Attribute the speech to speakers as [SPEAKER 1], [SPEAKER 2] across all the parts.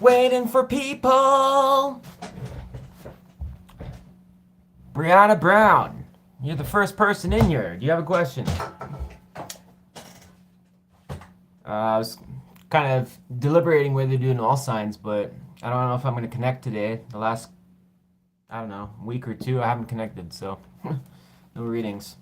[SPEAKER 1] Waiting for people. Brianna Brown, you're the first person in here. Do you have a question? I was kind of deliberating whether to do an all signs, but I don't know if I'm going to connect today. The last, I don't know, week or two, I haven't connected, so no readings.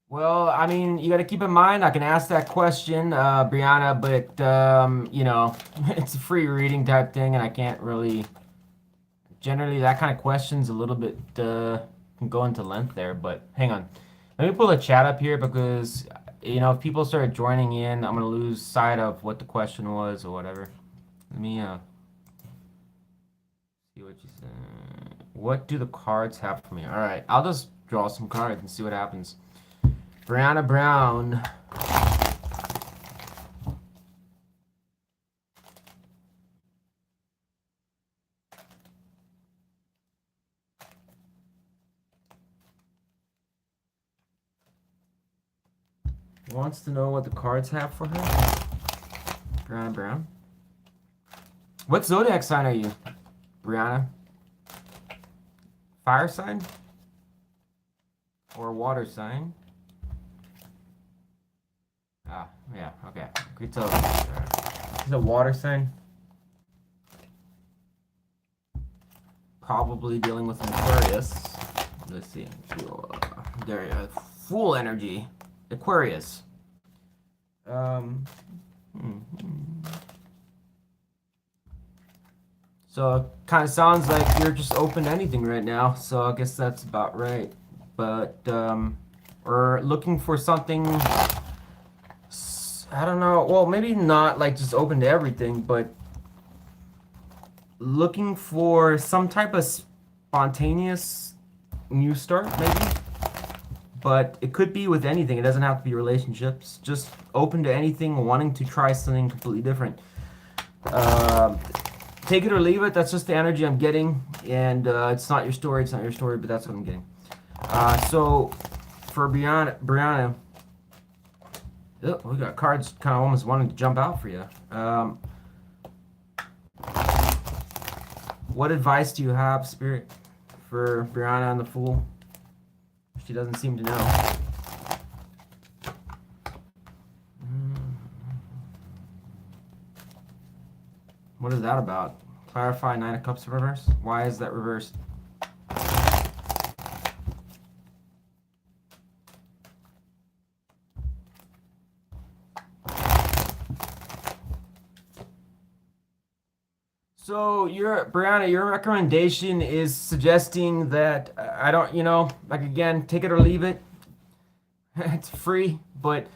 [SPEAKER 1] Well, I mean, you got to keep in mind, I can ask that question, Brianna, but, it's a free reading type thing, and I can't really. Generally, that kind of question's a little bit, can go into length there, but hang on. Let me pull the chat up here because, if people start joining in, I'm going to lose sight of what the question was or whatever. Let me, see what you said. What do the cards have for me? All right, I'll just draw some cards and see what happens. Brianna Brown. Wants to know what the cards have for her. Brianna Brown. What zodiac sign are you, Brianna? Fire sign? Or water sign? Ah, yeah, okay. Good tell. Is a water sign? Probably dealing with an Aquarius. Let's see. There, Fool energy. Aquarius. So it kind of sounds like you're just open to anything right now. So I guess that's about right. But we're looking for something. I don't know. Well, maybe not like just open to everything, but looking for some type of spontaneous new start, maybe. But it could be with anything. It doesn't have to be relationships. Just open to anything, wanting to try something completely different. Take it or leave it. That's just the energy I'm getting. And it's not your story. It's not your story, but that's what I'm getting. So for Brianna, oh, we got cards kind of almost wanting to jump out for you. What advice do you have, Spirit, for Brianna and the Fool? She doesn't seem to know. What is that about? Clarify Nine of Cups reverse? Why is that reversed? So Brianna, your recommendation is suggesting that I don't, like again, take it or leave it. It's free, but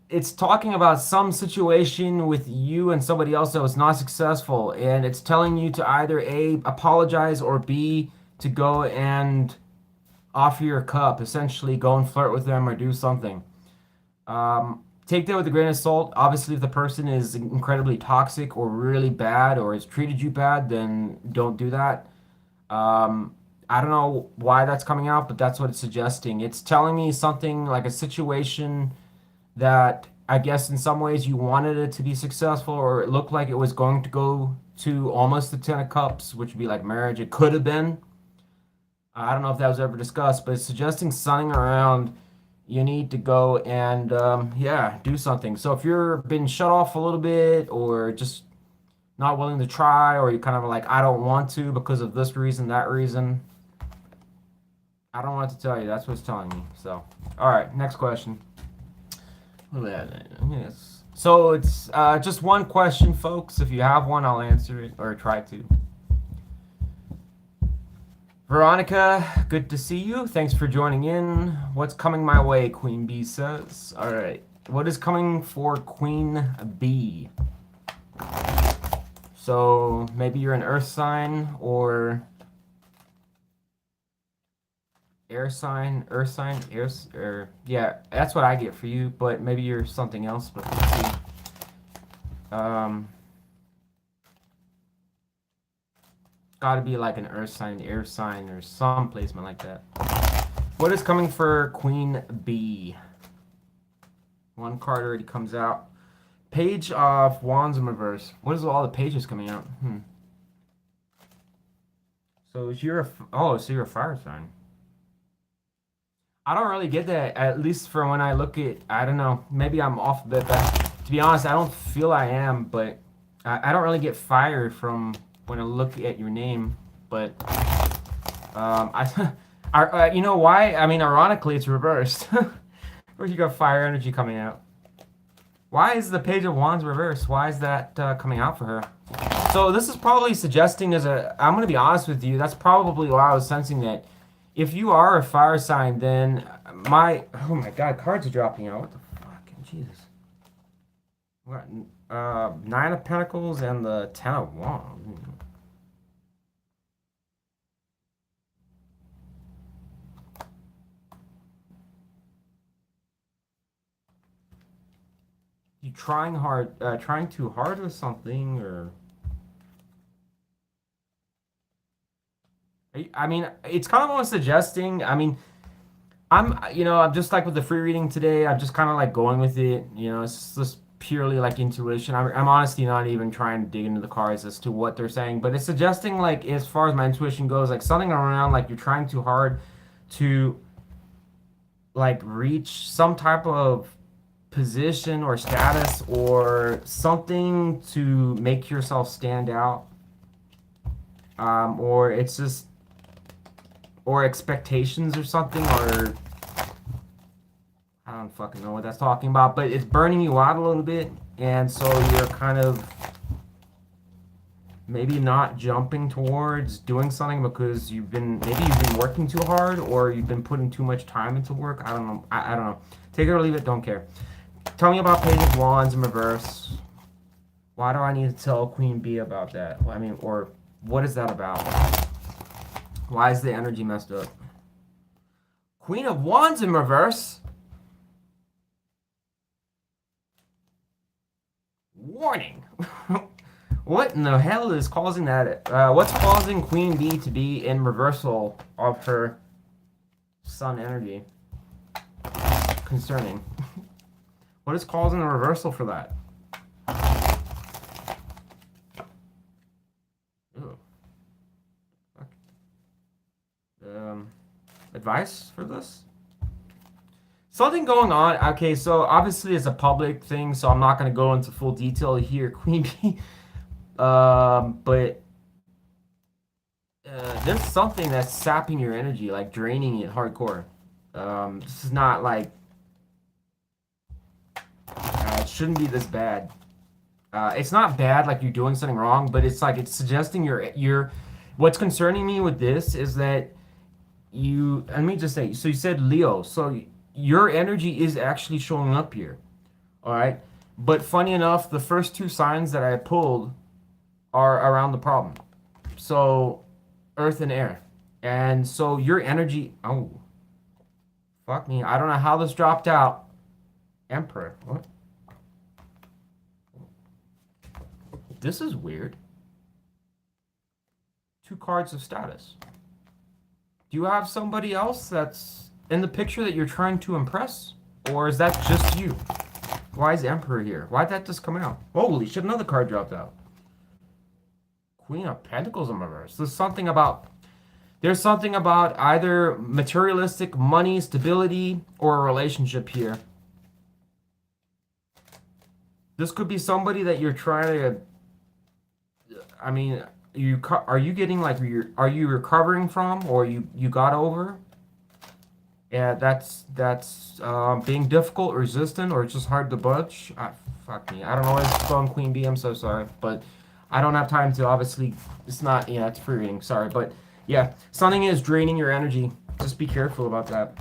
[SPEAKER 1] it's talking about some situation with you and somebody else that was not successful, and it's telling you to either A, apologize, or B, to go and offer your cup, essentially go and flirt with them or do something. Take that with a grain of salt. Obviously, if the person is incredibly toxic or really bad or has treated you bad, then don't do that. I don't know why that's coming out, but that's what it's suggesting. It's telling me something like a situation that I guess in some ways you wanted it to be successful, or it looked like it was going to go to almost the Ten of Cups, which would be like marriage. It could have been. I don't know if that was ever discussed, but it's suggesting something around you need to go and yeah, do something. So if you're been shut off a little bit or just not willing to try, or you kind of like, I don't want to because of this reason, that reason, I don't want to tell you. That's what it's telling me. So, all right, next question. Yes. So it's just one question, folks. If you have one, I'll answer it or try to. Veronica, good to see you. Thanks for joining in. What's coming my way, Queen Bee says. All right. What is coming for Queen Bee? So maybe you're an earth sign or air sign, earth sign, air, or yeah, that's what I get for you, but maybe you're something else, but let's see. Got to be like an earth sign, air sign, or some placement like that. What is coming for Queen B? One card already comes out. Page of Wands in reverse. What is all the pages coming out? So you're so you're a fire sign. I don't really get that, at least for when I look at, I don't know, maybe I'm off a bit, but to be honest, I don't feel I am, but I don't really get fire from when I look at your name, but you know why? I mean, ironically, it's reversed. Where you got fire energy coming out. Why is the Page of Wands reversed? Why is that coming out for her? So this is probably suggesting I'm going to be honest with you, that's probably why I was sensing that. If you are a fire sign, then oh my god, cards are dropping out. What the fucking Jesus. What? Nine of Pentacles and the Ten of Wands. You trying too hard with something, or I mean, it's kind of almost suggesting. I mean, I'm just like with the free reading today. I'm just kind of like going with it. It's just purely like intuition. I'm honestly not even trying to dig into the cards as to what they're saying, but it's suggesting like as far as my intuition goes, like something around like you're trying too hard to like reach some type of position or status or something to make yourself stand out. Or it's just or expectations or something, or I don't fucking know what that's talking about, but it's burning you out a little bit, and so you're kind of maybe not jumping towards doing something because you've been working too hard, or you've been putting too much time into work. I don't know. I don't know. Take it or leave it. Don't care. Tell me about Page of Wands in reverse. Why do I need to tell Queen B about that? I mean, or what is that about? Why is the energy messed up? Queen of Wands in reverse. Warning. What in the hell is causing that? What's causing Queen B to be in reversal of her sun energy? Concerning. What is causing the reversal for that? Ew. Advice for this? Something going on. Okay, so obviously it's a public thing, so I'm not going to go into full detail here, Queen B. But there's something that's sapping your energy, like draining it hardcore. This is not like it shouldn't be this bad. It's not bad like you're doing something wrong, but it's like it's suggesting you're. What's concerning me with this is that let me just say, so you said Leo, so your energy is actually showing up here, all right? But funny enough, the first two signs that I pulled are around the problem. So earth and air. And so your energy, oh, fuck me. I don't know how this dropped out. Emperor, what? This is weird. Two cards of status. Do you have somebody else that's in the picture that you're trying to impress? Or is that just you? Why is Emperor here? Why'd that just come out? Holy shit, another card dropped out. Queen of Pentacles in reverse. There's something about either materialistic money, stability, or a relationship here. This could be somebody that you're trying to, I mean, are you getting like, are you recovering from, or you got over? Yeah, that's being difficult, resistant, or it's just hard to budge. Fuck me. I don't know why it's on Queen B. I'm so sorry, but I don't have time to, obviously, it's not, yeah, it's free reading, sorry. But yeah, something is draining your energy. Just be careful about that.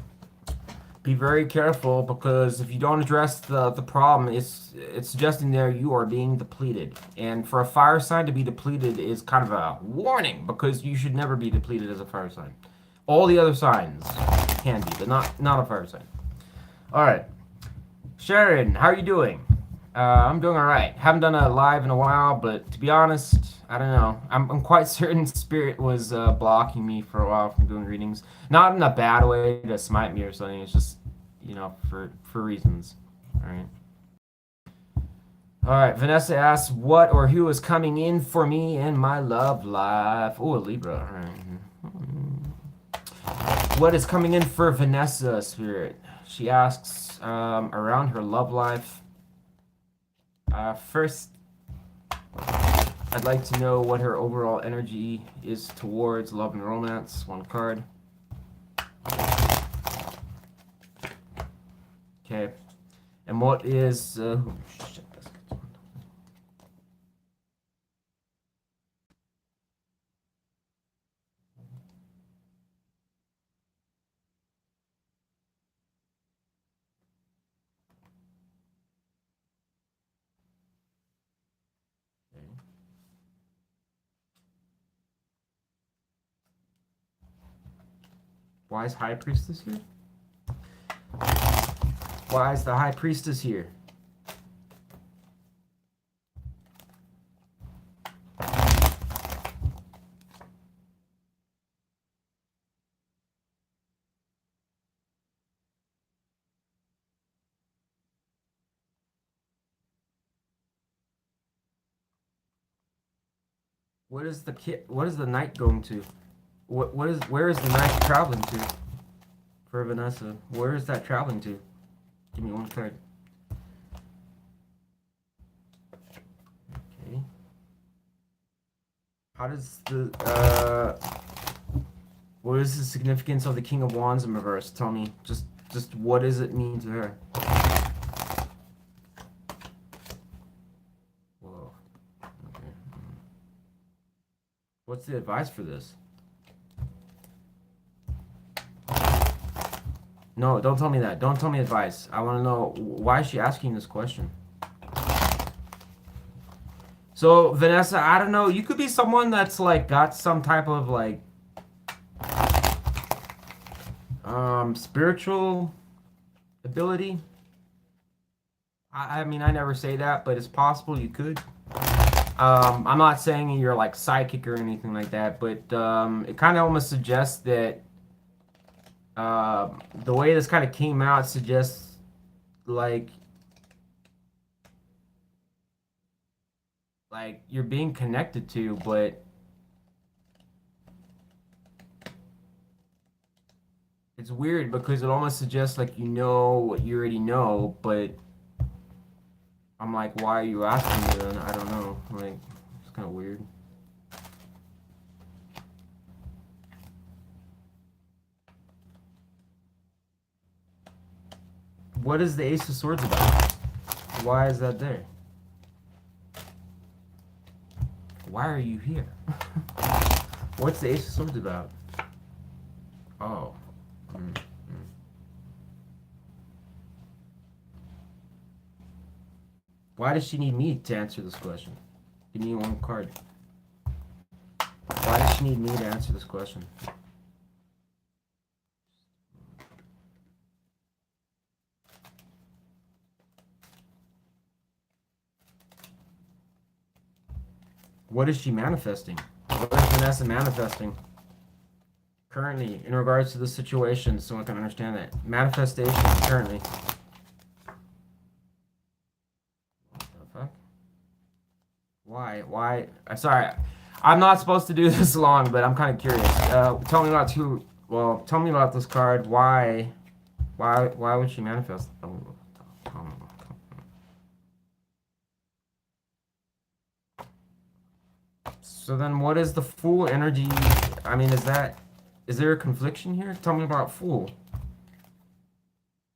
[SPEAKER 1] Be very careful, because if you don't address the problem, it's suggesting there you are being depleted. And for a fire sign to be depleted is kind of a warning, because you should never be depleted as a fire sign. All the other signs can be, but not a fire sign. All right. Sharon, how are you doing? I'm doing all right. Haven't done a live in a while, but to be honest, I don't know. I'm quite certain Spirit was blocking me for a while from doing readings. Not in a bad way to smite me or something. It's just, for reasons. All right. All right. Vanessa asks, what or who is coming in for me in my love life? Oh, a Libra. All right. What is coming in for Vanessa, Spirit? She asks around her love life. First, I'd like to know what her overall energy is towards love and romance. One card. Okay. And what is... shit, that's good. Okay. Why is High Priestess here? Why is the High Priestess here? What is the kid? What is the knight going to? Where is the knight traveling to? For Vanessa, where is that traveling to? Give me one card. Okay. How does the what is the significance of the King of Wands in reverse? Tell me, just what does it mean to her? Whoa. Okay. What's the advice for this? No, don't tell me that. Don't tell me advice. I want to know why is she asking this question. So Vanessa, I don't know. You could be someone that's like got some type of like spiritual ability. I mean, I never say that, but it's possible you could. I'm not saying you're like psychic or anything like that, but it kind of almost suggests that the way this kind of came out suggests like you're being connected to, but it's weird because it almost suggests like you know what you already know, but I'm like, why are you asking me then? I don't know. Like, it's kind of weird. What is the Ace of Swords about? Why is that there? Why are you here? What's the Ace of Swords about? Oh. Why does she need me to answer this question? Give me one card. Why does she need me to answer this question? What is she manifesting? What is Vanessa manifesting currently in regards to the situation so I can understand that? Manifestation currently. What the fuck? Why? I'm sorry. I'm not supposed to do this long, but I'm kind of curious. Tell me about tell me about this card. Why would she manifest? So then what is the Fool energy? I mean, is there a confliction here? Tell me about Fool.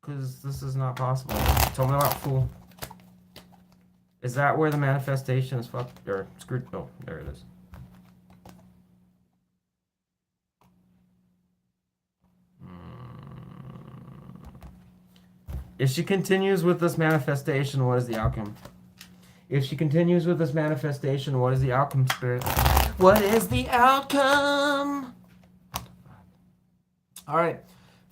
[SPEAKER 1] Because this is not possible. Tell me about Fool. Is that where the manifestation is fucked or screwed? Oh, there it is. If she continues with this manifestation, what is the outcome? If she continues with this manifestation, what is the outcome, Spirit? What is the outcome? All right.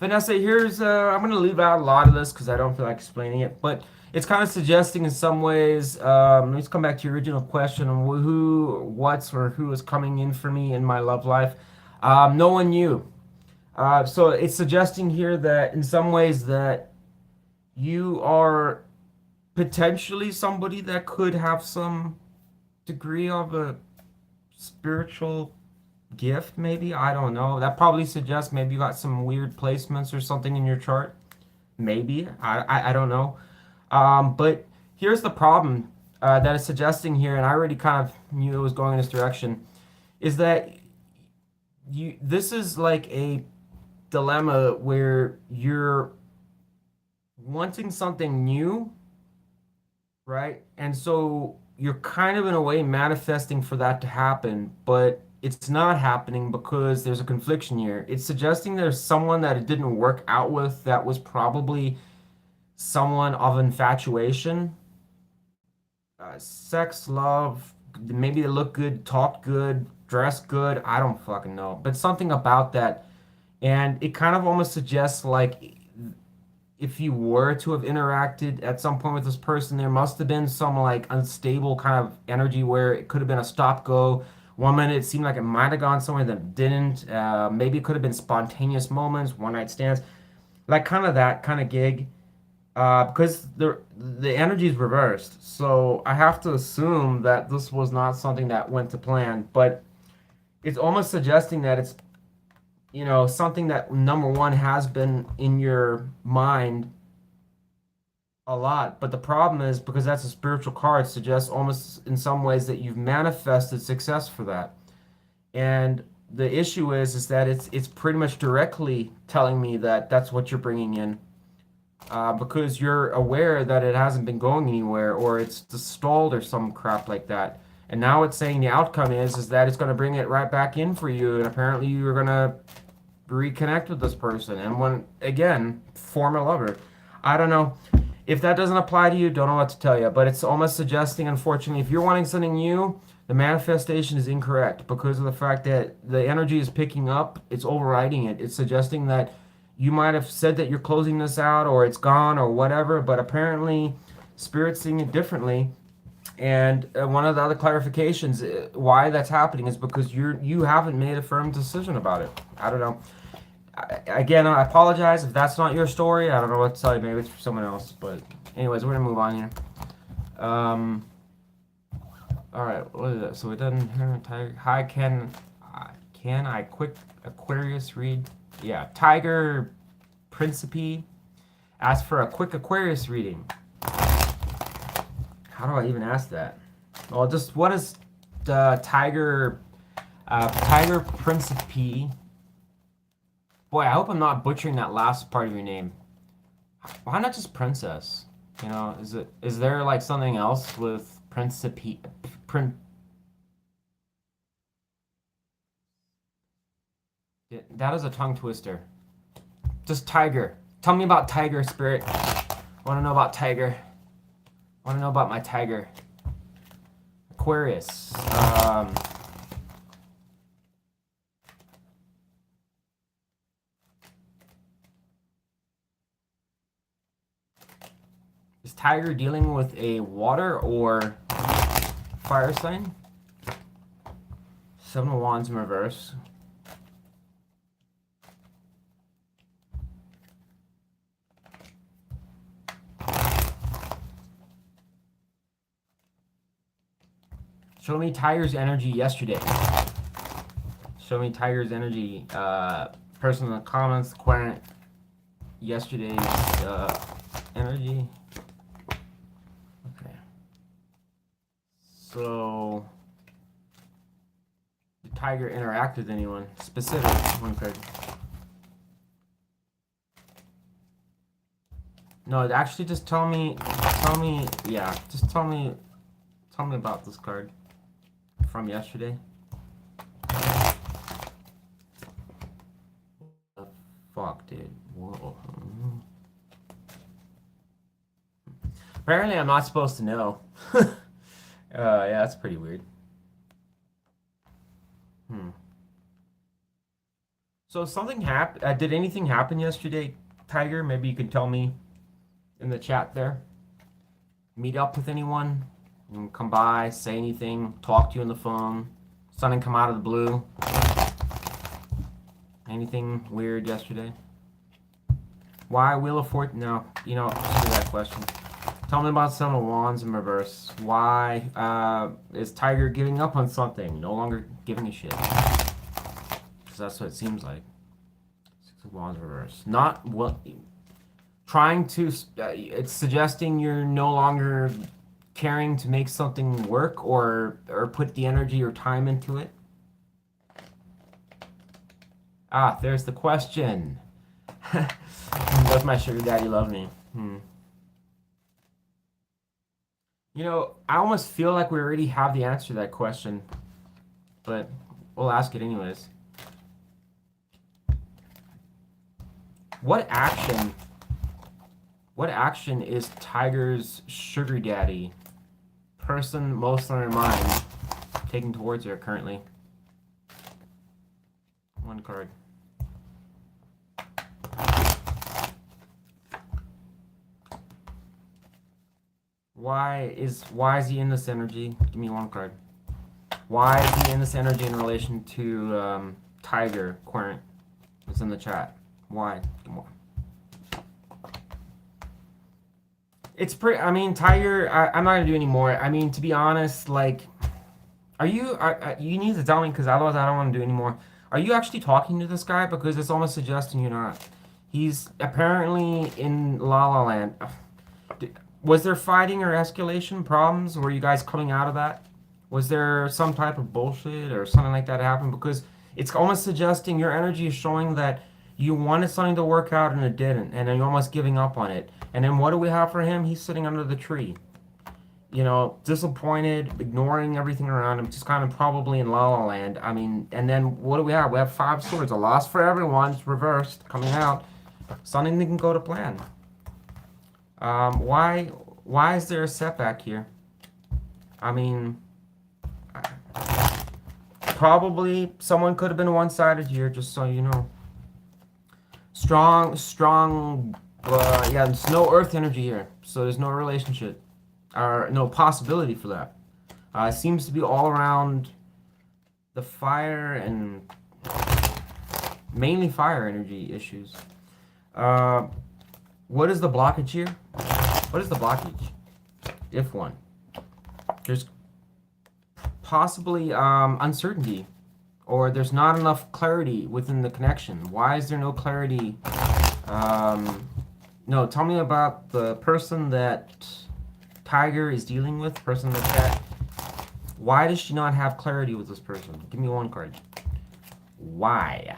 [SPEAKER 1] Vanessa, here's, I'm going to leave out a lot of this because I don't feel like explaining it. But it's kind of suggesting in some ways. Let's come back to your original question on who, what's, or who is coming in for me in my love life. No one knew. So it's suggesting here that in some ways that you are potentially somebody that could have some degree of a spiritual gift, maybe. I don't know. That probably suggests maybe you got some weird placements or something in your chart. Maybe. I don't know. But here's the problem that it's suggesting here, and I already kind of knew it was going in this direction, is that this is like a dilemma where you're wanting something new, right? And so you're kind of in a way manifesting for that to happen, but it's not happening because there's a confliction here. It's suggesting there's someone that it didn't work out with that was probably someone of infatuation, sex, love, maybe they look good, talk good, dress good. I don't fucking know, but something about that. And it kind of almost suggests like if you were to have interacted at some point with this person, there must have been some like unstable kind of energy where it could have been a stop go. One minute it seemed like it might have gone somewhere that didn't. Maybe it could have been spontaneous moments, one night stands, like kind of that kind of gig. Because the energy is reversed, so I have to assume that this was not something that went to plan. But it's almost suggesting that it's something that number one has been in your mind a lot. But the problem is because that's a spiritual card, suggests almost in some ways that you've manifested success for that. And the issue is that it's pretty much directly telling me that that's what you're bringing in. Because you're aware that it hasn't been going anywhere or it's just stalled or some crap like that. And now it's saying the outcome is that it's going to bring it right back in for you. And apparently you're going to reconnect with this person and when again form a lover. I don't know if that doesn't apply to you. Don't know what to tell you, but it's almost suggesting, unfortunately, if you're wanting something new, the manifestation is incorrect because of the fact that the energy is picking up. It's overriding it. It's suggesting that you might have said that you're closing this out or it's gone or whatever, but apparently spirit's seeing it differently. And one of the other clarifications why that's happening is because you haven't made a firm decision about it. I don't know. Again, I apologize if that's not your story. I don't know what to tell you. Maybe it's for someone else. But anyways, we're gonna move on here. All right. What is it? So it doesn't. Hi, can I quick Aquarius read? Yeah, Tiger Principe asked for a quick Aquarius reading. How do I even ask that? Well, just what is Tiger Principe? Boy, I hope I'm not butchering that last part of your name. Why not just Princess? Is there like something else with Principe? That is a tongue twister. Just Tiger. Tell me about Tiger, Spirit. Want to know about Tiger. Want to know about my Tiger. Aquarius. Is Tiger dealing with a water or fire sign? Seven of Wands in reverse. Show me Tiger's energy yesterday. Show me Tiger's energy. Person in the comments, yesterday's energy. Okay. So, did Tiger interact with anyone specific? One card. No, actually, just tell me. Yeah, just tell me about this card from yesterday. The fuck, dude. Whoa. Apparently, I'm not supposed to know. Yeah, that's pretty weird. So something happened. Did anything happen yesterday, Tiger? Maybe you can tell me in the chat there. meet up with anyone? You can come by, say anything, talk to you on the phone. Something come out of the blue. Anything weird yesterday? Why Wheel of Fortune? No, screw that question. Tell me about some of Wands in reverse. Why is Tiger giving up on something? No longer giving a shit. Because that's what it seems like. Six of Wands in reverse. Not what. Trying to. It's suggesting you're no longer caring to make something work or put the energy or time into it. Ah, there's the question. Does my sugar daddy love me? I almost feel like we already have the answer to that question, but we'll ask it anyways. What action is Tiger's sugar daddy person most on her mind taking towards her currently? One card. Why is he in this energy? Give me one card. Why is he in this energy in relation to Tiger Querent? It's in the chat. Why? Come on. It's pretty. I mean, Tiger. I'm not gonna do any more. I mean, to be honest, like, you need to tell me because otherwise I don't want to do any more. Are you actually talking to this guy? Because it's almost suggesting you're not. He's apparently in La La Land. Was there fighting or escalation problems? Were you guys coming out of that? Was there some type of bullshit or something like that happen? Because it's almost suggesting your energy is showing that you wanted something to work out and it didn't, and then you're almost giving up on it. And then what do we have for him? He's sitting under the tree. Disappointed, ignoring everything around him, just kind of probably in La La Land. I mean, and then what do we have? We have Five Swords, a loss for everyone. It's reversed, coming out. Something didn't go to plan. Why is there a setback here? I mean, probably someone could have been one-sided here, just so you know. Strong, yeah, there's no earth energy here, so there's no relationship, or no possibility for that. It seems to be all around the fire and mainly fire energy issues. What is the blockage here? What is the blockage? If one. There's possibly uncertainty, or there's not enough clarity within the connection. Why is there no clarity? No, tell me about the person that Tiger is dealing with, person that. Why does she not have clarity with this person? Give me one card. Why?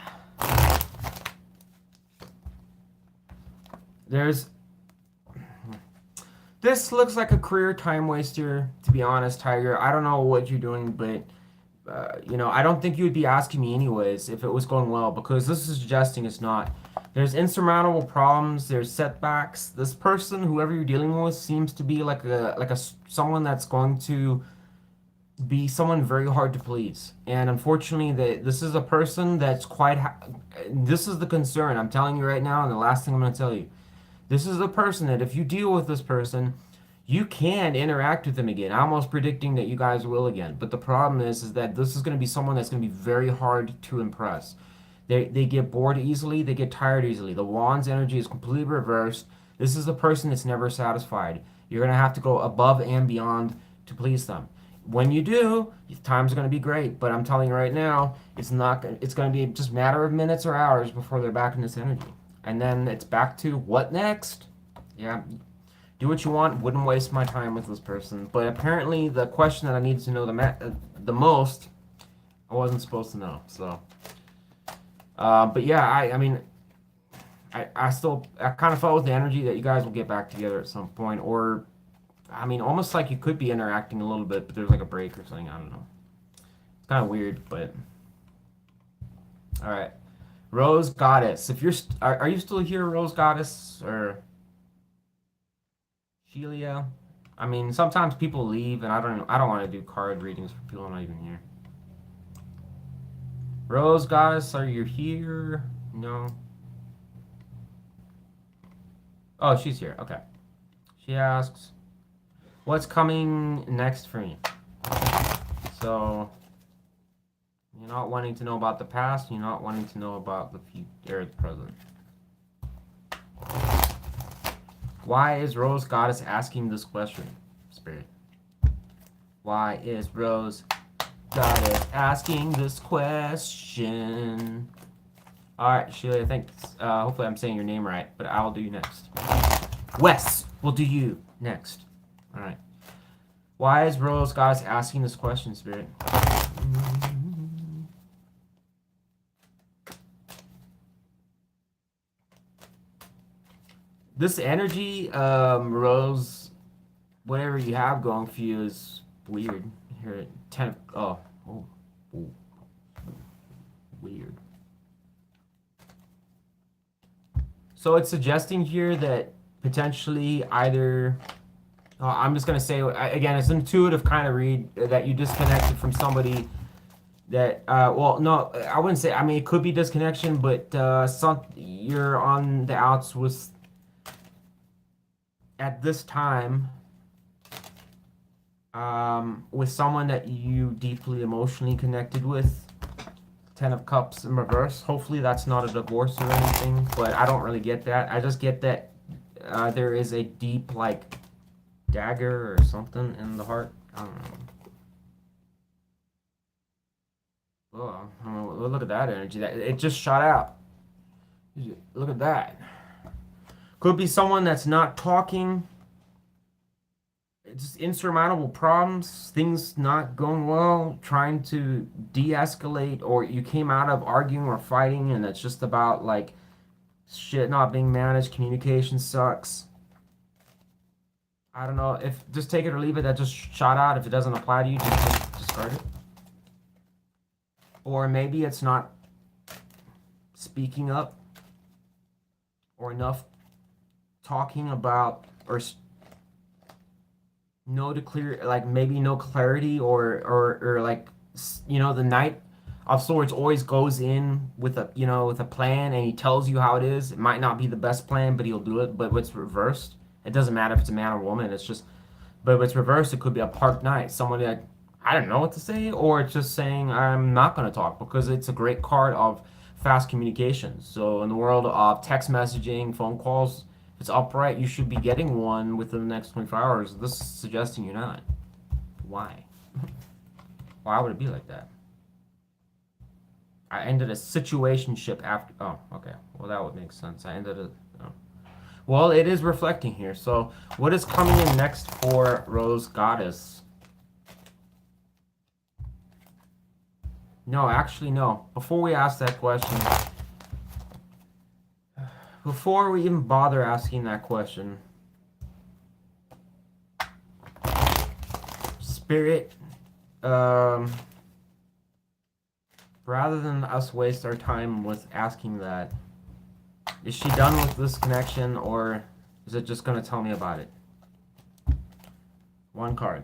[SPEAKER 1] This looks like a career time waster, to be honest, Tiger. I don't know what you're doing, but, I don't think you would be asking me anyways if it was going well, because this is suggesting it's not. There's insurmountable problems, there's setbacks. This person, whoever you're dealing with, seems to be like someone that's going to be someone very hard to please. And unfortunately, this is a person that's this is the concern. I'm telling you right now, and the last thing I'm going to tell you. This is a person that if you deal with this person, you can interact with them again. I'm almost predicting that you guys will again. But the problem is that this is going to be someone that's going to be very hard to impress. They get bored easily. They get tired easily. The Wand's energy is completely reversed. This is a person that's never satisfied. You're going to have to go above and beyond to please them. When you do, time's going to be great. But I'm telling you right now, it's not. It's going to be just a matter of minutes or hours before they're back in this energy. And then it's back to what next? Yeah, do what you want. Wouldn't waste my time with this person. But apparently, the question that I needed to know the most, I wasn't supposed to know. So, but yeah, I mean, I kind of felt with the energy that you guys will get back together at some point, or, I mean, almost like you could be interacting a little bit, but there's like a break or something. I don't know. It's kind of weird, but all right. Rose Goddess. If are you still here, Rose Goddess, or Shelia? I mean, sometimes people leave, and I don't want to do card readings for people not even here. Rose Goddess, are you here? No. Oh, she's here. Okay. She asks, what's coming next for me? So you're not wanting to know about the past. You're not wanting to know about the future, or the present. Why is Rose Goddess asking this question, Spirit? Why is Rose Goddess asking this question? Alright, Sheila, thanks. Hopefully I'm saying your name right, but I'll do you next. Wes will do you next. Alright. Why is Rose Goddess asking this question, Spirit? This energy, Rose, whatever you have going for you is weird. Here, 10. Oh, weird. So it's suggesting here that potentially either. I'm just gonna say again, it's an intuitive kind of read that you disconnected from somebody that. Well, no, I wouldn't say. I mean, it could be disconnection, but you're on the outs with. At this time, with someone that you deeply emotionally connected with. 10 of Cups in reverse. Hopefully that's not a divorce or anything, but I don't really get that. I just get that there is a deep, like, dagger or something in the heart. I don't know. Oh, look at that energy. It just shot out. Look at that. Could be someone that's not talking. It's insurmountable problems, things not going well, trying to de-escalate, or you came out of arguing or fighting and it's just about like shit not being managed, communication sucks. I don't know, if just take it or leave it, that just shot out. If it doesn't apply to you, just discard it. Or maybe it's not speaking up or enough talking about or no to clear, like maybe no clarity or like, you know, the Knight of Swords always goes in with a, you know, with a plan, and he tells you how it is. It might not be the best plan, but he'll do it. But what's reversed, it doesn't matter if it's a man or woman. It's just, but what's reversed, it could be a Park Knight, someone that I don't know what to say, or it's just saying I'm not going to talk, because it's a great card of fast communication. So in the world of text messaging, phone calls, if it's upright, you should be getting one within the next 24 hours. This is suggesting you're not. Why? Why would it be like that? I ended a situationship after. Oh, okay. Well, that would make sense. I ended a. Oh. Well, it is reflecting here. So, what is coming in next for Rose Goddess? No, actually, no. Before we ask that question, before we even bother asking that question, Spirit, rather than us waste our time with asking that, is she done with this connection, or is it just going to tell me about it? One card.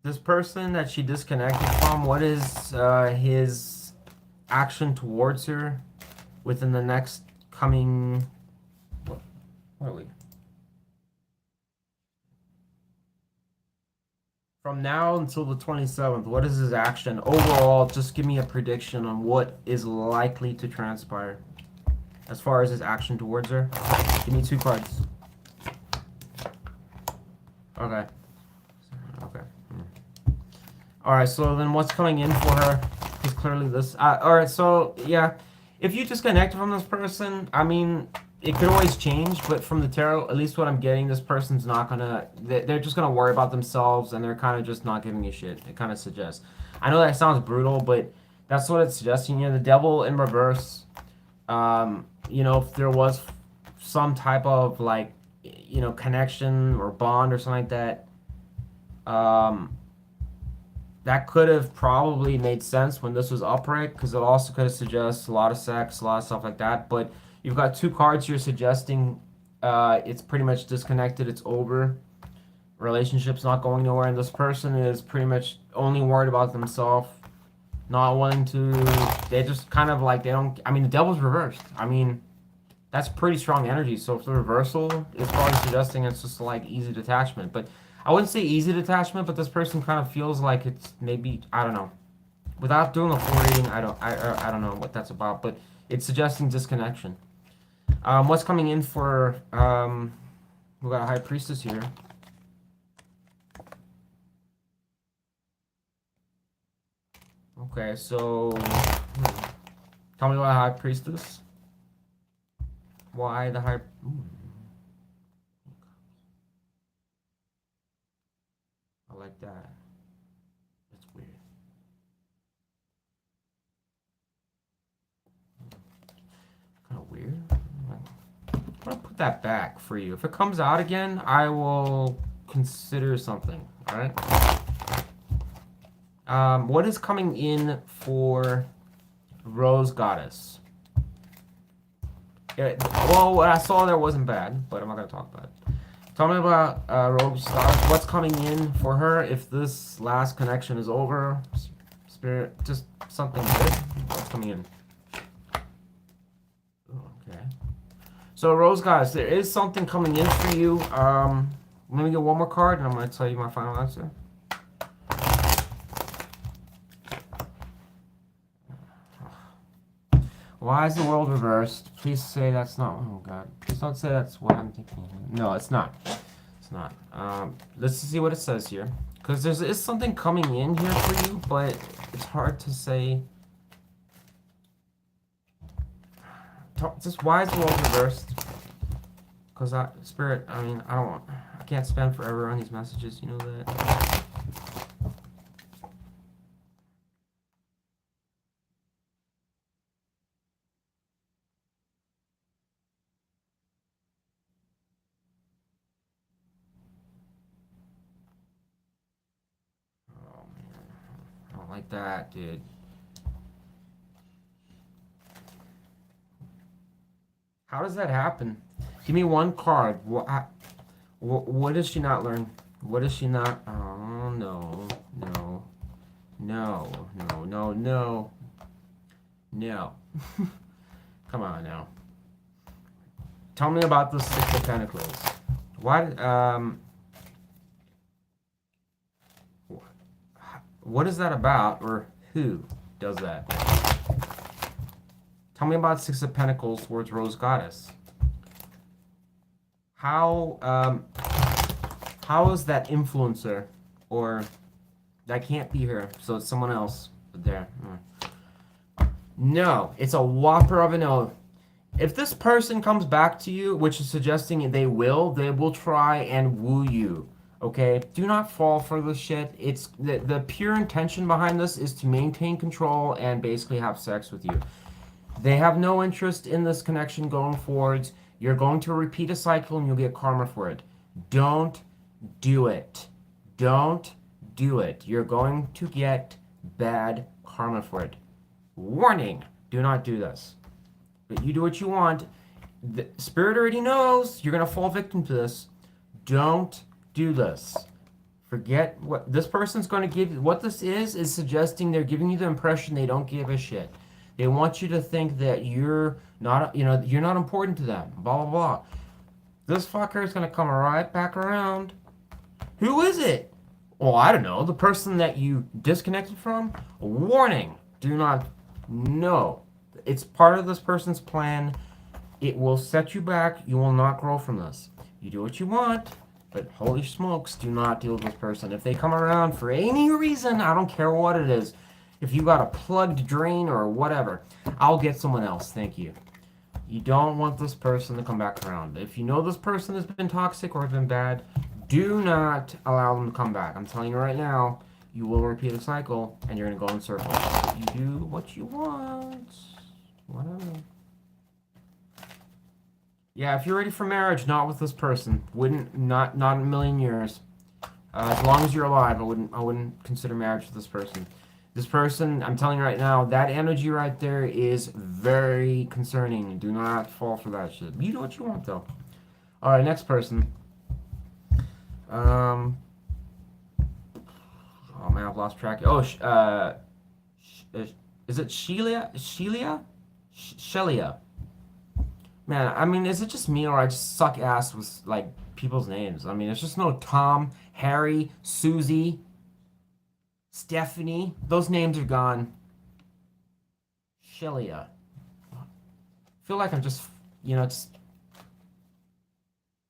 [SPEAKER 1] This person that she disconnected from, what is his action towards her within the next coming... What are we? From now until the 27th, what is his action? Overall, just give me a prediction on what is likely to transpire as far as his action towards her. Give me 2 cards. Okay. Okay. Alright, so then what's coming in for her is clearly this. Alright, so, yeah. If you disconnect from this person, I mean, it could always change, but from the tarot, at least what I'm getting, this person's not gonna... They're just gonna worry about themselves, and they're kind of just not giving a shit. It kind of suggests. I know that sounds brutal, but that's what it's suggesting. You know, the Devil in reverse, you know, if there was some type of, like, you know, connection or bond or something like that, that could have probably made sense when this was upright, because it also could have suggested a lot of sex, a lot of stuff like that. But you've got 2 cards here suggesting it's pretty much disconnected, it's over. Relationship's not going nowhere, and this person is pretty much only worried about themselves, not wanting to. They just kind of like they don't. I mean, the devil's reversed. I mean, that's pretty strong energy. So if the reversal is probably suggesting it's just like easy detachment, but I wouldn't say easy detachment. But this person kind of feels like it's maybe I don't know. Without doing a full reading, I don't know what that's about, but it's suggesting disconnection. What's coming in for we got a high priestess here. Okay, so tell me about high priestess. Why the high? Ooh, I like that. That's weird. Kind of weird. I'm gonna put that back for you. If it comes out again, I will consider something. All right. What is coming in for Rose Goddess? Yeah, well, what I saw there wasn't bad, but I'm not gonna talk about it. Tell me about Rose Goddess. What's coming in for her if this last connection is over? Spirit, just something good. What's coming in? Okay. So Rose Goddess, there is something coming in for you. Let me get one more card, and I'm gonna tell you my final answer. Why is the world reversed? Please say that's not. Oh God! Please don't say that's what I'm thinking. No, it's not. It's not. Let's see what it says here, because there is something coming in here for you, but it's hard to say. Just why is the world reversed? Because Spirit. I mean, I can't spend forever on these messages. You know that. Oh man, I don't like that, dude. How does that happen? Give me one card. What does she not learn? What does she not? Oh no, no, no, no, no, no, no. Come on now. Tell me about the Six of Pentacles. What what is that about, or who does that? Tell me about Six of Pentacles towards Rose Goddess. How is that influencer, or that can't be her, so it's someone else there. No, it's a whopper of a no. If this person comes back to you, which is suggesting they will try and woo you. Okay? Do not fall for this shit. It's the pure intention behind this is to maintain control and basically have sex with you. They have no interest in this connection going forwards. You're going to repeat a cycle and you'll get karma for it. Don't do it. Don't do it. You're going to get bad karma for it. Warning, do not do this. But you do what you want. The Spirit already knows you're going to fall victim to this. Don't do this. Forget what this person's going to give you. What this is suggesting they're giving you the impression they don't give a shit. They want you to think that you're not, you're not important to them. Blah, blah, blah. This fucker is going to come right back around. Who is it? Well, I don't know. The person that you disconnected from? Warning. Do not. No. It's part of this person's plan. It will set you back. You will not grow from this. You do what you want, but holy smokes, do not deal with this person. If they come around for any reason, I don't care what it is. If you got a plugged drain or whatever, I'll get someone else. Thank you. You don't want this person to come back around. If you know this person has been toxic or has been bad, do not allow them to come back. I'm telling you right now, you will repeat a cycle and you're going to go in circles. But you do what you want. Whatever. Yeah, if you're ready for marriage, not with this person. Not in a million years. As long as you're alive, I wouldn't consider marriage with this person. This person, I'm telling you right now, that energy right there is very concerning. Do not fall for that shit. You do what you want, though. All right, next person. Um. Oh man, I've lost track. Oh, sh is it Shelia? Shelia? Shelia. Man, I mean, is it just me or I just suck ass with like people's names? I mean, there's just no Tom, Harry, Susie, Stephanie. Those names are gone. Shelia. I feel like I'm just, it's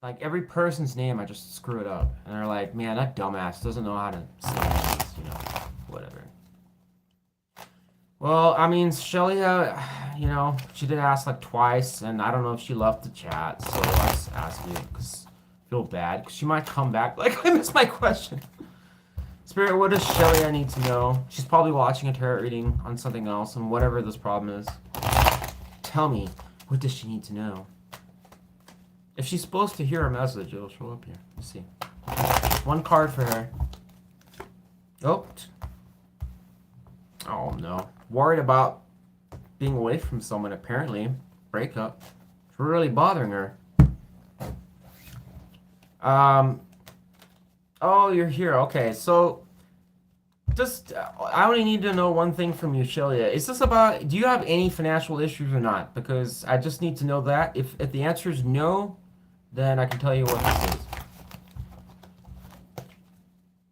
[SPEAKER 1] like every person's name, I just screw it up. And they're like, man, that dumbass doesn't know how to say this, whatever. Well, I mean, Shelly, she did ask like twice, and I don't know if she left the chat, so I'll just ask you because I feel bad because she might come back like I missed my question. Spirit, what does Shelly I need to know? She's probably watching a tarot reading on something else, and whatever this problem is, tell me, what does she need to know? If she's supposed to hear a message, it'll show up here. Let's see. One card for her. Oh. Oh no. Worried about being away from someone, apparently. Breakup. It's really bothering her. Oh, you're here. Okay, so just I only need to know one thing from you, Shelia. Is this about, do you have any financial issues or not? Because I just need to know that. If the answer is no, then I can tell you what this is.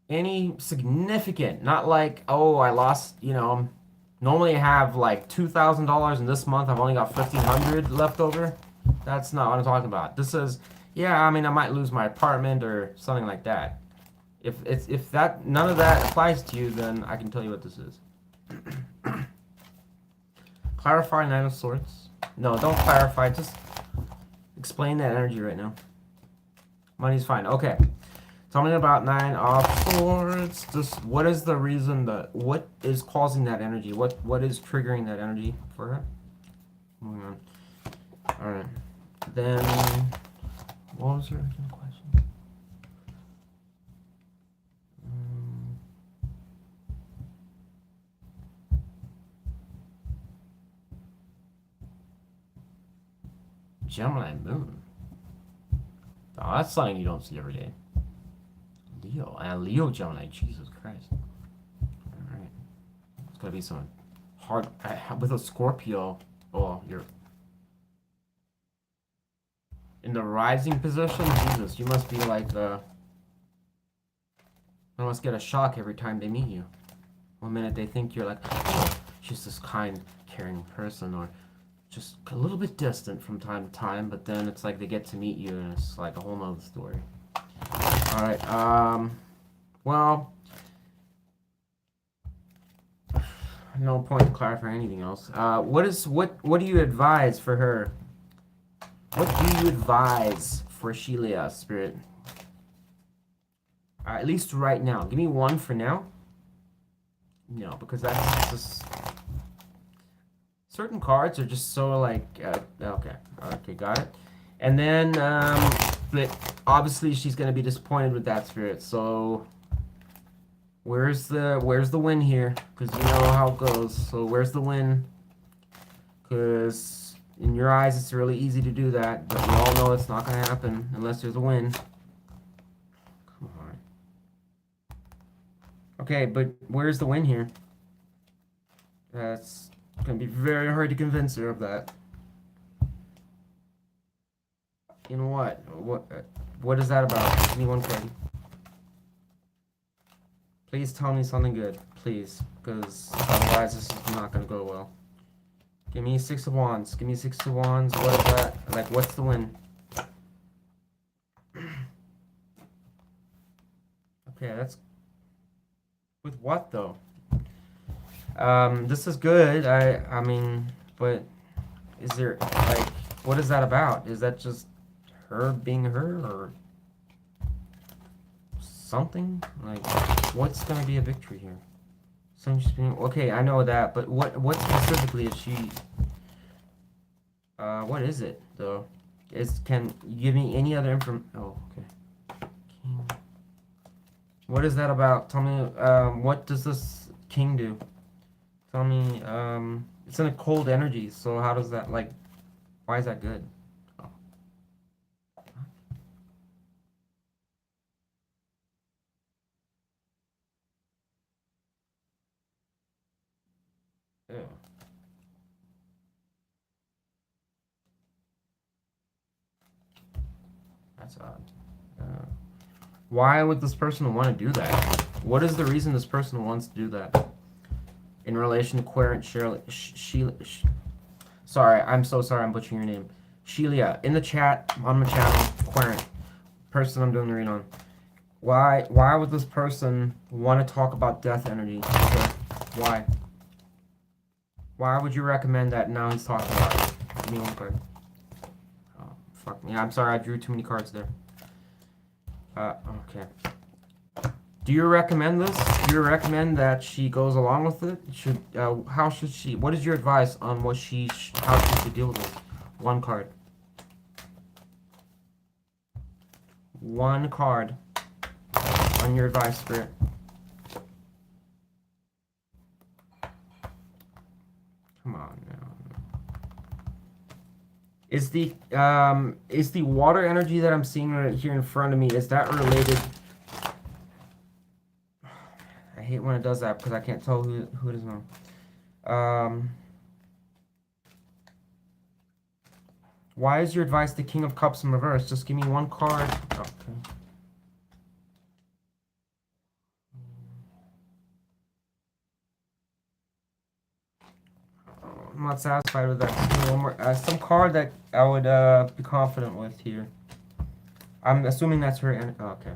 [SPEAKER 1] Any significant, not like, oh, I lost, normally I have like $2,000 and this month I've only got 1,500 left over. That's not what I'm talking about. This is, yeah, I mean, I might lose my apartment or something like that. If that none of that applies to you, then I can tell you what this is. Clarify Nine of Swords. No, don't clarify. Just explain that energy right now. Money's fine. Okay. Tell me about Nine of Swords. Just what is the reason what is causing that energy? What is triggering that energy for her? Moving on. All right. Then what was your original question? Gemini Moon. Oh, that's something you don't see every day. Leo. And Leo Gemini. Jesus Christ. Alright. It's gonna be some hard. With a Scorpio. Oh, you're. In the rising position? Jesus, you must be like the. They must get a shock every time they meet you. One minute they think you're like, oh, she's this kind, caring person, or just a little bit distant from time to time, but then it's like they get to meet you and it's like a whole nother story. Alright, well, no point to clarify anything else. What do you advise for her? What do you advise for Shelia, Spirit? At least right now. Give me one for now. No, because that's just... Certain cards are just so like... okay, got it. And then, but obviously she's going to be disappointed with that, Spirit. So, where's the win here? Because you know how it goes. So, where's the win? Because in your eyes, it's really easy to do that. But we all know it's not going to happen unless there's a win. Come on. Okay, but where's the win here? That's going to be very hard to convince her of that. In what? What is that about? Give me one card. Please tell me something good. Please. Because otherwise this is not going to go well. Give me Six of Wands. Give me Six of Wands. What is that? Like, what's the win? Okay, that's... With what, though? This is good. I mean, but... Is there, like... What is that about? Is that just her being her, or... something? Like, what's gonna be a victory here? Okay, I know that, but what specifically is she... what is it, though? Can you give me any other information? Oh, okay. King. What is that about? Tell me, what does this king do? Tell me, it's in a cold energy, so how does that, like, why is that good? Oh. Ew, that's odd. Uh, why would this person want to do that? What is the reason this person wants to do that? In relation to Querent Shirley, Sheila. Sorry, I'm so sorry. I'm butchering your name. Sheila, in the chat on my channel, Querent, person I'm doing the read on. Why would this person want to talk about death energy? Okay. Why? Why would you recommend that now he's talking about it? Give me one card. Oh, fuck me. I'm sorry, I drew too many cards there. Okay. Do you recommend this? Do you recommend that she goes along with it? How should she? What is your advice on how she should deal with this? One card. One card on your advice, Spirit. Come on now. Is the water energy that I'm seeing right here in front of me, is that related? I hate when it does that because I can't tell who it is now. Why is your advice the King of Cups in reverse? Just give me one card. Okay. I'm not satisfied with that. Give me one more. Some card that I would be confident with here. I'm assuming that's her. Okay.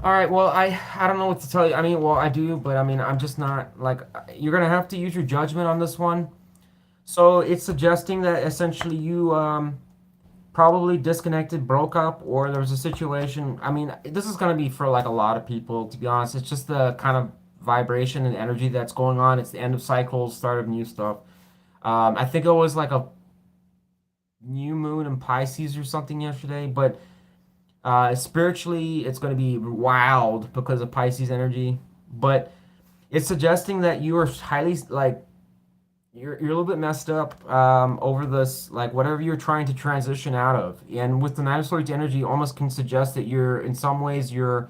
[SPEAKER 1] All right. Well, I don't know what to tell you. I mean, well, I do, but I mean, I'm just not like you're gonna have to use your judgment on this one. So it's suggesting that essentially you probably disconnected, broke up, or there was a situation. I mean, this is gonna be for like a lot of people, to be honest. It's just the kind of vibration and energy that's going on. It's the end of cycles, start of new stuff. I think it was like a new moon in Pisces or something yesterday, but spiritually, it's going to be wild because of Pisces energy. But it's suggesting that you are highly like you're a little bit messed up over this, like whatever you're trying to transition out of. And with the Nine of Swords energy, almost can suggest that you're in some ways your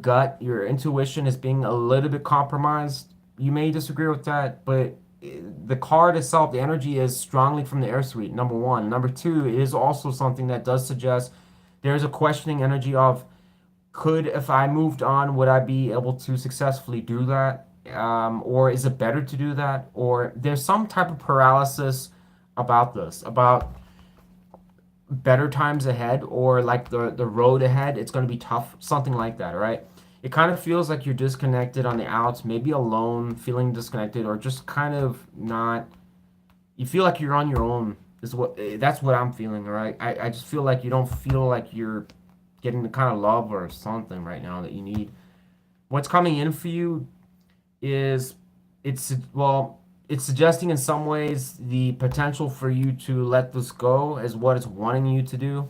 [SPEAKER 1] gut, your intuition is being a little bit compromised. You may disagree with that, but the card itself, the energy is strongly from the air suite, number one. Number two, it is also something that does suggest there's a questioning energy of could, if I moved on, would I be able to successfully do that? Or is it better to do that? Or there's some type of paralysis about this, about better times ahead, or like the road ahead, it's going to be tough, something like that, right? It kind of feels like you're disconnected on the outs, maybe alone, feeling disconnected, or just kind of not. You feel like you're on your own. That's what I'm feeling, right? I just feel like you don't feel like you're getting the kind of love or something right now that you need. What's coming in for you is it's suggesting in some ways the potential for you to let this go is what it's wanting you to do.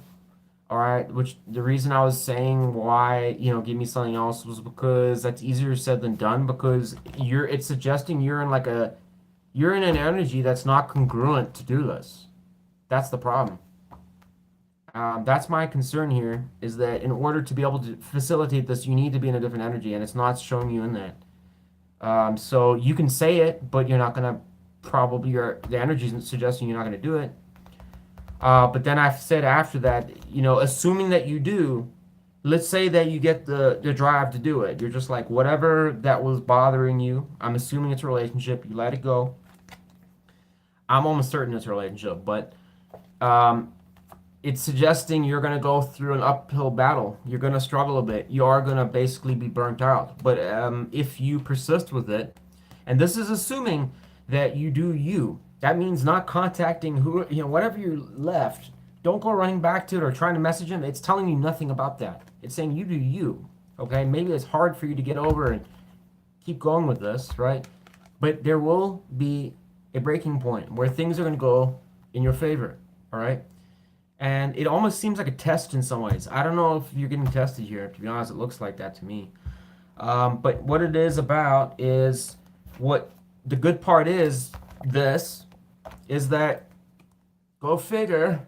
[SPEAKER 1] All right, which the reason I was saying why, give me something else was because that's easier said than done because it's suggesting you're in an energy that's not congruent to do this. That's the problem. That's my concern here is that in order to be able to facilitate this, you need to be in a different energy, and it's not showing you in that. So you can say it, but you're not gonna the energy is suggesting you're not gonna do it. But then I've said after that, assuming that you do, let's say that you get the drive to do it. You're just like, whatever that was bothering you, I'm assuming it's a relationship, you let it go. I'm almost certain it's a relationship, but it's suggesting you're going to go through an uphill battle. You're going to struggle a bit. You are going to basically be burnt out. But if you persist with it, and this is assuming that you do you, that means not contacting whatever you left. Don't go running back to it or trying to message him. It's telling you nothing about that. It's saying you do you. Okay, maybe it's hard for you to get over and keep going with this, right? But there will be a breaking point where things are going to go in your favor, all right? And it almost seems like a test in some ways. I don't know if you're getting tested here. To be honest, it looks like that to me. But what it is about is what the good part is that go figure.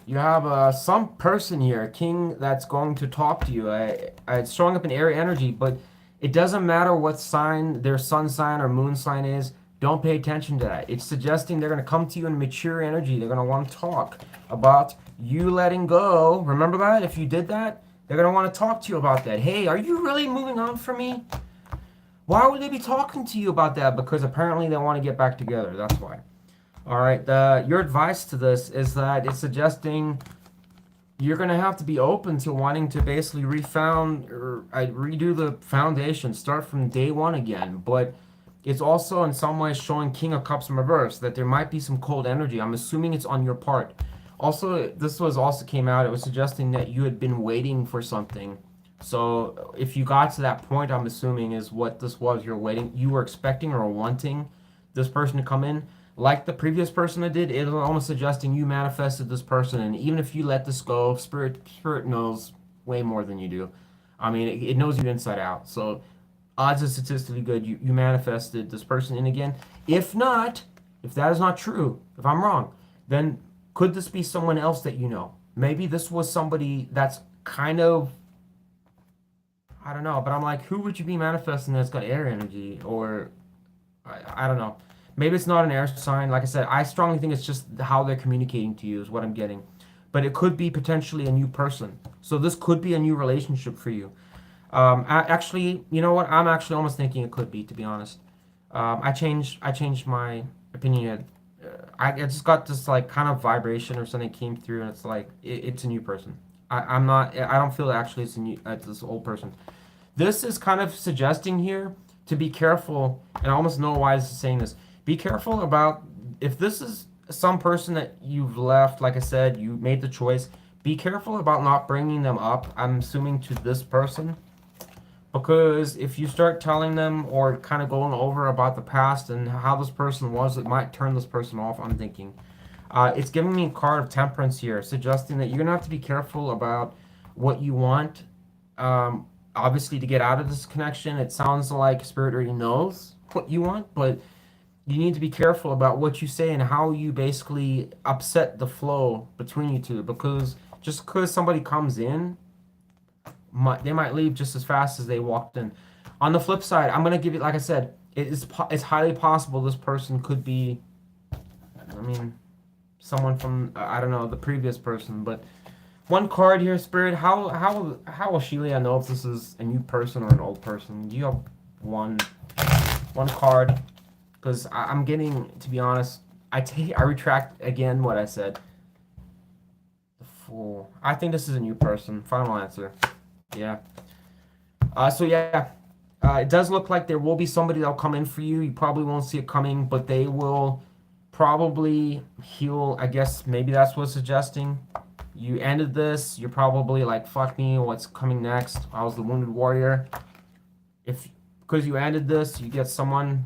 [SPEAKER 1] You have some person here, a king that's going to talk to you. It's showing up in air energy, but It doesn't matter what sign their sun sign or moon sign is. Don't pay attention to that. It's suggesting they're going to come to you in mature energy. They're going to want to talk about you letting go. Remember that? If you did that, they're going to want to talk to you about that. Hey, are you really moving on from me? Why would they be talking to you about that? Because apparently they want to get back together. That's why. All right. Your advice to this is that it's suggesting you're going to have to be open to wanting to basically refound or redo the foundation, start from day one again. But it's also in some ways showing King of Cups in reverse that there might be some cold energy. I'm assuming it's on your part. Also, this was also came out. It was suggesting that you had been waiting for something. So if you got to that point, I'm assuming is what this was. You're waiting. You were expecting or wanting this person to come in. Like the previous person that did, it was almost suggesting you manifested this person, and even if you let this go, spirit knows way more than you do. I mean, it knows you inside out. So odds are statistically good. You manifested this person in again. If not, if that is not true, if I'm wrong, then could this be someone else that you know? Maybe this was somebody that's kind of, I don't know, but I'm like, who would you be manifesting that's got air energy? Or I don't know. Maybe it's not an air sign. Like I said, I strongly think it's just how they're communicating to you is what I'm getting. But it could be potentially a new person. So this could be a new relationship for you. Actually, you know what? I'm actually almost thinking it could be, to be honest. I changed my opinion. I just got this like kind of vibration or something came through, and it's like it's a new person. I'm not. I don't feel actually it's a new. It's this old person. This is kind of suggesting here to be careful, and I almost know why this is saying this. Be careful about if this is some person that you've left. Like I said, you made the choice. Be careful about not bringing them up. I'm assuming to this person because if you start telling them or kind of going over about the past and how this person was, it might turn this person off. I'm thinking. It's giving me a card of temperance here, suggesting that you're gonna have to be careful about what you want. Obviously, to get out of this connection, it sounds like Spirit already knows what you want, but you need to be careful about what you say and how you basically upset the flow between you two. Because just because somebody comes in, they might leave just as fast as they walked in. On the flip side, I'm gonna give you, like I said, it's highly possible this person could be, I mean, someone from I don't know the previous person, but one card here, Spirit. How will Sheila know if this is a new person or an old person? Do you have one card? Because I'm getting, to be honest, I retract again what I said. The Fool. I think this is a new person. Final answer. Yeah. So yeah, it does look like there will be somebody that'll come in for you. You probably won't see it coming, but they will probably heal. I guess maybe that's what's suggesting. You ended this. You're probably like, fuck me. What's coming next? I was the wounded warrior. If because you ended this, you get someone.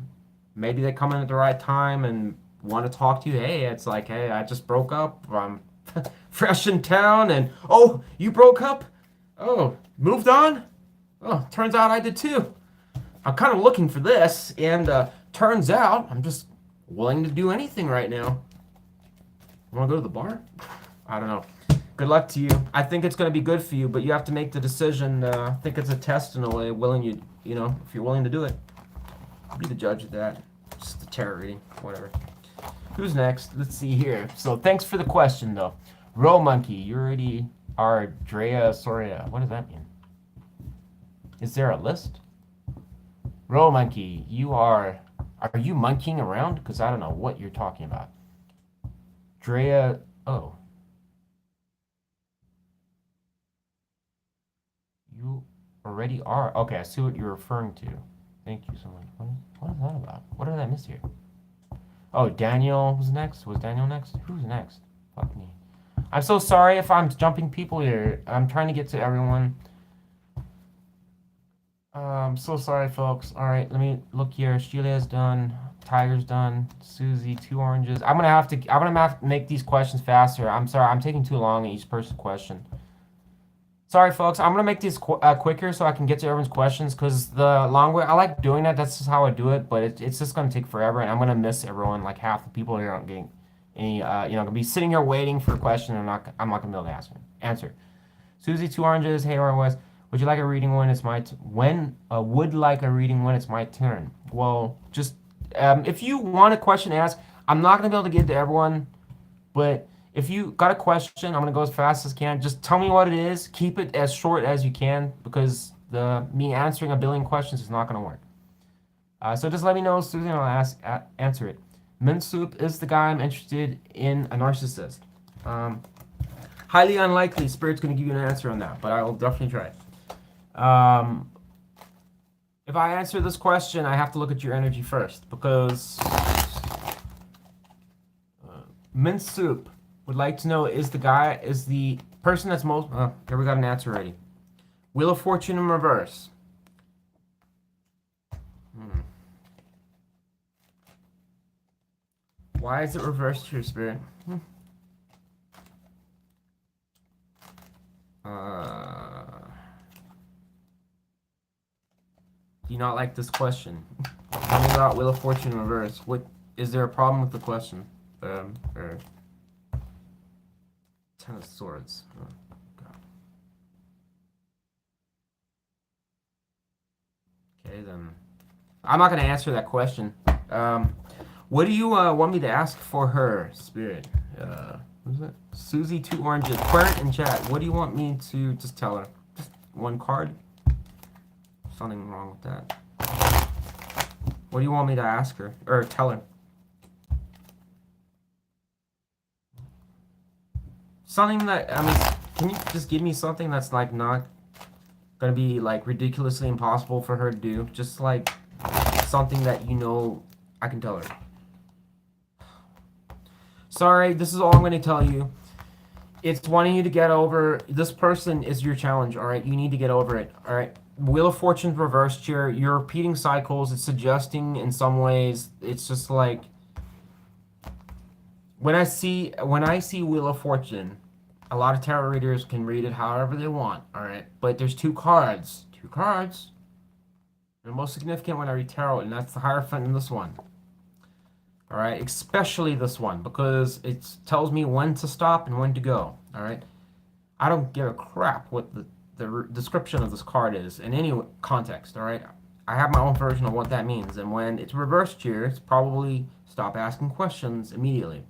[SPEAKER 1] Maybe they come in at the right time and want to talk to you. Hey, it's like, hey, I just broke up. I'm fresh in town, and oh, you broke up? Oh, moved on? Oh, turns out I did too. I'm kind of looking for this, and turns out I'm just willing to do anything right now. Want to go to the bar? I don't know. Good luck to you. I think it's going to be good for you, but you have to make the decision. I think it's a test in a way, you know, if you're willing to do it. Be the judge of that. Just a tarot reading, whatever. Who's next? Let's see here. So thanks for the question, though. Row Monkey, you already are Drea Soria. What does that mean? Is there a list? Row Monkey, are you monkeying around? Because I don't know what you're talking about. Drea, oh. You already are. Okay, I see what you're referring to. Thank you so much. What is that about? What did I miss here? Oh, Daniel was next. Was Daniel next? Who's next? Fuck me. I'm so sorry if I'm jumping people here. I'm trying to get to everyone. I'm so sorry, folks. All right, let me look here. Sheila's done. Tiger's done. Susie, 2 oranges. I'm gonna have to make these questions faster. I'm sorry. I'm taking too long in each person's question. Sorry, folks. I'm gonna make these quicker so I can get to everyone's questions. Cause the long way I like doing that. That's just how I do it. But it's just gonna take forever, and I'm gonna miss everyone. Like half the people here aren't getting any. Gonna be sitting here waiting for a question. I'm not gonna be able to answer. Susie, 2 oranges. Hey, where was? Would you like a reading when it's my would like a reading when it's my turn? Well, just if you want a question asked, I'm not gonna be able to get to everyone, but if you got a question, I'm gonna go as fast as I can. Just tell me what it is. Keep it as short as you can because the me answering a billion questions is not gonna work. So just let me know, Susan, and I'll answer it. Mint Soup is the guy I'm interested in, a narcissist. Highly unlikely Spirit's going to give you an answer on that, but I will definitely try it. If I answer this question, I have to look at your energy first because Mint Soup would like to know is the person that's most. Here we got an answer already. Wheel of Fortune in reverse. Why is it reversed here, Spirit? Do you not like this question? Tell me about Wheel of Fortune in reverse. What is there a problem with the question? Or Ten of Swords. Oh, God. Okay, then. I'm not gonna answer that question. What do you want me to ask for her, Spirit? What is it? Susie, 2 oranges. Querent in chat. What do you want me to just tell her? Just 1 card? Something wrong with that. What do you want me to ask her? Or tell her? Something that, I mean, can you just give me something that's like not gonna be like ridiculously impossible for her to do? Just like something that you know I can tell her. Sorry, this is all I'm going to tell you. It's wanting you to get over. This person is your challenge, all right? You need to get over it, all right? Wheel of Fortune's reversed here. You're repeating cycles. It's suggesting in some ways, it's just like when I see Wheel of Fortune, a lot of tarot readers can read it however they want, all right? But there's 2 cards. 2 cards. The most significant when I read tarot, and that's the Hierophant in this one. All right, especially this one, because it tells me when to stop and when to go. All right, I don't give a crap what the description of this card is in any context. All right, I have my own version of what that means, and when it's reversed here, it's probably stop asking questions immediately.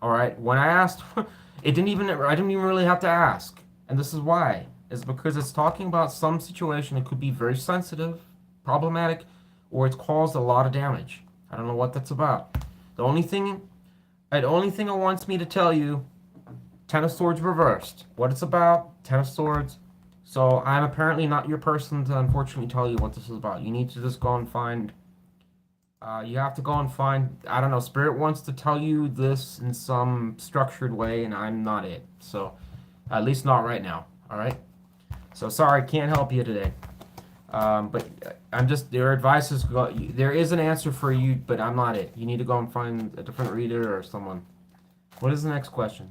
[SPEAKER 1] All right, when I asked, I didn't even really have to ask, and this is why. Is because it's talking about some situation that could be very sensitive, problematic, or it's caused a lot of damage. I don't know what that's about. The only thing it wants me to tell you, Ten of Swords reversed. What it's about, Ten of Swords. So I'm apparently not your person to unfortunately tell you what this is about. You need to just go and find, you have to go and find, I don't know, Spirit wants to tell you this in some structured way, and I'm not it. So, at least not right now, all right? So sorry, can't help you today. But I'm just, their advice is, there is an answer for you, but I'm not it. You need to go and find a different reader or someone. What is the next question?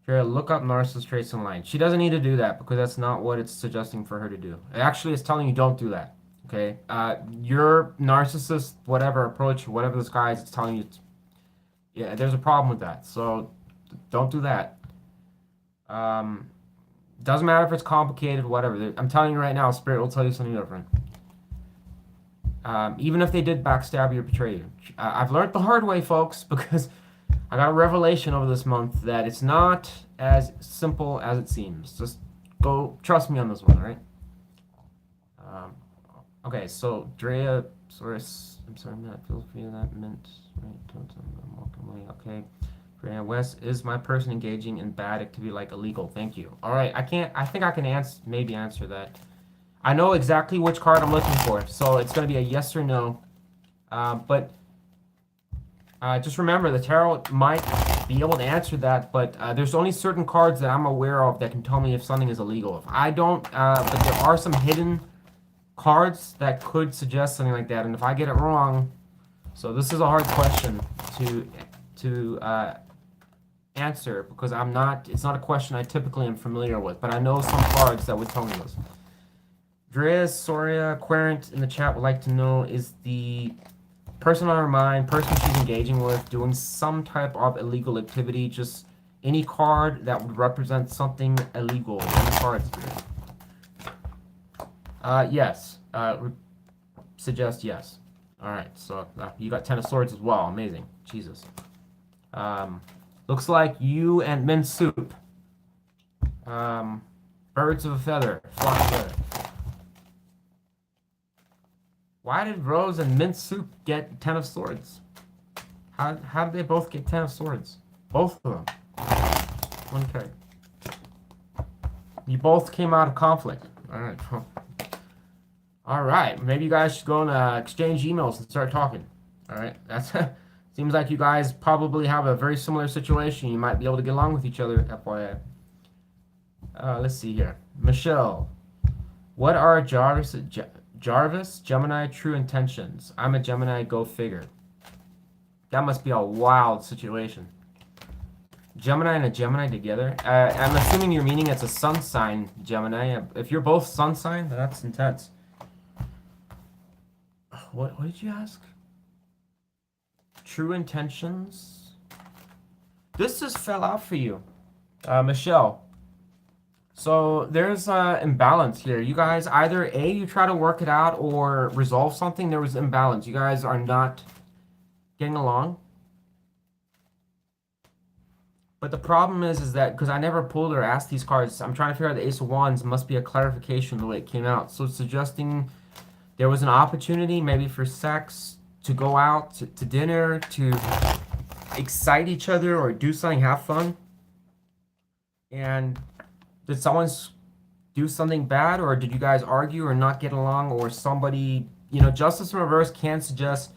[SPEAKER 1] Here, look up narcissist traits online. She doesn't need to do that because that's not what it's suggesting for her to do. Actually, it's telling you don't do that. Okay? Your narcissist, whatever approach, whatever disguise, it's telling you, yeah, there's a problem with that. So don't do that. Doesn't matter if it's complicated, whatever. I'm telling you right now, Spirit will tell you something different. Even if they did backstab you or betray you. I've learned the hard way, folks, because I got a revelation over this month that it's not as simple as it seems. Just go, trust me on this one, all right? Okay, so Drea, sorry, I'm sorry, Matt, feel free that meant, right, okay. Wes, is my person engaging in bad activity like illegal? Thank you. All right, I think I can maybe answer that. I know exactly which card I'm looking for, so it's going to be a yes or no. But just remember, the tarot might be able to answer that, but there's only certain cards that I'm aware of that can tell me if something is illegal. If I don't, but there are some hidden cards that could suggest something like that, and if I get it wrong, so this is a hard question to answer because it's not a question I typically am familiar with, but I know some cards that would tell me this. Drea Soria Querent in the chat would like to know, is the person on her mind, person she's engaging with, doing some type of illegal activity? Just any card that would represent something illegal. Any cards, Spirit. Yes. Would suggest yes. All right. So you got Ten of Swords as well. Amazing. Jesus. Um, looks like you and Mint Soup. Um, birds of a feather flock together. Why did Rose and Mint Soup get Ten of Swords? How did they both get Ten of Swords? Both of them. One card. You both came out of conflict. All right. All right. Maybe you guys should go and exchange emails and start talking. All right. That's seems like you guys probably have a very similar situation. You might be able to get along with each other. FYI. Let's see here. Michelle, what are Jarvis Gemini true intentions? I'm a Gemini. Go figure. That must be a wild situation. Gemini and a Gemini together. I'm assuming you're meaning it's a sun sign Gemini. If you're both sun sign, that's intense. What did you ask? True intentions? This just fell out for you. Michelle. So there's imbalance here. You guys either A, you try to work it out or resolve something. There was imbalance. You guys are not getting along. But the problem is that because I never pulled or asked these cards, I'm trying to figure out the Ace of Wands must be a clarification the way it came out. So it's suggesting there was an opportunity maybe for sex, to go out to dinner, to excite each other or do something, have fun. And did someone do something bad, or did you guys argue or not get along, or somebody, Justice in Reverse can suggest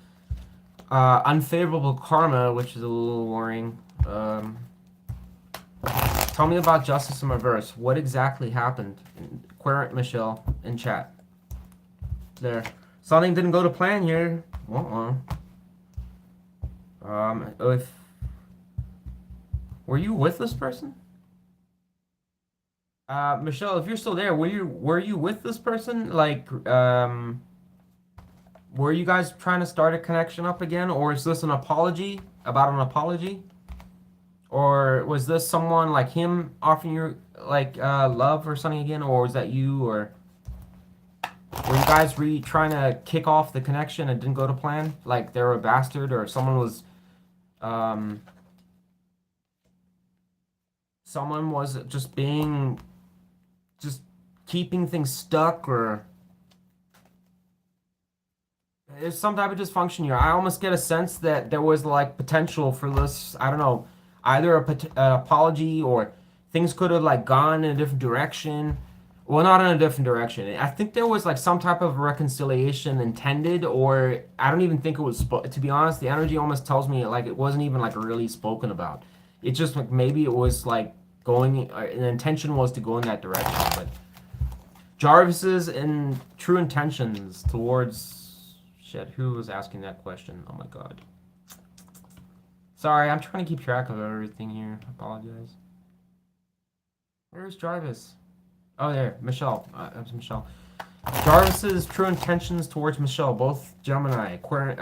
[SPEAKER 1] unfavorable karma, which is a little worrying. Tell me about Justice in Reverse. What exactly happened? Querent Michelle in chat. There. Something didn't go to plan here. If were you with this person? Michelle, if you're still there, were you with this person? Like, were you guys trying to start a connection up again, or is this an apology about an apology? Or was this someone like him offering you like love or something again, or was that you, or were you guys trying to kick off the connection and didn't go to plan? Like they were a bastard, or someone was just keeping things stuck, or there's some type of dysfunction here. I almost get a sense that there was like potential for this. I don't know, either an apology or things could have like gone in a different direction. Well, not in a different direction. I think there was like some type of reconciliation intended, or I don't even think it was. To be honest, the energy almost tells me like it wasn't even like really spoken about. It just like maybe it was like going. An intention was to go in that direction, but Jarvis's and true intentions towards shit. Who was asking that question? Oh my god. Sorry, I'm trying to keep track of everything here. I apologize. Where's Jarvis? Oh, there. Michelle. That's Michelle. Jarvis's true intentions towards Michelle, both Gemini.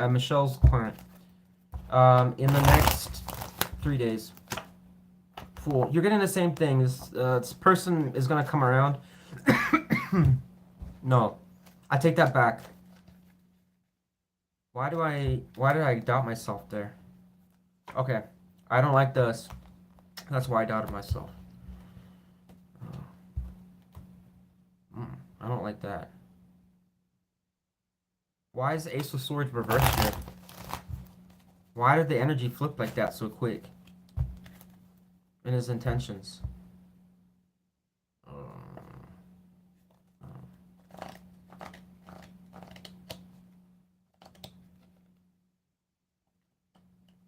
[SPEAKER 1] Michelle's Querent. In the next 3 days. Fool. You're getting the same thing. This person is going to come around. No. I take that back. Why did I doubt myself there? Okay. I don't like this. That's why I doubted myself. I don't like that. Why is the Ace of Swords reversed here? Why did the energy flip like that so quick? In his intentions.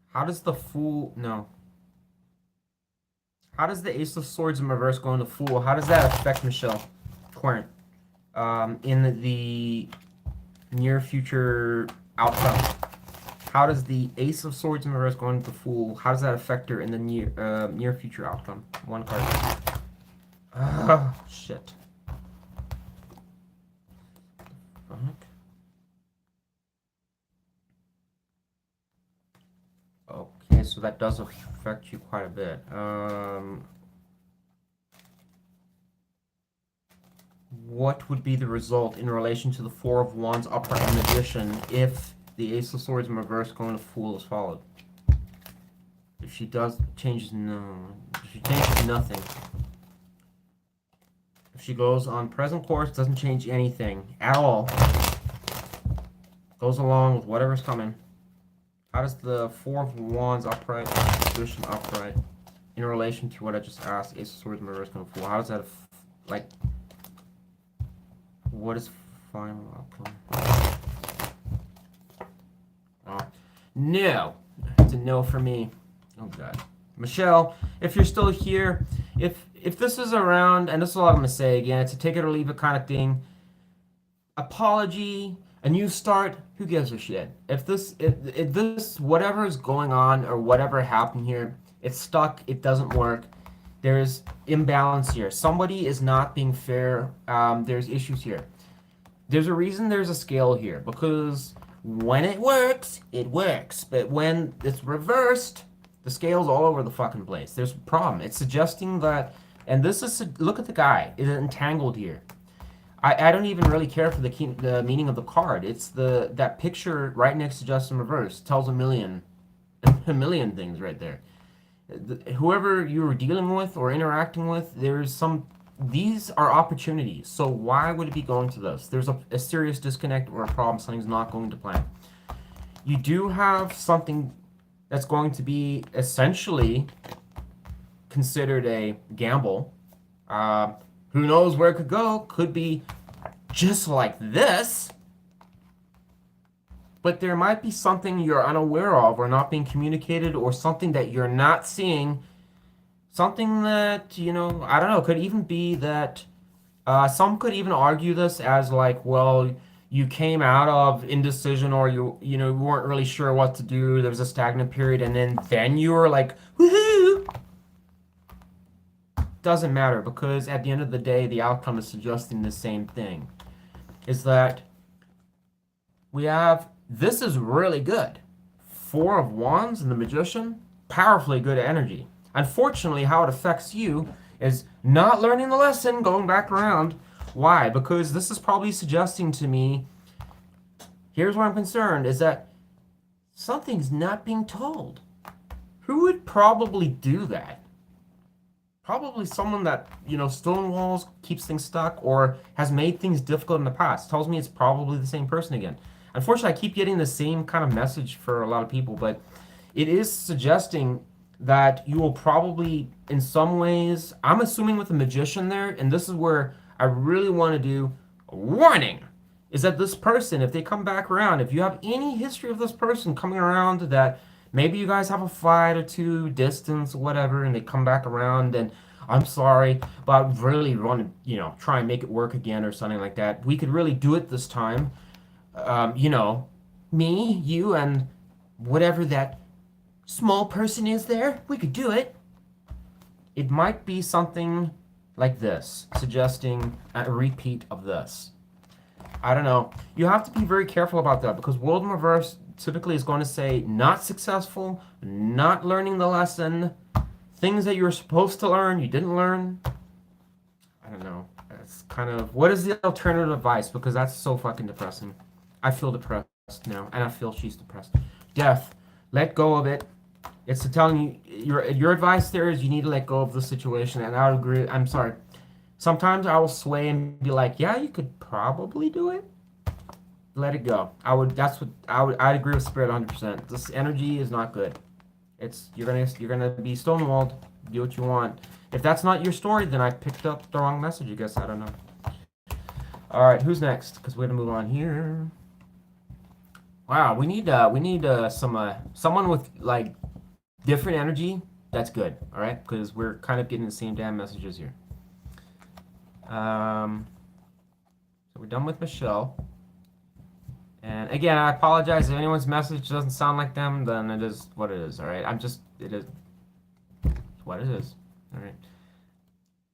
[SPEAKER 1] How does the Fool... No. How does the Ace of Swords in reverse go into Fool? How does that affect Michelle Querent? In the near future outcome. How does the Ace of Swords in reverse go into Fool? How does that affect her in the near future outcome? One card. Shit. Fuck. Okay, so that does affect you quite a bit. what would be the result in relation to the Four of Wands upright and Magician if the Ace of Swords in reverse going to Fool is followed? If she does, changes no. If she changes nothing. If she goes on present course, doesn't change anything at all. Goes along with whatever's coming. How does the Four of Wands upright, Magician upright, in relation to what I just asked, Ace of Swords in reverse going to Fool? How does that, like, what is final outcome? Oh, no. It's a no for me. Oh god. Michelle, if you're still here, if this is around, and this is all I'm gonna say again, it's a take it or leave it kind of thing. Apology, a new start, who gives a shit? If this whatever is going on or whatever happened here, it's stuck, it doesn't work. There's imbalance here. Somebody is not being fair. There's issues here. There's a reason there's a scale here, because when it works, but when it's reversed, the scale's all over the fucking place. There's a problem. It's suggesting that, and this is, look at the guy, is entangled here. I don't even really care for the meaning of the card. It's that picture right next to Justin Reverse tells a million things right there. Whoever you were dealing with or interacting with, these are opportunities. So why would it be going to this? There's a serious disconnect or a problem. Something's not going to plan. You do have something that's going to be essentially considered a gamble. Who knows where it could go? Could be just like this. But there might be something you're unaware of or not being communicated, or something that you're not seeing. Something that, I don't know, could even be that some could even argue this as like, well, you came out of indecision, or you weren't really sure what to do. There was a stagnant period, and then you were like, woohoo! Doesn't matter, because at the end of the day, the outcome is suggesting the same thing. Is that this is really good. Four of Wands and the Magician, powerfully good energy. Unfortunately, how it affects you is not learning the lesson, going back around. Why? Because this is probably suggesting to me, here's where I'm concerned, is that something's not being told. Who would probably do that? Probably someone that, stonewalls, keeps things stuck, or has made things difficult in the past. Tells me it's probably the same person again. Unfortunately, I keep getting the same kind of message for a lot of people, but it is suggesting that you will probably, in some ways, I'm assuming with the Magician there, and this is where I really want to do a warning, is that this person, if they come back around, if you have any history of this person coming around, that maybe you guys have a fight or two, distance, whatever, and they come back around, and I'm sorry, but I really want to, try and make it work again or something like that. We could really do it this time. Me, you, and whatever that small person is there, we could do it. It might be something like this, suggesting a repeat of this. I don't know. You have to be very careful about that, because World in Reverse typically is going to say not successful, not learning the lesson, things that you were supposed to learn, you didn't learn. I don't know. It's kind of, what is the alternative advice? Because that's so fucking depressing. I feel depressed now, and I feel she's depressed. Death. Let go of it. It's telling you, your advice there is you need to let go of the situation, and I would agree. I'm sorry. Sometimes I will sway and be like, yeah, you could probably do it. Let it go. I'd agree with Spirit 100%. This energy is not good. You're gonna be stonewalled. Do what you want. If that's not your story, then I picked up the wrong message, I guess. I don't know. All right, who's next? Because we're gonna move on here. Wow, we need someone with like different energy. That's good. All right, because we're kind of getting the same damn messages here. So we're done with Michelle. And again, I apologize if anyone's message doesn't sound like them. Then it is what it is. All right, it is what it is. All right.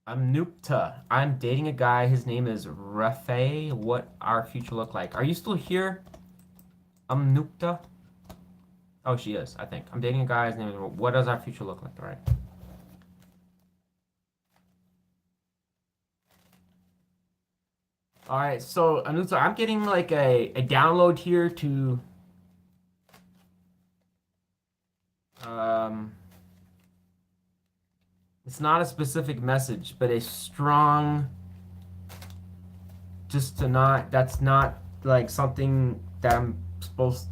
[SPEAKER 1] I'm Nupta. I'm dating a guy. His name is Rafe. What our future look like? Are you still here? I'm Nupta. Oh, she is, I think. I'm dating a guy. His name is. What does our future look like? All right. All right, so Anusa, I'm getting like a download here to um it's not a specific message, but a strong just to not that's not like something that I'm supposed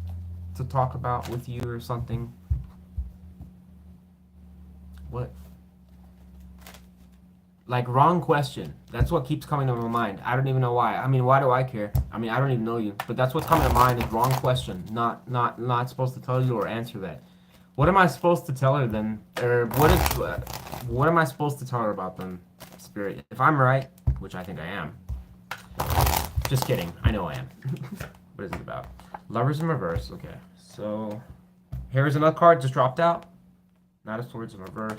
[SPEAKER 1] to talk about with you or something. What? Like wrong question. That's what keeps coming to my mind. I don't even know why. I mean, why do I care? I mean, I don't even know you, but that's what's coming to mind is wrong question. Not supposed to tell you or answer that. What am I supposed to tell her then? Or what am I supposed to tell her about then, Spirit? If I'm right, which I think I am. Just kidding. I know I am. What is it about? Lovers in reverse. Okay. So here's another card just dropped out. Knight of Swords in reverse.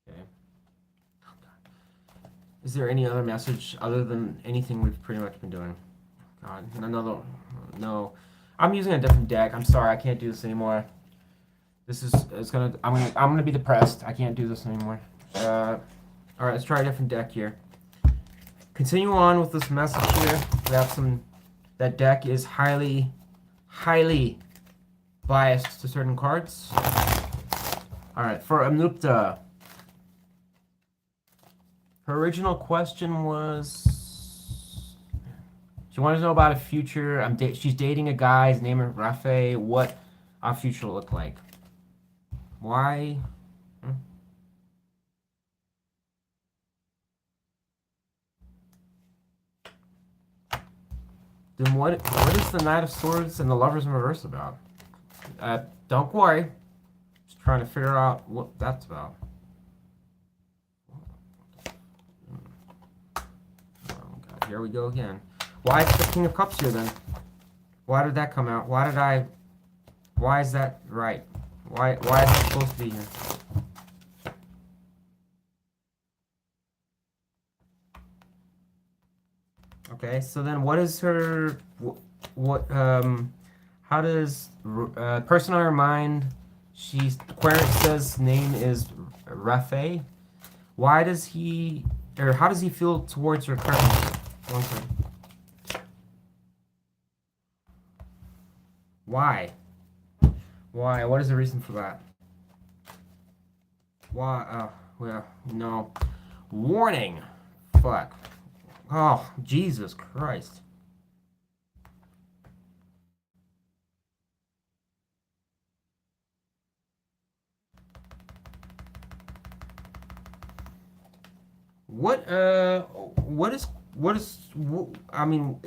[SPEAKER 1] Okay. Is there any other message other than anything we've pretty much been doing? God, another. No. I'm using a different deck. I'm sorry, I can't do this anymore. This is it's gonna. I'm gonna be depressed. I can't do this anymore. All right, let's try a different deck here. Continue on with this message here. We have some. That deck is highly biased to certain cards. All right, for Amnupta. Her original question was, she wanted to know about a future. She's dating a guy. His name is Rafe. What our future look like? Why? Hmm? Then what is the Knight of Swords and the Lovers in Reverse about? Don't worry. Just trying to figure out what that's about. Oh God, here we go again. Why is the King of Cups here then? Why did that come out? Why is that right? Why is that supposed to be here? Okay, so then what is her how does person on her mind? Where it says name is Rafe. Why does he or how does he feel towards her currently? One second. Why? Why? What is the reason for that? Why? Well, no. Warning. Fuck. Oh, Jesus Christ. I mean,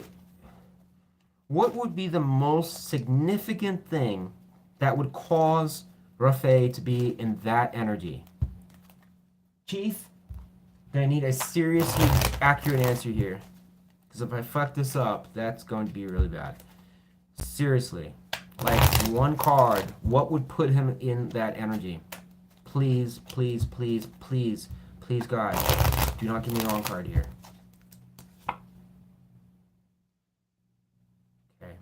[SPEAKER 1] what would be the most significant thing that would cause Rafe to be in that energy? Chief, I need a seriously accurate answer here. Because if I fuck this up, that's going to be really bad. Seriously. Like, one card, what would put him in that energy? Please, please, please, please, please, God, do not give me the wrong card here. Okay.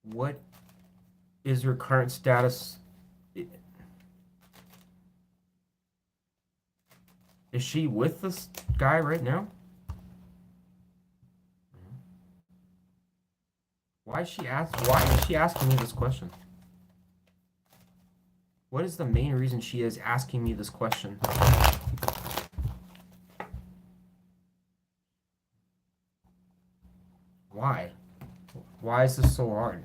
[SPEAKER 1] What is your current status? Is she with this guy right now? Why is she asking me this question? What is the main reason she is asking me this question? Why? Why is this so hard?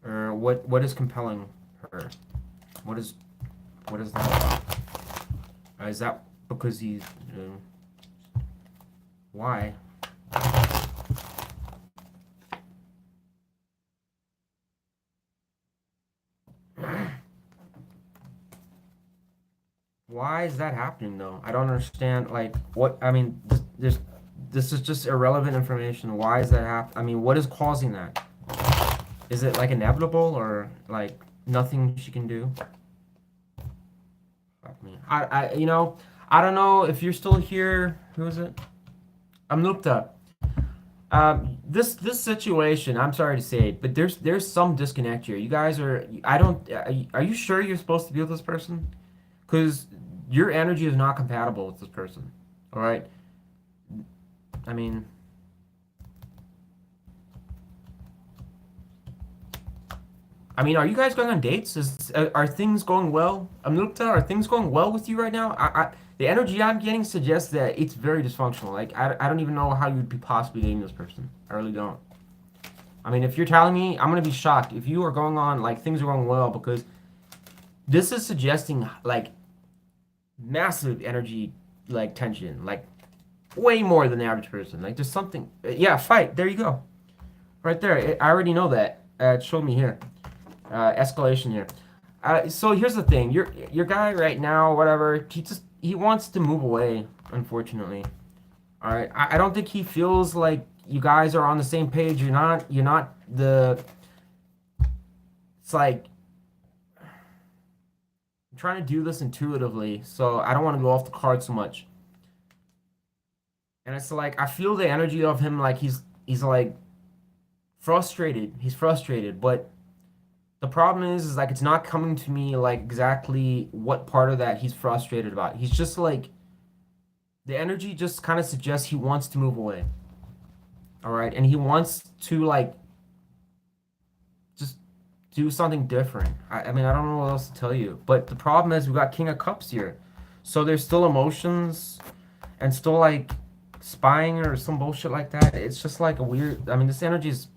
[SPEAKER 1] Or what is compelling her? What is that about? Is that because he's why? Why is that happening though? I don't understand. Like what? I mean, this is just irrelevant information. Why is that happen? I mean, what is causing that? Is it like inevitable or like nothing she can do? Fuck me. I don't know if you're still here. Who is it? I'm looped up. This situation, I'm sorry to say it, but there's some disconnect here. You guys are, I don't, are you sure you're supposed to be with this person? Because your energy is not compatible with this person. All right. I mean, are you guys going on dates? Are things going well? Amnukta, are things going well with you right now? The energy I'm getting suggests that it's very dysfunctional. Like, I don't even know how you'd be possibly dating this person. I really don't. If you're telling me, I'm gonna be shocked if you are going on like things are going well because this is suggesting like massive energy like tension, like way more than the average person. Like there's something. Yeah, fight. There you go. Right there. I already know that. It showed me here. Escalation here. So here's the thing. Your guy right now, whatever. He wants to move away. Unfortunately. All right. I don't think he feels like you guys are on the same page. You're not. You're not the. It's like I'm trying to do this intuitively, so I don't want to go off the card so much. And it's like I feel the energy of him like he's like frustrated. He's frustrated, but the problem is like it's not coming to me like exactly what part of that he's frustrated about. He's just like the energy just kind of suggests he wants to move away. All right, and he wants to like just do something different. I don't know what else to tell you. But the problem is we got King of Cups here. So there's still emotions and still like spying or some bullshit like that. It's just like a weird this energy is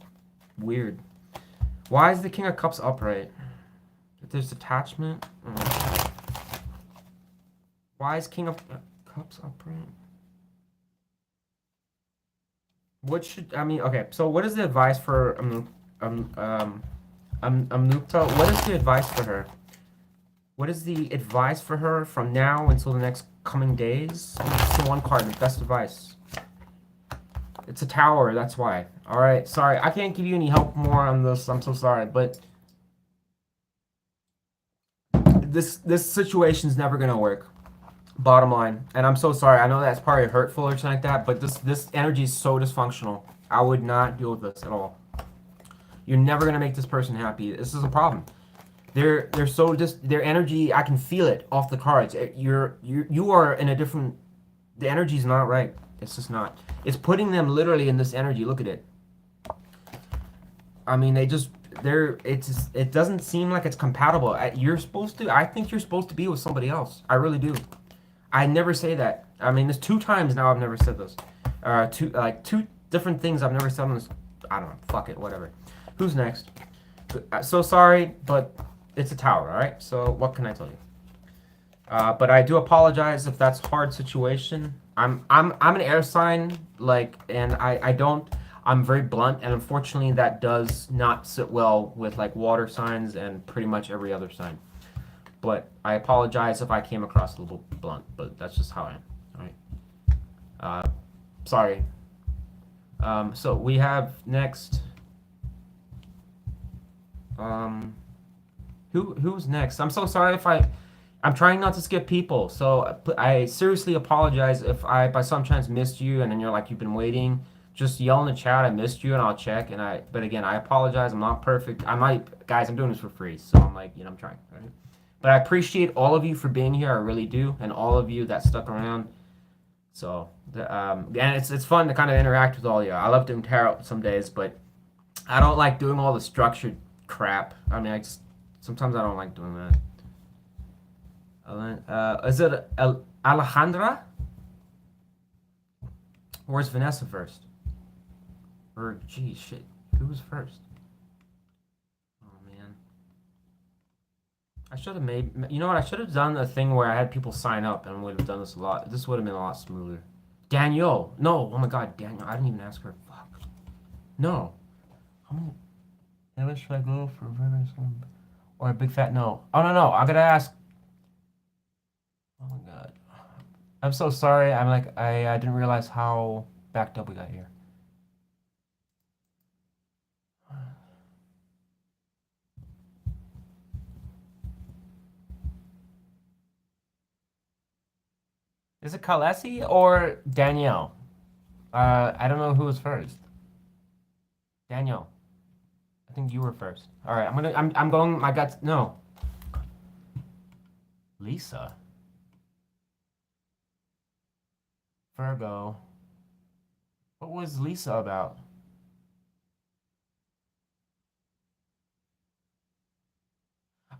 [SPEAKER 1] weird. Why is the King of Cups upright? If there's attachment. Why is King of Cups upright? What should okay, so what is the advice for Nupta? What is the advice for her? What is the advice for her from now until the next coming days? It's the one card, the best advice. It's a tower, that's why. Alright, sorry. I can't give you any help more on this. I'm so sorry, but this situation's never gonna work. Bottom line. And I'm so sorry. I know that's probably hurtful or something like that, but this energy is so dysfunctional. I would not deal with this at all. You're never gonna make this person happy. This is a problem. They're so just their energy. I can feel it off the cards. You are in a different. The energy's not right. It's just not. It's putting them literally in this energy. Look at it. They just it doesn't seem like it's compatible. You're supposed to. I think you're supposed to be with somebody else. I really do. I never say that. There's two times now I've never said this. Two different things I've never said on this. I don't know. Fuck it. Whatever. Who's next? So sorry, but it's a tower. All right. So what can I tell you? But I do apologize if that's hard situation. I'm an air sign, like, and I don't. I'm very blunt, and unfortunately, that does not sit well with like water signs and pretty much every other sign. But I apologize if I came across a little blunt, but that's just how I am. All right. Sorry. So we have next. Um, who's next? I'm so sorry if I'm trying not to skip people, so I seriously apologize if I by some chance missed you and then you're like you've been waiting. Just yell in the chat I missed you and I'll check but again I apologize. I'm not perfect. Guys, I'm doing this for free, so I'm like, I'm trying, right? But I appreciate all of you for being here. I really do, and all of you that stuck around. So and it's fun to kind of interact with all of you. I love doing tarot some days, but I don't like doing all the structured crap. Sometimes I don't like doing that. Is it Alejandra? Or is Vanessa first? Or, geez, shit. Who was first? Oh, man. I should have made... You know what? I should have done a thing where I had people sign up and would have done this a lot. This would have been a lot smoother. Danielle. No. Oh, my God. Danielle. I didn't even ask her. Fuck. No. How many... Where should I go for or a big fat no? Oh, no, no. I gotta ask... Oh, my God. I'm so sorry. I didn't realize how backed up we got here. Is it Kalesi or Danielle? I don't know who was first. Daniel, I think you were first. All right, I'm going. My guts. No, Lisa, Virgo. What was Lisa about?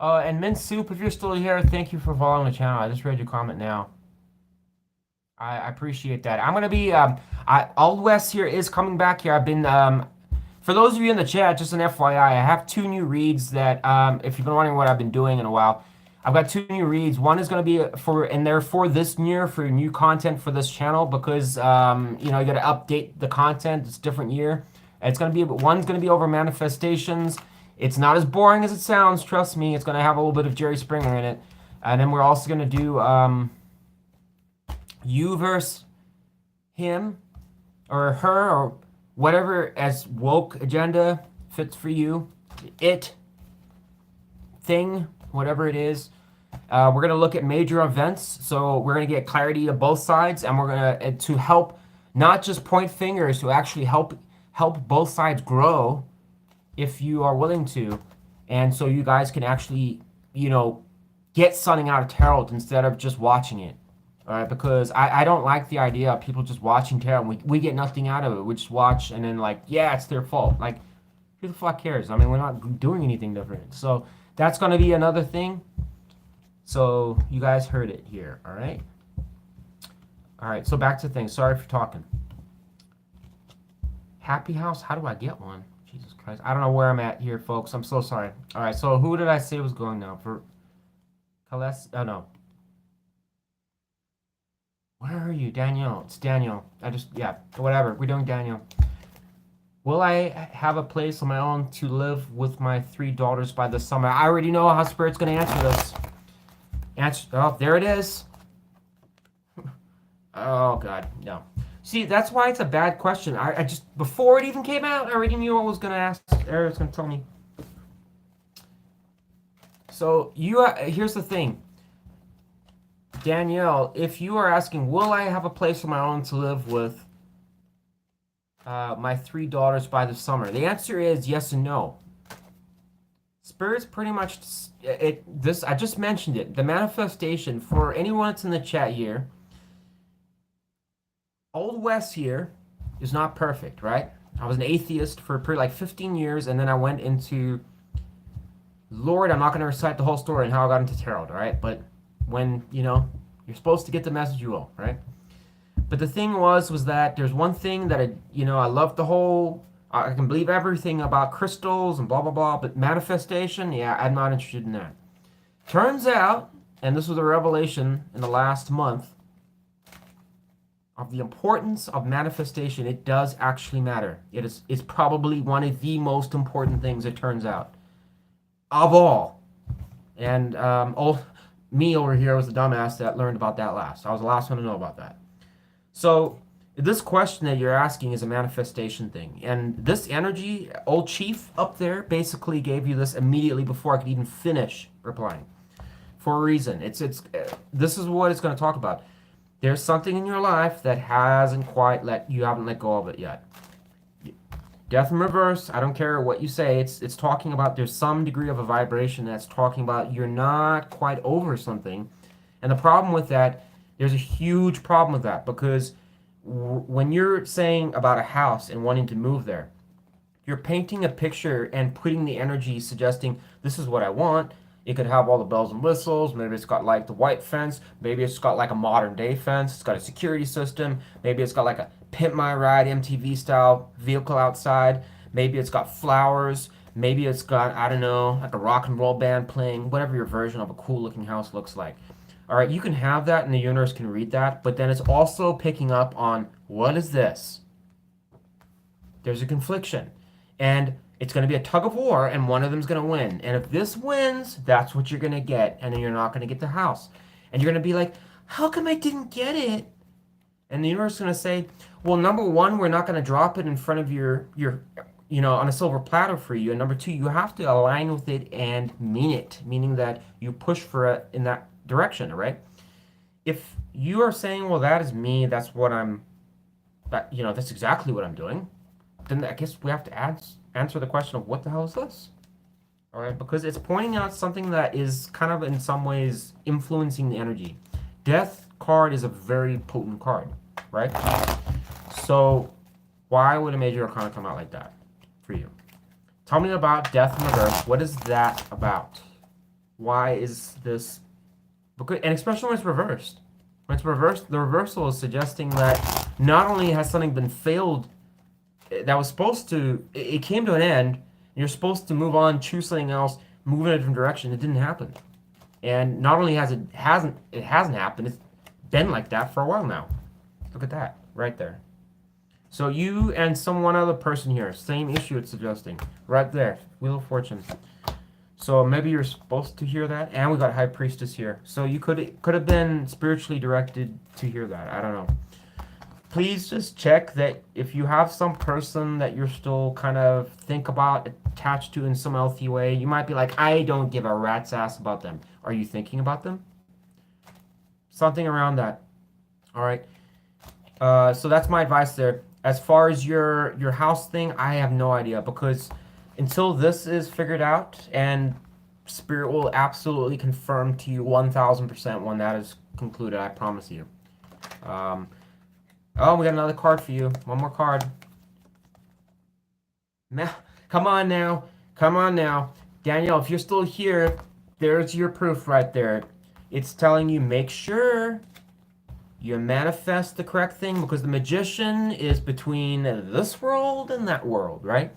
[SPEAKER 1] And Mint Soup, if you're still here, thank you for following the channel. I just read your comment now. I appreciate that. I'm gonna be Old West here is coming back here. I've been for those of you in the chat, just an FYI, I have two new reads that if you've been wondering what I've been doing in a while, I've got two new reads. One is gonna be for and they're for this year for new content for this channel because you know you gotta update the content. It's a different year. It's gonna be one's gonna be over manifestations. It's not as boring as it sounds. Trust me. It's gonna have a little bit of Jerry Springer in it, and then we're also gonna do you versus him or her or whatever as woke agenda fits for you. It thing, whatever it is. We're gonna look at major events, so we're gonna get clarity of both sides, and we're gonna to help not just point fingers, to actually help both sides grow, if you are willing to, and so you guys can actually, you know, get something out of tarot instead of just watching it. All right, because I don't like the idea of people just watching tarot and we get nothing out of it. We just watch and then like, yeah, it's their fault. Like, who the fuck cares? I mean, we're not doing anything different. So that's going to be another thing. So you guys heard it here, all right? All right, so back to things. Sorry for talking. Happy House, how do I get one? Jesus Christ. I don't know where I'm at here, folks. I'm so sorry. All right, so who did I say was going now? For Kales? Oh, no. Where are you, Daniel? It's Daniel. Yeah, whatever. We're doing Daniel. Will I have a place on my own to live with my 3 daughters by the summer? I already know how Spirit's going to answer this. Oh, there it is. Oh, God, no. See, that's why it's a bad question. I just, before it even came out, I already knew what was going to ask. Eric's going to tell me. So, here's the thing. Danielle, if you are asking, will I have a place of my own to live with my 3 daughters by the summer? The answer is yes and no. Spirit's pretty much this. I just mentioned it. The manifestation for anyone that's in the chat here. Old West here is not perfect, right? I was an atheist for like 15 years, and then I went into Lord. I'm not going to recite the whole story and how I got into tarot, right? But when, you know, you're supposed to get the message, you will, right? But the thing was that there's one thing that I love the whole, I can believe everything about crystals and blah, blah, blah, but manifestation, yeah, I'm not interested in that. Turns out, and this was a revelation in the last month, of the importance of manifestation. It does actually matter. It's probably one of the most important things, it turns out, of all. And me over here was the dumbass that learned about that last. I was the last one to know about that. So this question that you're asking is a manifestation thing. And this energy, old chief up there basically gave you this immediately before I could even finish replying. For a reason. This is what it's going to talk about. There's something in your life that you haven't let go of it yet. Death in reverse, I don't care what you say, it's talking about there's some degree of a vibration that's talking about you're not quite over something. And the problem with that, there's a huge problem with that, because when you're saying about a house and wanting to move there, you're painting a picture and putting the energy suggesting this is what I want. It could have all the bells and whistles. Maybe it's got like the white fence. Maybe it's got like a modern day fence. It's got a security system. Maybe it's got like a Pimp My Ride MTV style vehicle outside. Maybe it's got flowers. Maybe it's got, I don't know, like a rock and roll band playing, whatever your version of a cool looking house looks like. All right, you can have that and the universe can read that, but then it's also picking up on what is this? There's a confliction. And it's going to be a tug of war, and one of them's going to win. And if this wins, that's what you're going to get. And then you're not going to get the house. And you're going to be like, how come I didn't get it? And the universe is going to say, well, number one, we're not going to drop it in front of your, on a silver platter for you. And number two, you have to align with it and mean it, meaning that you push for it in that direction, right? If you are saying, well, that is me, that's exactly what I'm doing, then I guess we have to add answer the question of what the hell is this? All right, because it's pointing out something that is kind of in some ways influencing the energy. Death card is a very potent card, right? So why would a major arcana come out like that for you? Tell me about death in reverse. What is that about? Why is this? Because, and especially when it's reversed. When it's reversed, the reversal is suggesting that not only has something been failed that was supposed to, it came to an end, and you're supposed to move on, choose something else, move in a different direction. It didn't happen. And not only it hasn't happened, it's been like that for a while now. Look at that, right there. So you and one other person here, same issue it's suggesting. Right there, Wheel of Fortune. So maybe you're supposed to hear that. And we got High Priestess here. So you could have been spiritually directed to hear that. I don't know. Please just check that if you have some person that you're still kind of think about, attached to in some healthy way, you might be like, I don't give a rat's ass about them. Are you thinking about them? Something around that. All right. So that's my advice there. As far as your house thing, I have no idea, because until this is figured out, and Spirit will absolutely confirm to you 1000% when that is concluded, I promise you. Oh, we got another card for you. One more card. Now, come on now. Come on now. Danielle, if you're still here, there's your proof right there. It's telling you make sure you manifest the correct thing, because the magician is between this world and that world, right?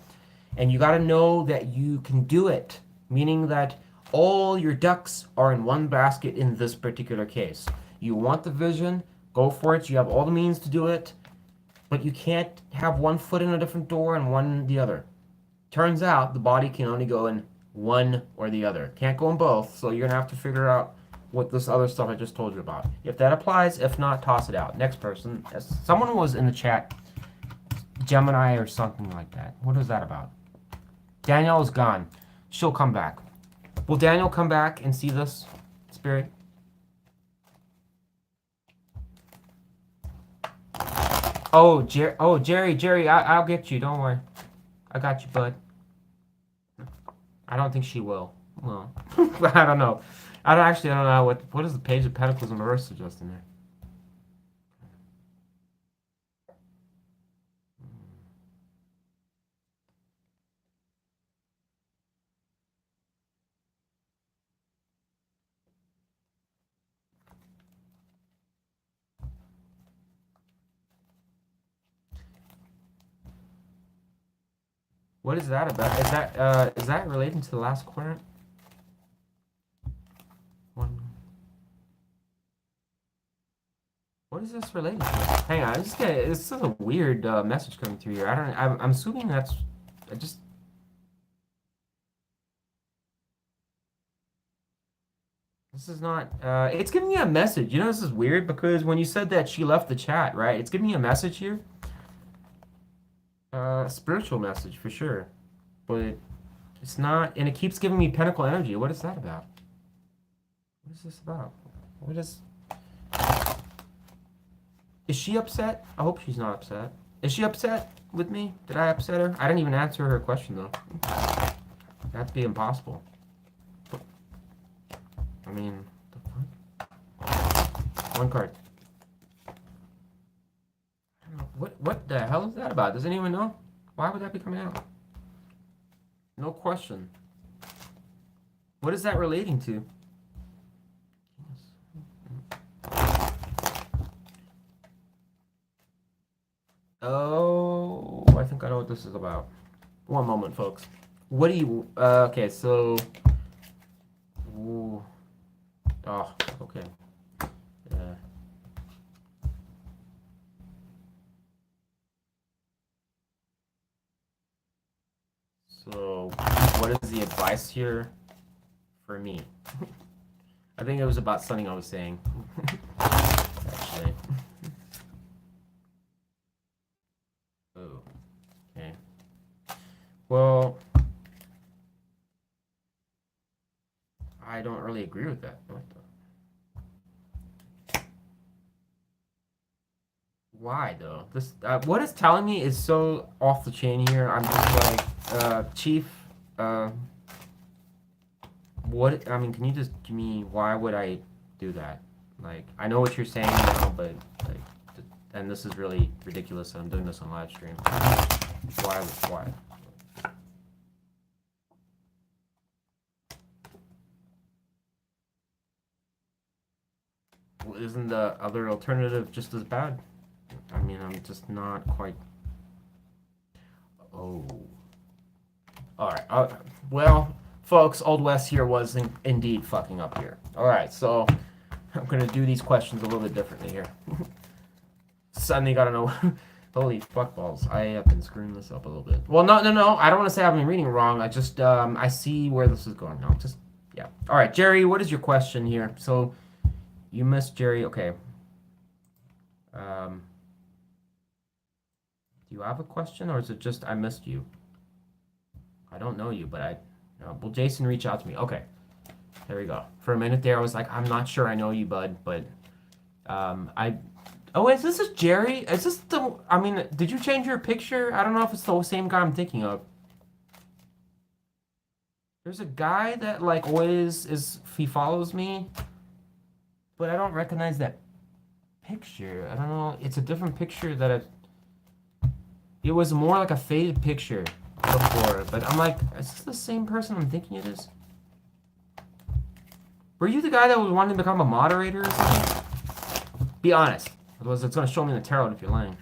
[SPEAKER 1] And you got to know that you can do it, meaning that all your ducks are in one basket in this particular case. You want the vision, go for it. You have all the means to do it, but you can't have one foot in a different door and one the other. Turns out the body can only go in one or the other. Can't go in both, so you're going to have to figure out what this other stuff I just told you about. If that applies, if not, toss it out. Next person. Someone was in the chat, Gemini or something like that. What is that about? Danielle is gone. She'll come back. Will Daniel come back and see this, Spirit? Oh, Jerry, I'll get you. Don't worry. I got you, bud. I don't think she will. Well, I don't know. I don't know what is the Page of Pentacles in reverse suggesting there. What is that about? Is that relating to the last quadrant? What is this related to? Hang on, this is a weird message coming through here. I'm assuming that's, this is not, it's giving me a message. You know, this is weird because when you said that she left the chat, right? It's giving me a message here. Spiritual message for sure. But it's not, and it keeps giving me pentacle energy. What is that about? What is this about? What is she upset? I hope she's not upset. Is she upset with me? Did I upset her? I didn't even answer her question though. That'd be impossible. I mean, the fuck? One card. I don't know. What the hell is that about? Does anyone know? Why would that be coming out? No question. What is that relating to? Oh, I think I know what this is about. One moment, folks. What do you... okay, so... Ooh. Oh, okay. Yeah. So, what is the advice here for me? I think it was about something I was saying. Actually. Oh, okay. Well, I don't really agree with that. Why though? This what it's telling me is so off the chain here. I'm just like, Chief, uh, what, I mean, can you just give me, why would I do that? Like, I know what you're saying now, but, like, and this is really ridiculous that I'm doing this on live stream. Why? Well, isn't the other alternative just as bad? I mean, I'm just not quite... Oh. Alright, well, folks, Old West here was indeed fucking up here. Alright, so I'm gonna do these questions a little bit differently here. Suddenly gotta know... Holy fuckballs, I have been screwing this up a little bit. Well, no, I don't want to say I've been reading wrong. I just, I see where this is going now. Just, yeah. Alright, Jerry, what is your question here? So, you missed Jerry, okay. Do you have a question, or is it just I missed you? I don't know you, but I... No. Well, Jason, reach out to me. Okay. There we go. For a minute there, I was like, I'm not sure I know you, bud, but... Oh, is this Jerry? Is this the... I mean, did you change your picture? I don't know if it's the same guy I'm thinking of. There's a guy that, like, always is... He follows me. But I don't recognize that picture. I don't know. It's a different picture that I... It was more like a faded picture before. But I'm like, is this the same person I'm thinking it is? Were you the guy that was wanting to become a moderator or something? Be honest. Otherwise, it's going to show me in the tarot if you're lying.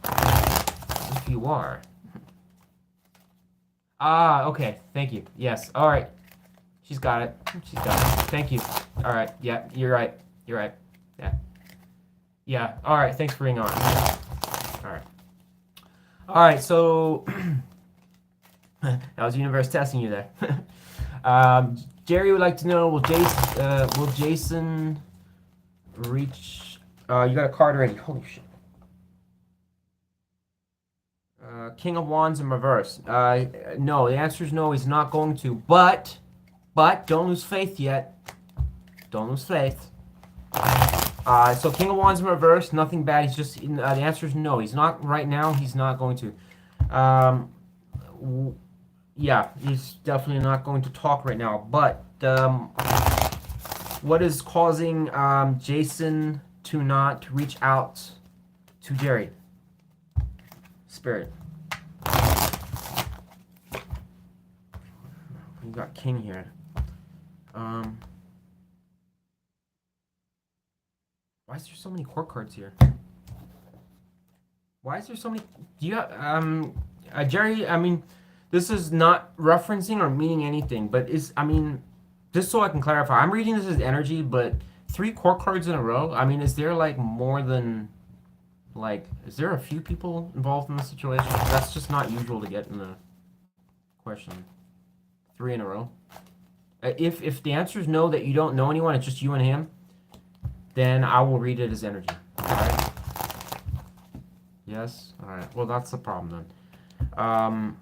[SPEAKER 1] If you are. Ah, okay. Thank you. Yes. All right. She's got it. She's got it. Thank you. All right. Yeah, you're right. You're right. Yeah. Yeah. All right. Thanks for being on. All right. All right. So that was universe testing you there. Jerry would like to know: will Jason reach? You got a card already. Holy shit. King of Wands in reverse. No, the answer is no. He's not going to. But don't lose faith yet. Don't lose faith. So King of Wands in reverse. Nothing bad. He's just. The answer is no. He's not right now. He's not going to. Yeah, he's definitely not going to talk right now. But what is causing Jason to not reach out to Jerry? Spirit. We got King here. Why is there so many court cards here? Why is there so many? Do you Jerry? I mean, this is not referencing or meaning anything, but I mean, just so I can clarify, I'm reading this as energy, but 3 court cards in a row. I mean, is there like more than, like, is there a few people involved in the situation? That's just not usual to get in the question. 3 in a row. If the answer is no, that you don't know anyone, it's just you and him, then I will read it as energy. Alright? Yes? Alright. Well, that's the problem then.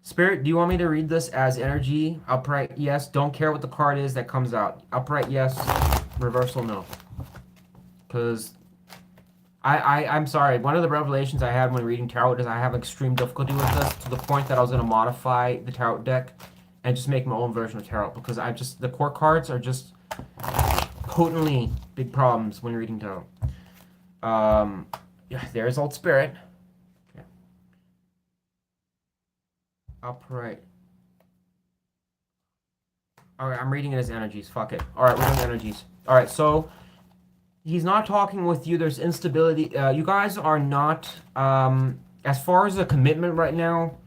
[SPEAKER 1] Spirit, do you want me to read this as energy? Upright, yes. Don't care what the card is that comes out. Upright, yes. Reversal, no. Because I'm sorry. One of the revelations I had when reading tarot is I have extreme difficulty with this, to the point that I was going to modify the tarot deck and just make my own version of tarot, because the court cards are just potently big problems when reading tarot. Yeah, there's Old Spirit. Yeah. Upright. Alright, I'm reading it as energies. Fuck it. Alright, we're doing energies. Alright, so he's not talking with you. There's instability. You guys are not, as far as a commitment right now.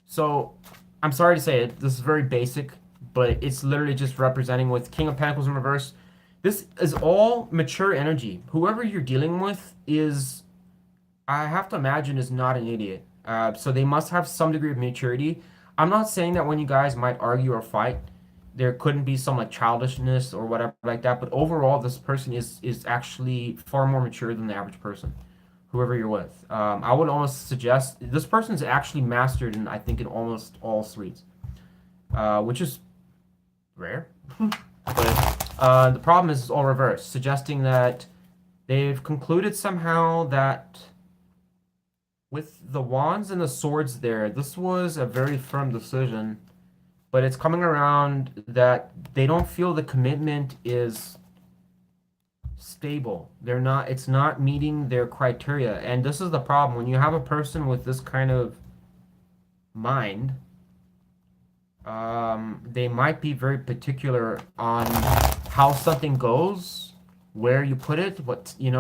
[SPEAKER 1] So, I'm sorry to say it. This is very basic, but it's literally just representing with King of Pentacles in reverse. This is all mature energy. Whoever you're dealing with is, I have to imagine, is not an idiot. So they must have some degree of maturity. I'm not saying that when you guys might argue or fight, there couldn't be some like childishness or whatever like that, but overall this person is actually far more mature than the average person, whoever you're with. I would almost suggest this person's actually mastered in, I think, in almost all suites, which is rare. But the problem is all reversed, suggesting that They've concluded somehow that with the wands and the swords there, this was a very firm decision, but it's coming around that they don't feel the commitment is stable. It's not meeting their criteria. And this is the problem. When you have a person with this kind of mind, they might be very particular on how something goes, where you put it,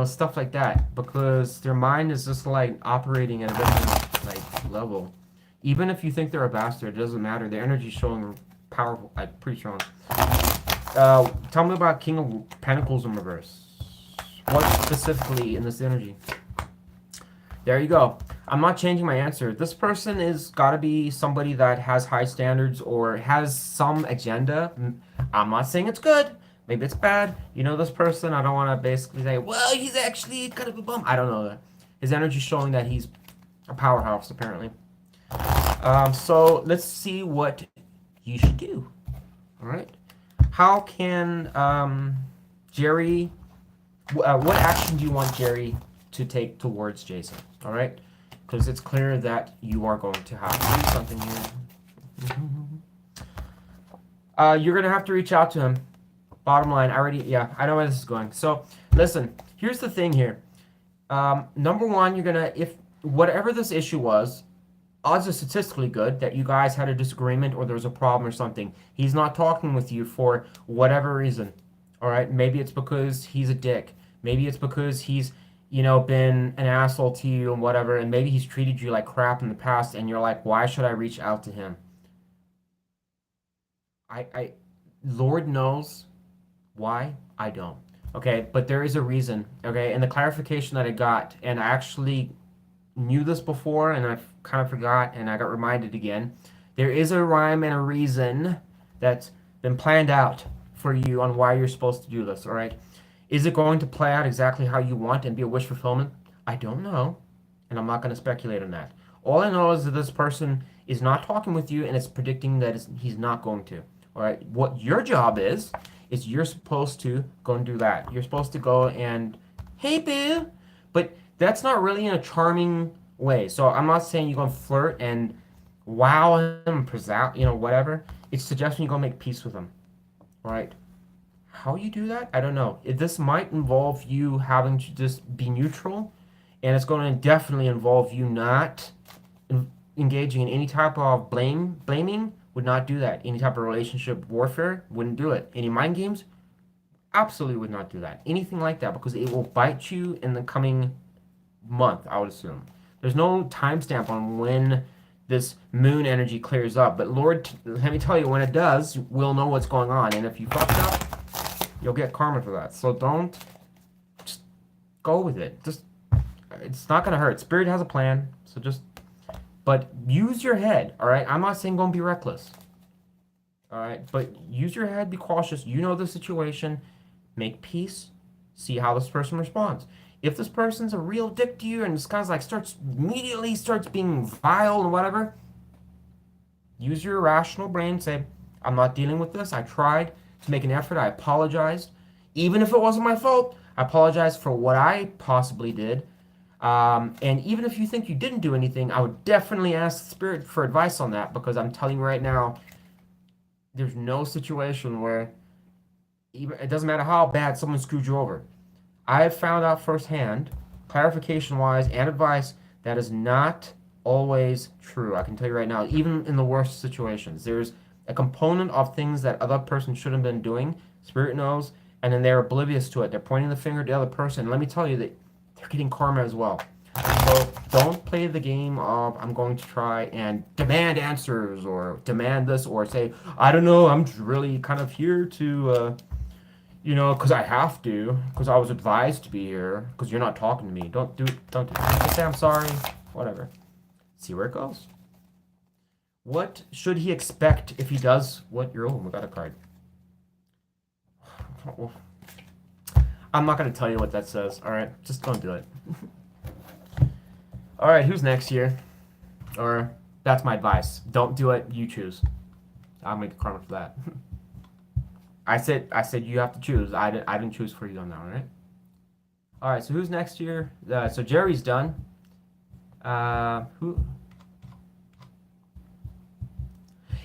[SPEAKER 1] stuff like that, because their mind is just like operating at a different like level. Even if you think they're a bastard, it doesn't matter. Their energy's showing powerful, like pretty strong. Tell me about King of Pentacles in reverse. What specifically in this energy? There you go. I'm not changing my answer. This person is got to be somebody that has high standards or has some agenda. I'm not saying it's good. Maybe it's bad. You know this person. I don't want to basically say, well, he's actually kind of a bum. I don't know that. His energy showing that he's a powerhouse, apparently. So let's see what you should do. All right. How can Jerry? What action do you want Jerry to take towards Jason? All right, because it's clear that you are going to have to do something here. You're gonna have to reach out to him. Bottom line, I know where this is going. So listen, here's the thing here. Number one, if whatever this issue was, odds are statistically good that you guys had a disagreement or there was a problem or something. He's not talking with you for whatever reason. All right, maybe it's because he's a dick. Maybe it's because he's, been an asshole to you and whatever, and maybe he's treated you like crap in the past, and you're like, why should I reach out to him? Lord knows why. I don't. Okay, but there is a reason. Okay, and the clarification that I got, and I actually knew this before, and I kind of forgot, and I got reminded again. There is a rhyme and a reason that's been planned out for you on why you're supposed to do this. All right. Is it going to play out exactly how you want and be a wish fulfillment? I don't know, and I'm not going to speculate on that. All I know is that this person is not talking with you, and it's predicting that he's not going to. All right. What your job is you're supposed to go and do that. You're supposed to go and, hey, boo, but that's not really in a charming way. So I'm not saying you're gonna flirt and wow him, present, whatever. It's suggesting you go make peace with him. All right. How you do that? I don't know. This might involve you having to just be neutral, and it's going to definitely involve you not engaging in any type of blaming. Would not do that. Any type of relationship warfare wouldn't do it. Any mind games, absolutely would not do that. Anything like that, because it will bite you in the coming month, I would assume. There's no timestamp on when this moon energy clears up, but Lord, let me tell you, when it does, we'll know what's going on. And if you fucked up, you'll get karma for that. So just go with it. It's not gonna hurt. Spirit has a plan, so but use your head, all right? I'm not saying go and be reckless, all right? But use your head, be cautious. You know the situation. Make peace. See how this person responds. If this person's a real dick to you and this guy's like immediately starts being vile and whatever, use your rational brain. Say, I'm not dealing with this. I tried to make an effort. I apologized. Even if it wasn't my fault, I apologize for what I possibly did. And even if you think you didn't do anything, I would definitely ask Spirit for advice on that, because I'm telling you right now, there's no situation where it doesn't matter how bad someone screwed you over. I have found out firsthand, clarification wise and advice, that is not always true. I can tell you right now, even in the worst situations, there's a component of things that other person shouldn't have been doing. Spirit knows, and then they're oblivious to it. They're pointing the finger at the other person. And let me tell you that they're getting karma as well. So don't play the game of I'm going to try and demand answers or demand this or say, I don't know, I'm really kind of here to, because I have to, because I was advised to be here, because you're not talking to me. Don't do it. Just say I'm sorry, whatever. See where it goes. What should he expect if he does what you're... Oh, we got a card. I'm not going to tell you what that says, all right? Just don't do it. All right, who's next here? Or that's my advice. Don't do it. You choose. I'll make a karma for that. I said you have to choose. I didn't choose for you on that, all right? All right, so who's next here? So Jerry's done. Who?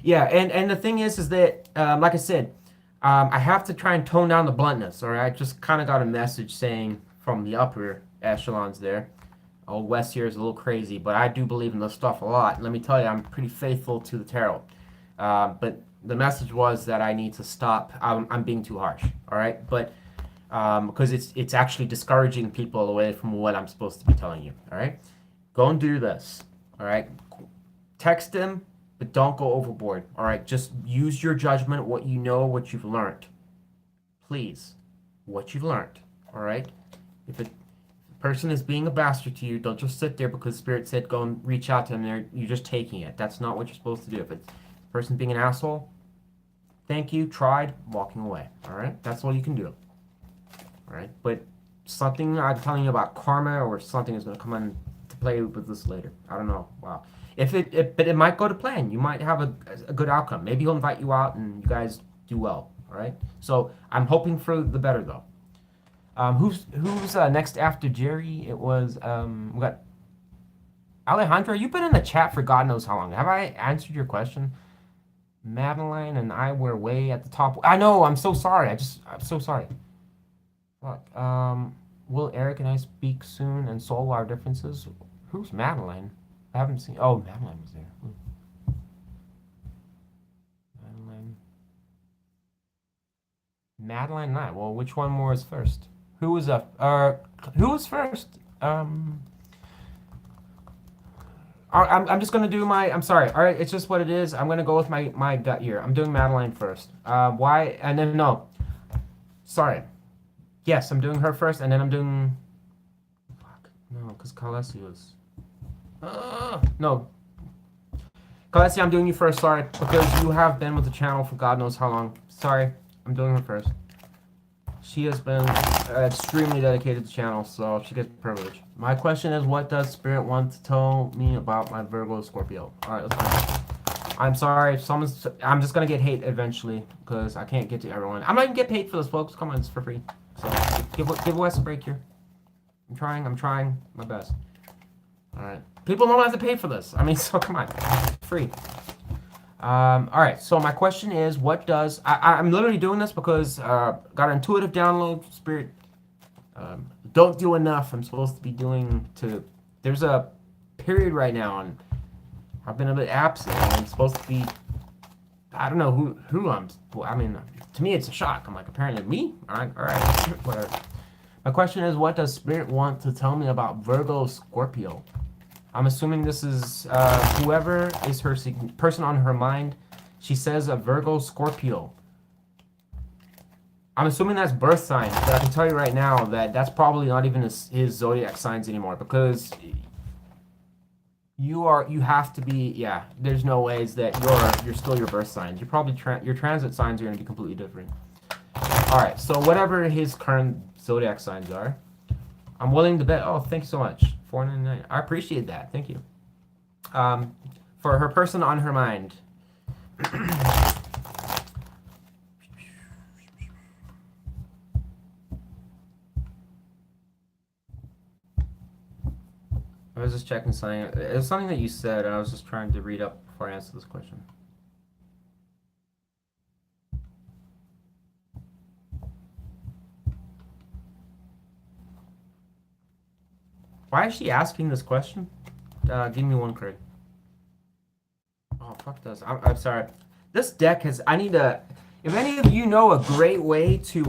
[SPEAKER 1] Yeah, and the thing is that like I said, I have to try and tone down the bluntness. All right, I just kind of got a message saying from the upper echelons there. Old West here is a little crazy, but I do believe in this stuff a lot. Let me tell you, I'm pretty faithful to the tarot. But the message was that I need to stop. I'm being too harsh. All right, but because it's actually discouraging people away from what I'm supposed to be telling you. All right, go and do this. All right, text them, but don't go overboard. All right, just use your judgment, what you know, what you've learned. Please, what you've learned. All right, if it person is being a bastard to you, don't just sit there because Spirit said go and reach out to them. You're just taking it. That's not what you're supposed to do. If it's the person being an asshole, thank you, tried, walking away. All right, that's all you can do. All right, but something I'm telling you about karma or something is going to come on to play with this later. I don't know. Wow. But it might go to plan. You might have a good outcome. Maybe he'll invite you out and you guys do well. All right. So I'm hoping for the better though. Who's next after Jerry? It was we got Alejandro. You've been in the chat for God knows how long. Have I answered your question? Madeline and I were way at the top. I know. I'm so sorry. I'm so sorry. Fuck. Will Eric and I speak soon and solve our differences? Who's Madeline? I haven't seen. Oh, Madeline was there. Madeline. Madeline and I. Well, which one more is first? Who was up? Who was first? I'm just gonna do my. I'm sorry. All right, it's just what it is. I'm gonna go with my gut here. I'm doing Madeline first. Why? And then no. Sorry. Yes, I'm doing her first, and then I'm doing. Fuck no, because Kalesi was. No, Kalesi, I'm doing you first. Sorry, because you have been with the channel for God knows how long. Sorry, I'm doing her first. She has been extremely dedicated to the channel, so she gets privilege. My question is, what does Spirit want to tell me about my Virgo Scorpio? All right, let's go. I'm sorry if someone's. I'm just gonna get hate eventually because I can't get to everyone. I'm not even get paid for this, folks. Come on, it's for free. So give Wes a break here. I'm trying my best. All right. People don't have to pay for this. I mean, so come on, it's free. All right. So my question is, what does I'm literally doing this because got an intuitive download. Spirit, don't do enough. I'm supposed to be doing to. There's a period right now, and I've been a bit absent. I'm supposed to be. I don't know who I'm. I mean, to me, it's a shock. I'm like, apparently me. All right, whatever. My question is, what does Spirit want to tell me about Virgo Scorpio? I'm assuming this is whoever is her person on her mind. She says a Virgo Scorpio. I'm assuming that's birth sign, but I can tell you right now that that's probably not even his zodiac signs anymore because you have to be, yeah, there's no ways that you're still your birth signs. You're probably your transit signs are going to be completely different. All right, so whatever his current zodiac signs are, I'm willing to bet. Oh, thank you so much. 499. I appreciate that. Thank you. For her person on her mind. I was just checking something. It was something that you said, and I was just trying to read up before I answer this question. Why is she asking this question? Give me one card. Oh, fuck this. I'm sorry. This deck has. I need to. If any of you know a great way to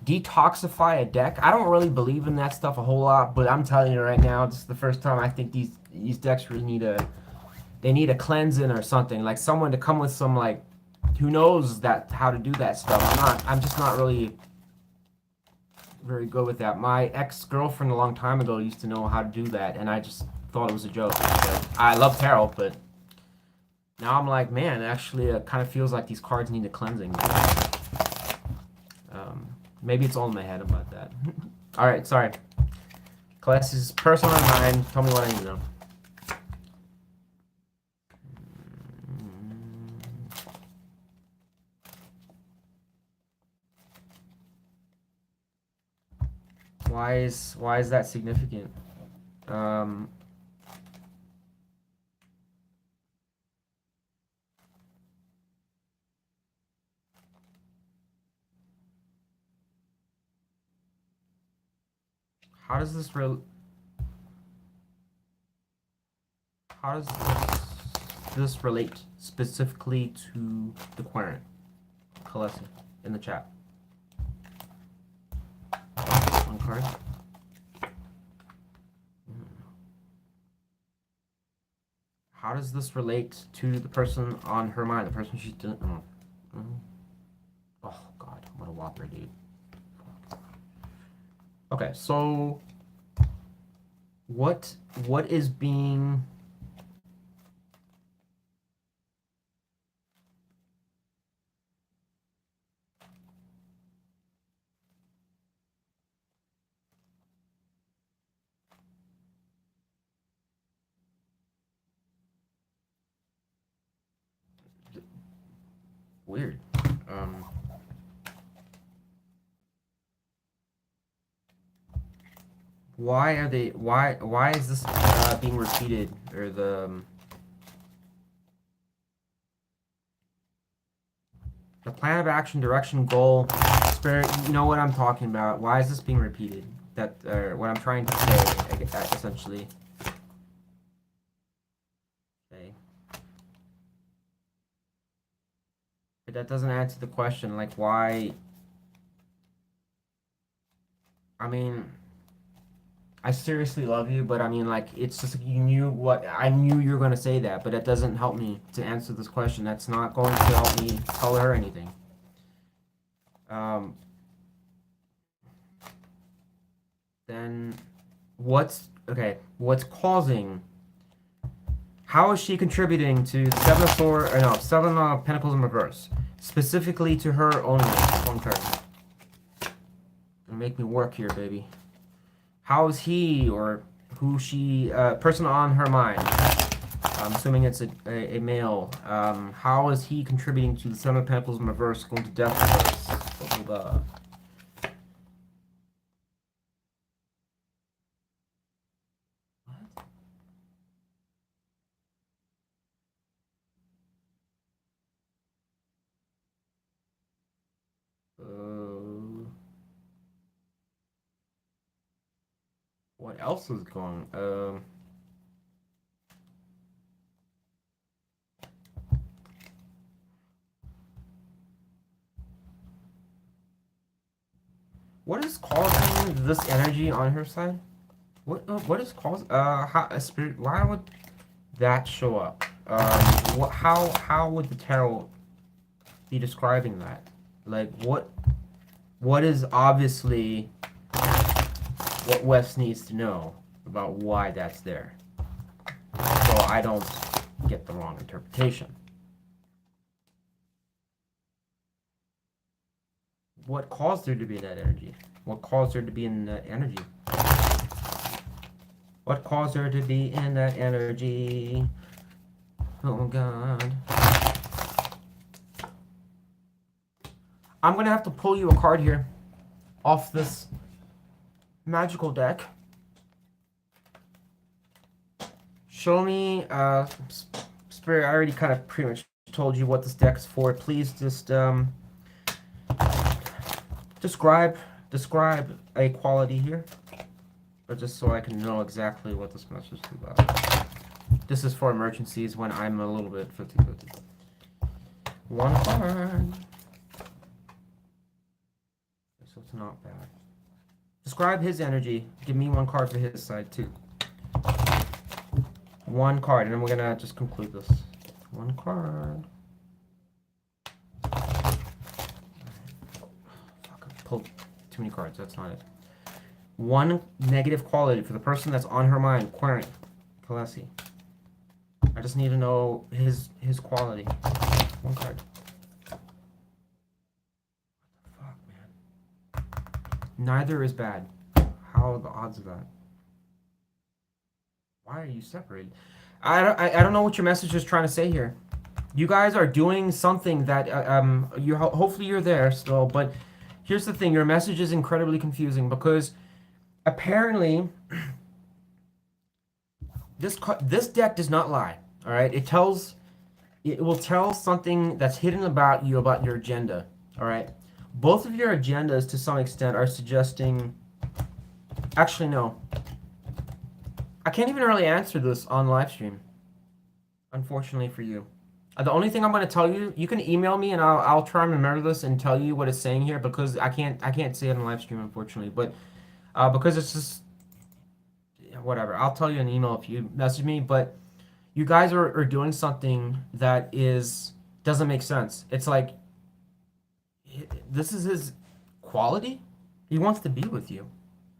[SPEAKER 1] detoxify a deck, I don't really believe in that stuff a whole lot, but I'm telling you right now, this is the first time I think these decks really need a. They need a cleansing or something, like someone to come with some like, who knows that how to do that stuff. I'm just not really very good with that. My ex-girlfriend a long time ago used to know how to do that, and I just thought it was a joke. But I love tarot, but now I'm like, man, actually, it kind of feels like these cards need a cleansing. Maybe it's all in my head about that. All right, sorry. Class is personal in mind. Tell me what I need to know. Why is that significant? Um, how does this rel how does this relate specifically to the querent? Kalesi in the chat. One card. How does this relate to the person on her mind? The person she's doing. Oh God, what a whopper, dude. Okay, so what is being weird? Um, why are they? Why is this being repeated or the plan of action, direction, goal, spirit? You know what I'm talking about. Why is this being repeated? That what I'm trying to say, I get that essentially. Okay. But that doesn't answer the question. Like why? I mean. I seriously love you, but I mean, like, it's just you knew what I knew you were gonna say that, but it doesn't help me to answer this question. That's not going to help me tell her anything. Um, then what's okay? What's causing? How is she contributing to the seven of swords? Or no, seven of pentacles in reverse, specifically to her only. One card. Make me work here, baby. How is he or who she person on her mind? I'm assuming it's a male. How is he contributing to the Seven of Pentacles in reverse, going to death reverse? What else is going? What is causing this energy on her side? What is causing how a spirit? Why would that show up? How would the tarot be describing that? Like what is obviously what Wes needs to know about why that's there, so I don't get the wrong interpretation. What caused her to be in that energy? What caused her to be in that energy? What caused her to be in that energy? Oh God. I'm gonna have to pull you a card here off this magical deck. Show me, Spirit, I already kind of pretty much told you what this deck is for. Please just, describe a quality here. But just so I can know exactly what this message is about. This is for emergencies when I'm a little bit 50-50. One card. So it's not bad. Describe his energy. Give me one card for his side too. One card, and then we're gonna just conclude this. One card. Fuck, I pulled too many cards. That's not it. One negative quality for the person that's on her mind. Querent. Kalesi. I just need to know his quality. One card. Fuck, man. Neither is bad. How are the odds of that? Why are you separated? I don't know what your message is trying to say here. You guys are doing something that hopefully you're there still, but here's the thing, your message is incredibly confusing because apparently, this deck does not lie. All right, it will tell something that's hidden about you, about your agenda. All right, both of your agendas to some extent are suggesting. Actually, no. I can't even really answer this on live stream, unfortunately for you. The only thing I'm going to tell you, you can email me and I'll try and remember this and tell you what it's saying here because I can't say it on live stream unfortunately, but because it's just whatever. I'll tell you an email if you message me, but you guys are doing something that is doesn't make sense. It's like this is his quality. He wants to be with you.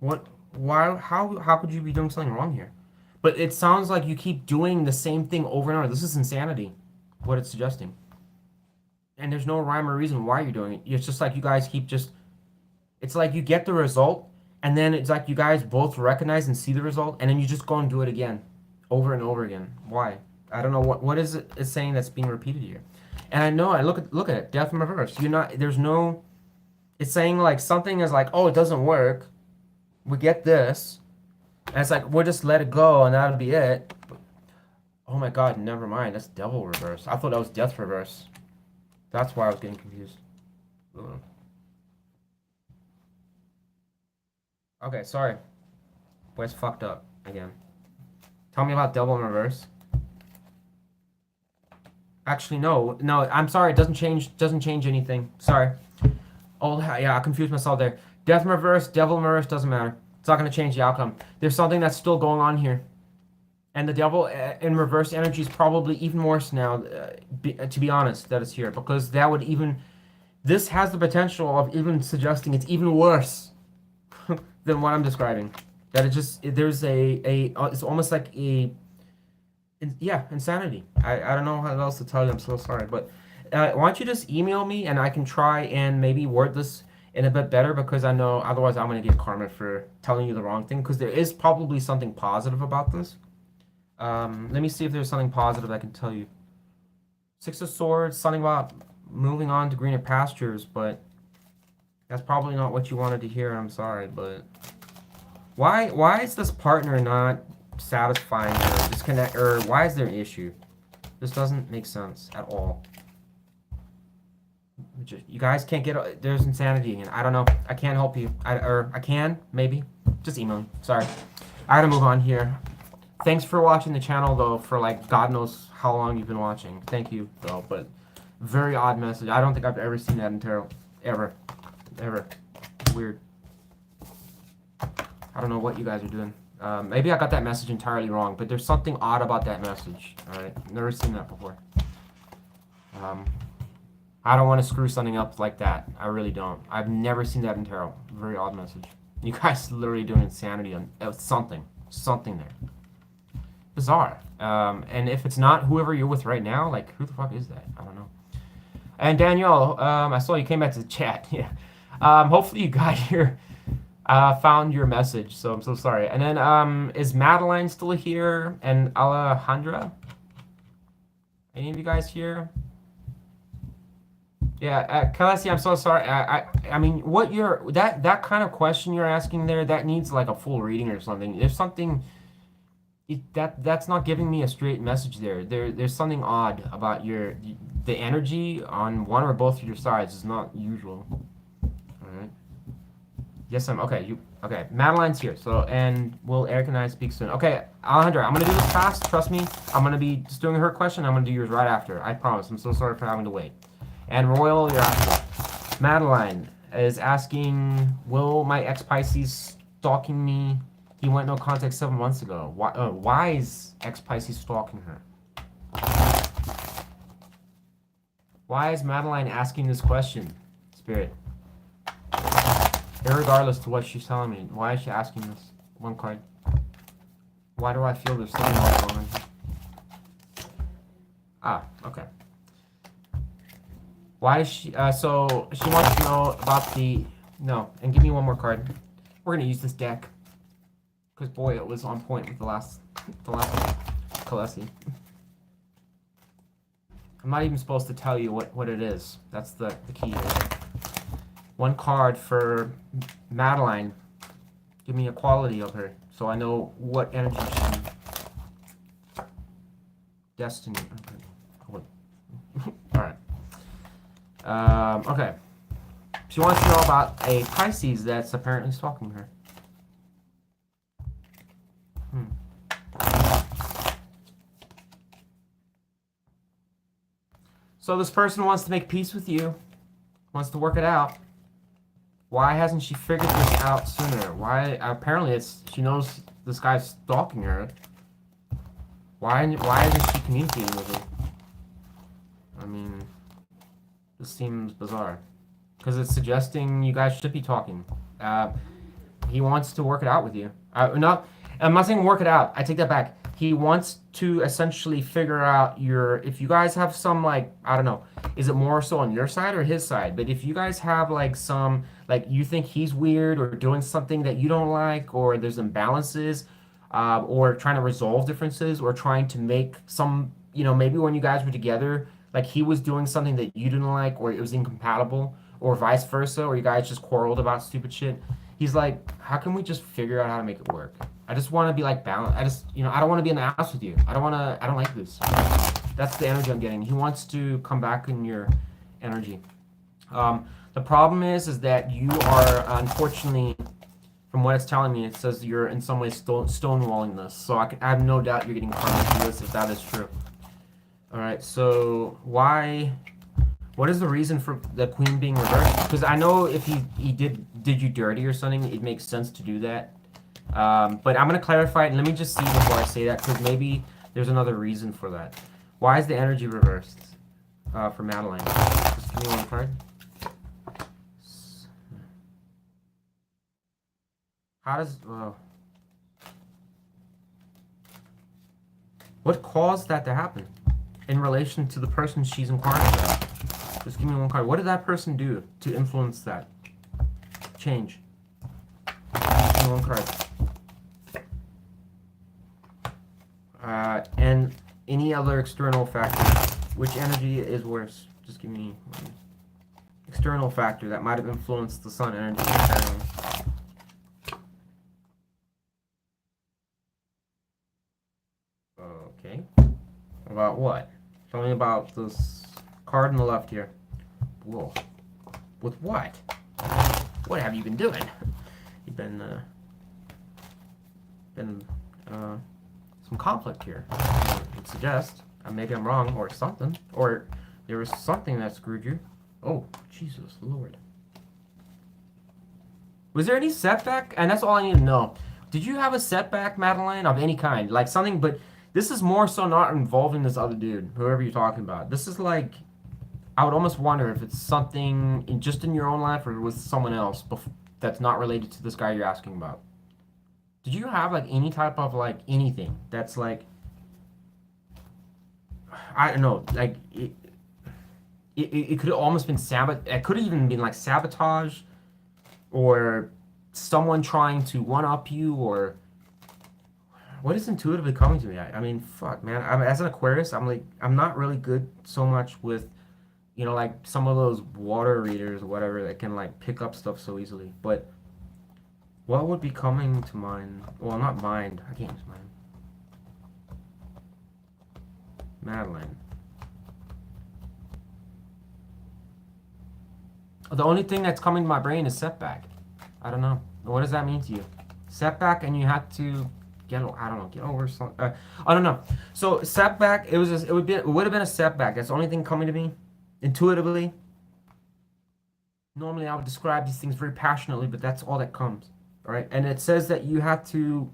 [SPEAKER 1] What? Why? How could you be doing something wrong here? But it sounds like you keep doing the same thing over and over. This is insanity. What it's suggesting. And there's no rhyme or reason why you're doing it. It's just like you guys keep just. It's like you get the result, and then it's like you guys both recognize and see the result, and then you just go and do it again, over and over again. Why? I don't know what is it it's saying that's being repeated here. And I know I look at it, death in reverse. You're not. There's no. It's saying like something is like, oh, it doesn't work. We get this, and it's like we'll just let it go, and that'll be it. Oh my God, never mind. That's devil reverse. I thought that was death reverse. That's why I was getting confused. Ugh. Okay, sorry. Boy's fucked up again. Tell me about devil in reverse. Actually, no. I'm sorry. It doesn't change anything. Sorry. Oh, yeah, I confused myself there. Death in reverse, devil in reverse, doesn't matter. It's not going to change the outcome. There's something that's still going on here. And the devil in reverse energy is probably even worse now, to be honest, that it's here. Because that would even... This has the potential of even suggesting it's even worse than what I'm describing. That it just... There's it's almost like a... Yeah, insanity. I don't know how else to tell you. I'm so sorry. But why don't you just email me and I can try and maybe word this in a bit better because I know otherwise I'm going to get karma for telling you the wrong thing because there is probably something positive about this. Let me see if there's something positive I can tell you. Six of Swords, something about moving on to greener pastures, but that's probably not what you wanted to hear. I'm sorry, but why is this partner not satisfying or disconnect, or why is there an issue? This doesn't make sense at all. You guys can't get, there's insanity again. I don't know. I can't help you. I can, maybe. Just email me. Sorry. I gotta move on here. Thanks for watching the channel, though, for, like, God knows how long you've been watching. Thank you, though, but very odd message. I don't think I've ever seen that in tarot. Ever. Ever. Weird. I don't know what you guys are doing. Maybe I got that message entirely wrong, but there's something odd about that message. Alright? Never seen that before. I don't want to screw something up like that. I really don't. I've never seen that in tarot. Very odd message. You guys literally doing insanity on something. Something there. Bizarre. And if it's not whoever you're with right now, like, who the fuck is that? I don't know. And Danielle, I saw you came back to the chat. Yeah. Hopefully you got your... found your message, so I'm so sorry. And then, is Madeline still here? And Alejandra? Any of you guys here? Yeah, Kalesi, I'm so sorry. I mean, what you're that kind of question you're asking there, that needs like a full reading or something. There's something that's not giving me a straight message there. There's something odd about the energy on one or both of your sides is not usual. All right. Yes, okay. Okay? Madeline's here. So, and will Eric and I speak soon? Okay, Alejandra, I'm gonna do this fast. Trust me. I'm gonna be just doing her question. I'm gonna do yours right after. I promise. I'm so sorry for having to wait. And Royal, you're asking. Madeline is asking, will my ex-Pisces stalking me? He went no contact 7 months ago. Why is ex-Pisces stalking her? Why is Madeline asking this question, Spirit? Irregardless to what she's telling me, why is she asking this one card? Why do I feel there's something else going on? Ah, okay. Why is she, so she wants to know about no, and give me one more card. We're gonna use this deck. Because boy, it was on point with the last one. Kalesi. I'm not even supposed to tell you what it is. That's the key here. One card for Madeline. Give me a quality of her so I know what energy she. Destiny. Okay. Alright. Okay. She wants to know about a Pisces that's apparently stalking her. So this person wants to make peace with you, wants to work it out. Why hasn't she figured this out sooner? Why? Apparently, she knows this guy's stalking her. Why isn't she communicating with him? I mean, this seems bizarre. Because it's suggesting you guys should be talking. He wants to work it out with you. No, I'm not saying work it out. I take that back. He wants to essentially figure out if you guys have some, like, I don't know, is it more so on your side or his side? But if you guys have like some, like, you think he's weird or doing something that you don't like, or there's imbalances, or trying to resolve differences, or trying to make some, maybe when you guys were together, like he was doing something that you didn't like, or it was incompatible, or vice versa, or you guys just quarreled about stupid shit. He's like, how can we just figure out how to make it work? I just want to be like balanced. I don't want to be an ass with you. I don't like this. That's the energy I'm getting. He wants to come back in your energy. The problem is that you are, unfortunately, from what it's telling me, it says you're in some way stonewalling this. So I have no doubt you're getting karma for this if that is true. All right, so what is the reason for the queen being reversed? Because I know if he did you dirty or something, it makes sense to do that. But I'm going to clarify it, and let me just see before I say that, because maybe there's another reason for that. Why is the energy reversed for Madeline? Just give me one card. How does... what caused that to happen in relation to the person she's inquiring about? Just give me one card. What did that person do to influence that change? Give me one card. And any other external factor. Which energy is worse? Just give me one external factor that might have influenced the sun energy. Okay. About what? Tell me about this card on the left here. Whoa. With what? What have you been doing? You've been some conflict here. I would suggest. Maybe I'm wrong or something. Or there was something that screwed you. Oh, Jesus Lord. Was there any setback? And that's all I need to know. Did you have a setback, Madeline, of any kind? Like something, but this is more so not involving this other dude, whoever you're talking about. This is like, I would almost wonder if it's something just in your own life or with someone else that's not related to this guy you're asking about. Did you have like any type of like anything that's like, I don't know, like it could have almost been it could have even been like sabotage, or someone trying to one up you, or what is intuitively coming to me? I mean, fuck, man. As an Aquarius, I'm not really good so much with, like some of those water readers or whatever that can like pick up stuff so easily. But what would be coming to mind? Well, not mind. I can't use mind. Madeline. The only thing that's coming to my brain is setback. I don't know. What does that mean to you? Setback, and you have to get over something. I don't know. So setback, it would have been a setback. That's the only thing coming to me intuitively. Normally, I would describe these things very passionately, but that's all that comes. All right, and it says that you have to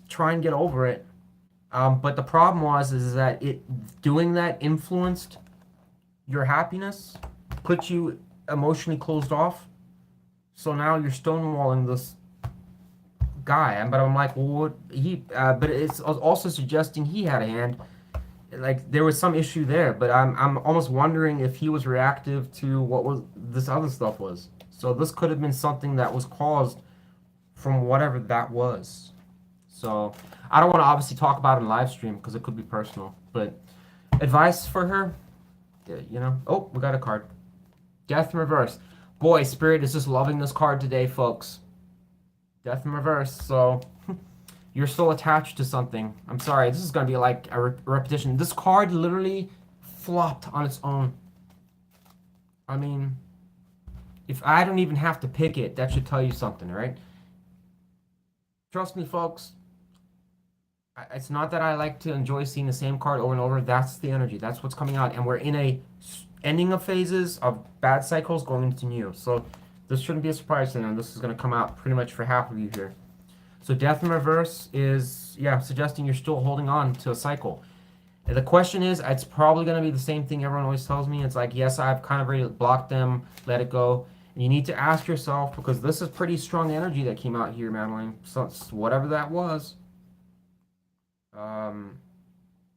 [SPEAKER 1] try and get over it. But the problem is that doing that influenced your happiness, put you emotionally closed off. So now you're stonewalling this guy. But I'm like, well, but it's also suggesting he had a hand. Like there was some issue there, but I'm almost wondering if he was reactive to what this other stuff was. So this could have been something that was caused from whatever that was. So I don't want to obviously talk about it in live stream because it could be personal. But advice for her, Oh, we got a card. Death in reverse. Boy, Spirit is just loving this card today, folks. Death in reverse. So you're still attached to something. I'm sorry. This is gonna be like a repetition. This card literally flopped on its own. I mean, if I don't even have to pick it, that should tell you something, right? Trust me, folks. It's not that I like to enjoy seeing the same card over and over. That's the energy. That's what's coming out, and we're in a ending of phases of bad cycles going into new. So this shouldn't be a surprise to them. This is going to come out pretty much for half of you here. So death in reverse is, yeah, suggesting you're still holding on to a cycle. And the question is, it's probably going to be the same thing everyone always tells me. It's like, yes, I've kind of already blocked them, let it go. And you need to ask yourself, because this is pretty strong energy that came out here, Madeline. So whatever that was. Um,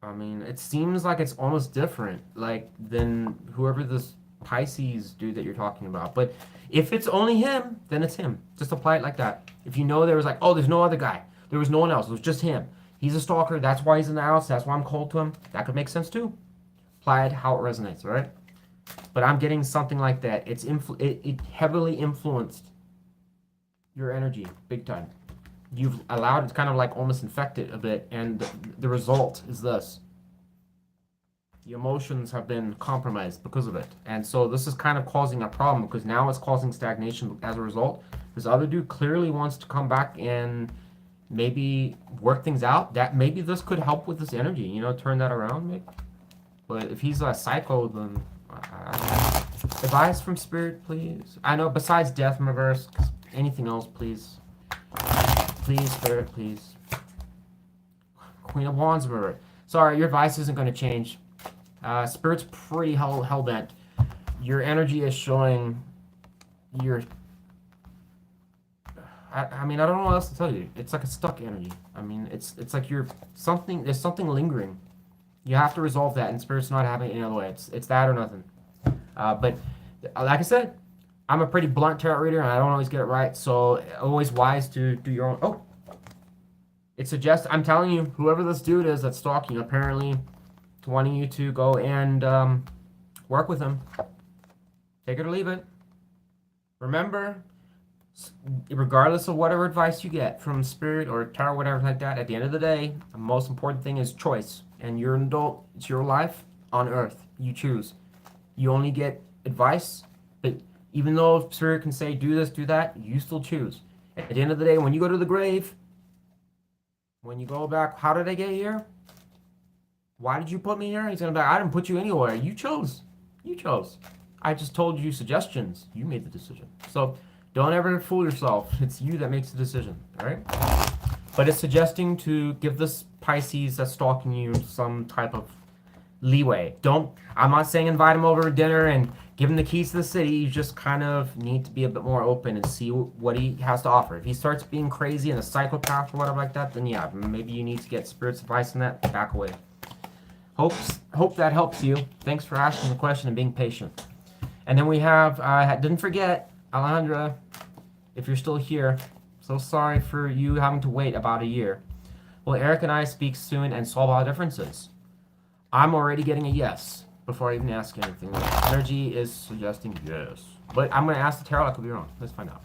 [SPEAKER 1] I mean, it seems like it's almost different, like than whoever this Pisces dude that you're talking about. But if it's only him, then it's him. Just apply it like that. If you know there was like, oh, there's no other guy. There was no one else. It was just him. He's a stalker. That's why he's in the house. That's why I'm cold to him. That could make sense too. Apply it how it resonates, all right? But I'm getting something like that. It heavily influenced your energy, big time. You've allowed it to kind of like almost infect it a bit, and the result is this. The emotions have been compromised because of it. And so this is kind of causing a problem because now it's causing stagnation as a result. This other dude clearly wants to come back and maybe work things out. That maybe this could help with this energy, you know, turn that around. Maybe. But if he's a psycho, then advice from spirit, please. I know besides death in reverse, anything else, please. Please, spirit, please. Queen of Wands in reverse. Sorry, your advice isn't going to change. Spirit's pretty hell-bent. Your energy is showing your... I mean, I don't know what else to tell you. It's like a stuck energy. I mean, it's like you're something... There's something lingering. You have to resolve that, and Spirit's not having it any other way. It's that or nothing. But like I said, I'm a pretty blunt tarot reader, and I don't always get it right, so always wise to do your own... Oh! It suggests... I'm telling you, whoever this dude is that's stalking, apparently... wanting you to go and work with him. Take it or leave it. Remember, regardless of whatever advice you get from spirit or tarot, whatever like that, at the end of the day, the most important thing is choice. And you're an adult. It's your life on earth. You choose. You only get advice, but even though spirit can say do this, do that, you still choose. At the end of the day, when you go to the grave, when you go back, how did I get here? Why did you put me here? He's gonna be like, I didn't put you anywhere. You chose. You chose. I just told you suggestions. You made the decision. So don't ever fool yourself. It's you that makes the decision. All right? But it's suggesting to give this Pisces that's stalking you some type of leeway. I'm not saying invite him over to dinner and give him the keys to the city. You just kind of need to be a bit more open and see what he has to offer. If he starts being crazy and a psychopath or whatever like that, then yeah, maybe you need to get spirit's advice on that. Back away. Hope that helps you. Thanks for asking the question and being patient. And then we have, didn't forget, Alejandra, if you're still here, so sorry for you having to wait about a year. Will Eric and I speak soon and solve our differences? I'm already getting a yes before I even ask anything. The energy is suggesting yes. But I'm going to ask the tarot. I could be wrong. Let's find out.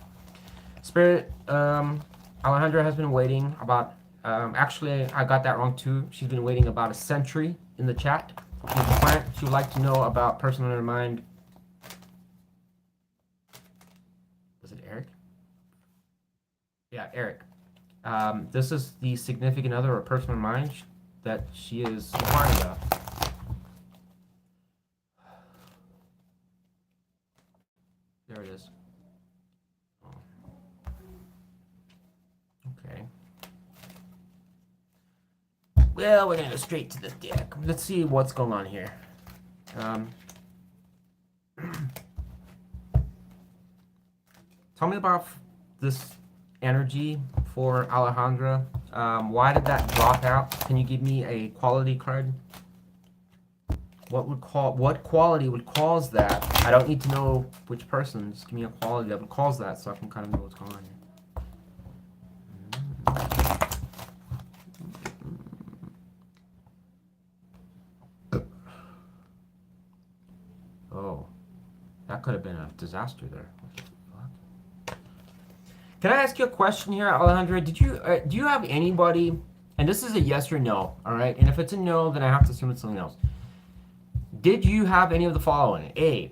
[SPEAKER 1] Spirit, Alejandra has been waiting about, actually, I got that wrong too. She's been waiting about a century in the chat. She would like to know about person on her mind. Was it Eric? Yeah, Eric. This is the significant other or person on mind that she is inquiring about. There it is. Okay. Well, we're gonna go straight to the deck. Let's see what's going on here. Tell me about this energy for Alejandra. Why did that drop out? Can you give me a quality card? What quality would cause that? I don't need to know which person. Just give me a quality that would cause that, so I can kind of know what's going on here. Oh, that could have been a disaster there. Can I ask you a question here, Alejandra? Do you have anybody? And this is a yes or no, all right? And if it's a no, then I have to assume it's something else. Did you have any of the following? A,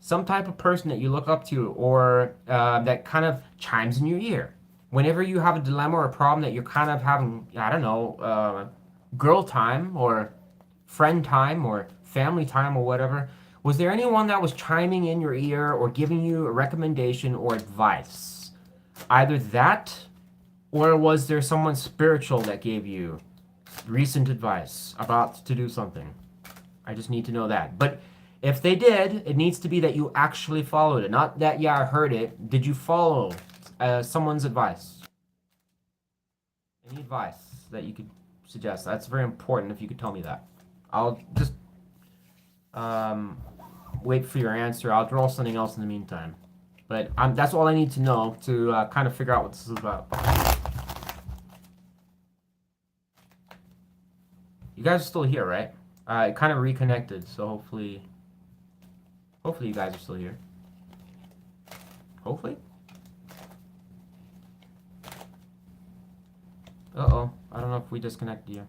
[SPEAKER 1] some type of person that you look up to or that kind of chimes in your ear. Whenever you have a dilemma or a problem that you're kind of having, I don't know, girl time or friend time or family time or whatever, was there anyone that was chiming in your ear or giving you a recommendation or advice? Either that, or was there someone spiritual that gave you recent advice about to do something? I just need to know that. But if they did, it needs to be that you actually followed it, not that, yeah, I heard it. Did you follow someone's advice? Any advice that you could suggest? That's very important if you could tell me that. I'll just um, wait for your answer. I'll draw something else in the meantime. But that's all I need to know to kind of figure out what this is about. You guys are still here, right? It kind of reconnected, so hopefully you guys are still here. Hopefully. Uh-oh. I don't know if we disconnected you.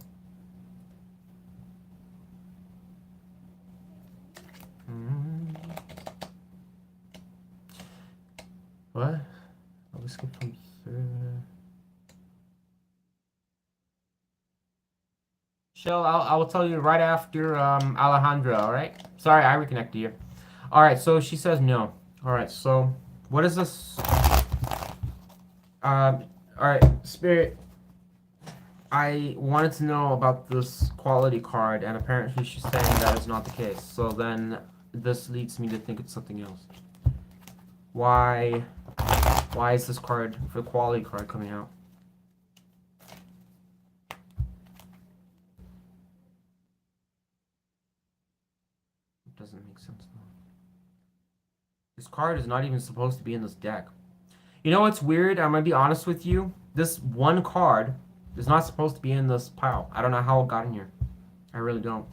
[SPEAKER 1] What? Oh, we skipped from third. Shell, I will tell you right after Alejandra, alright? Sorry, I reconnected you. Alright, so she says no. Alright, so what is this? Alright, Spirit. I wanted to know about this quality card, and apparently she's saying that is not the case. So then this leads me to think it's something else. Why is this card, for the quality card, coming out? It doesn't make sense though. This card is not even supposed to be in this deck. You know what's weird? I'm gonna be honest with you. This one card is not supposed to be in this pile. I don't know how it got in here. I really don't.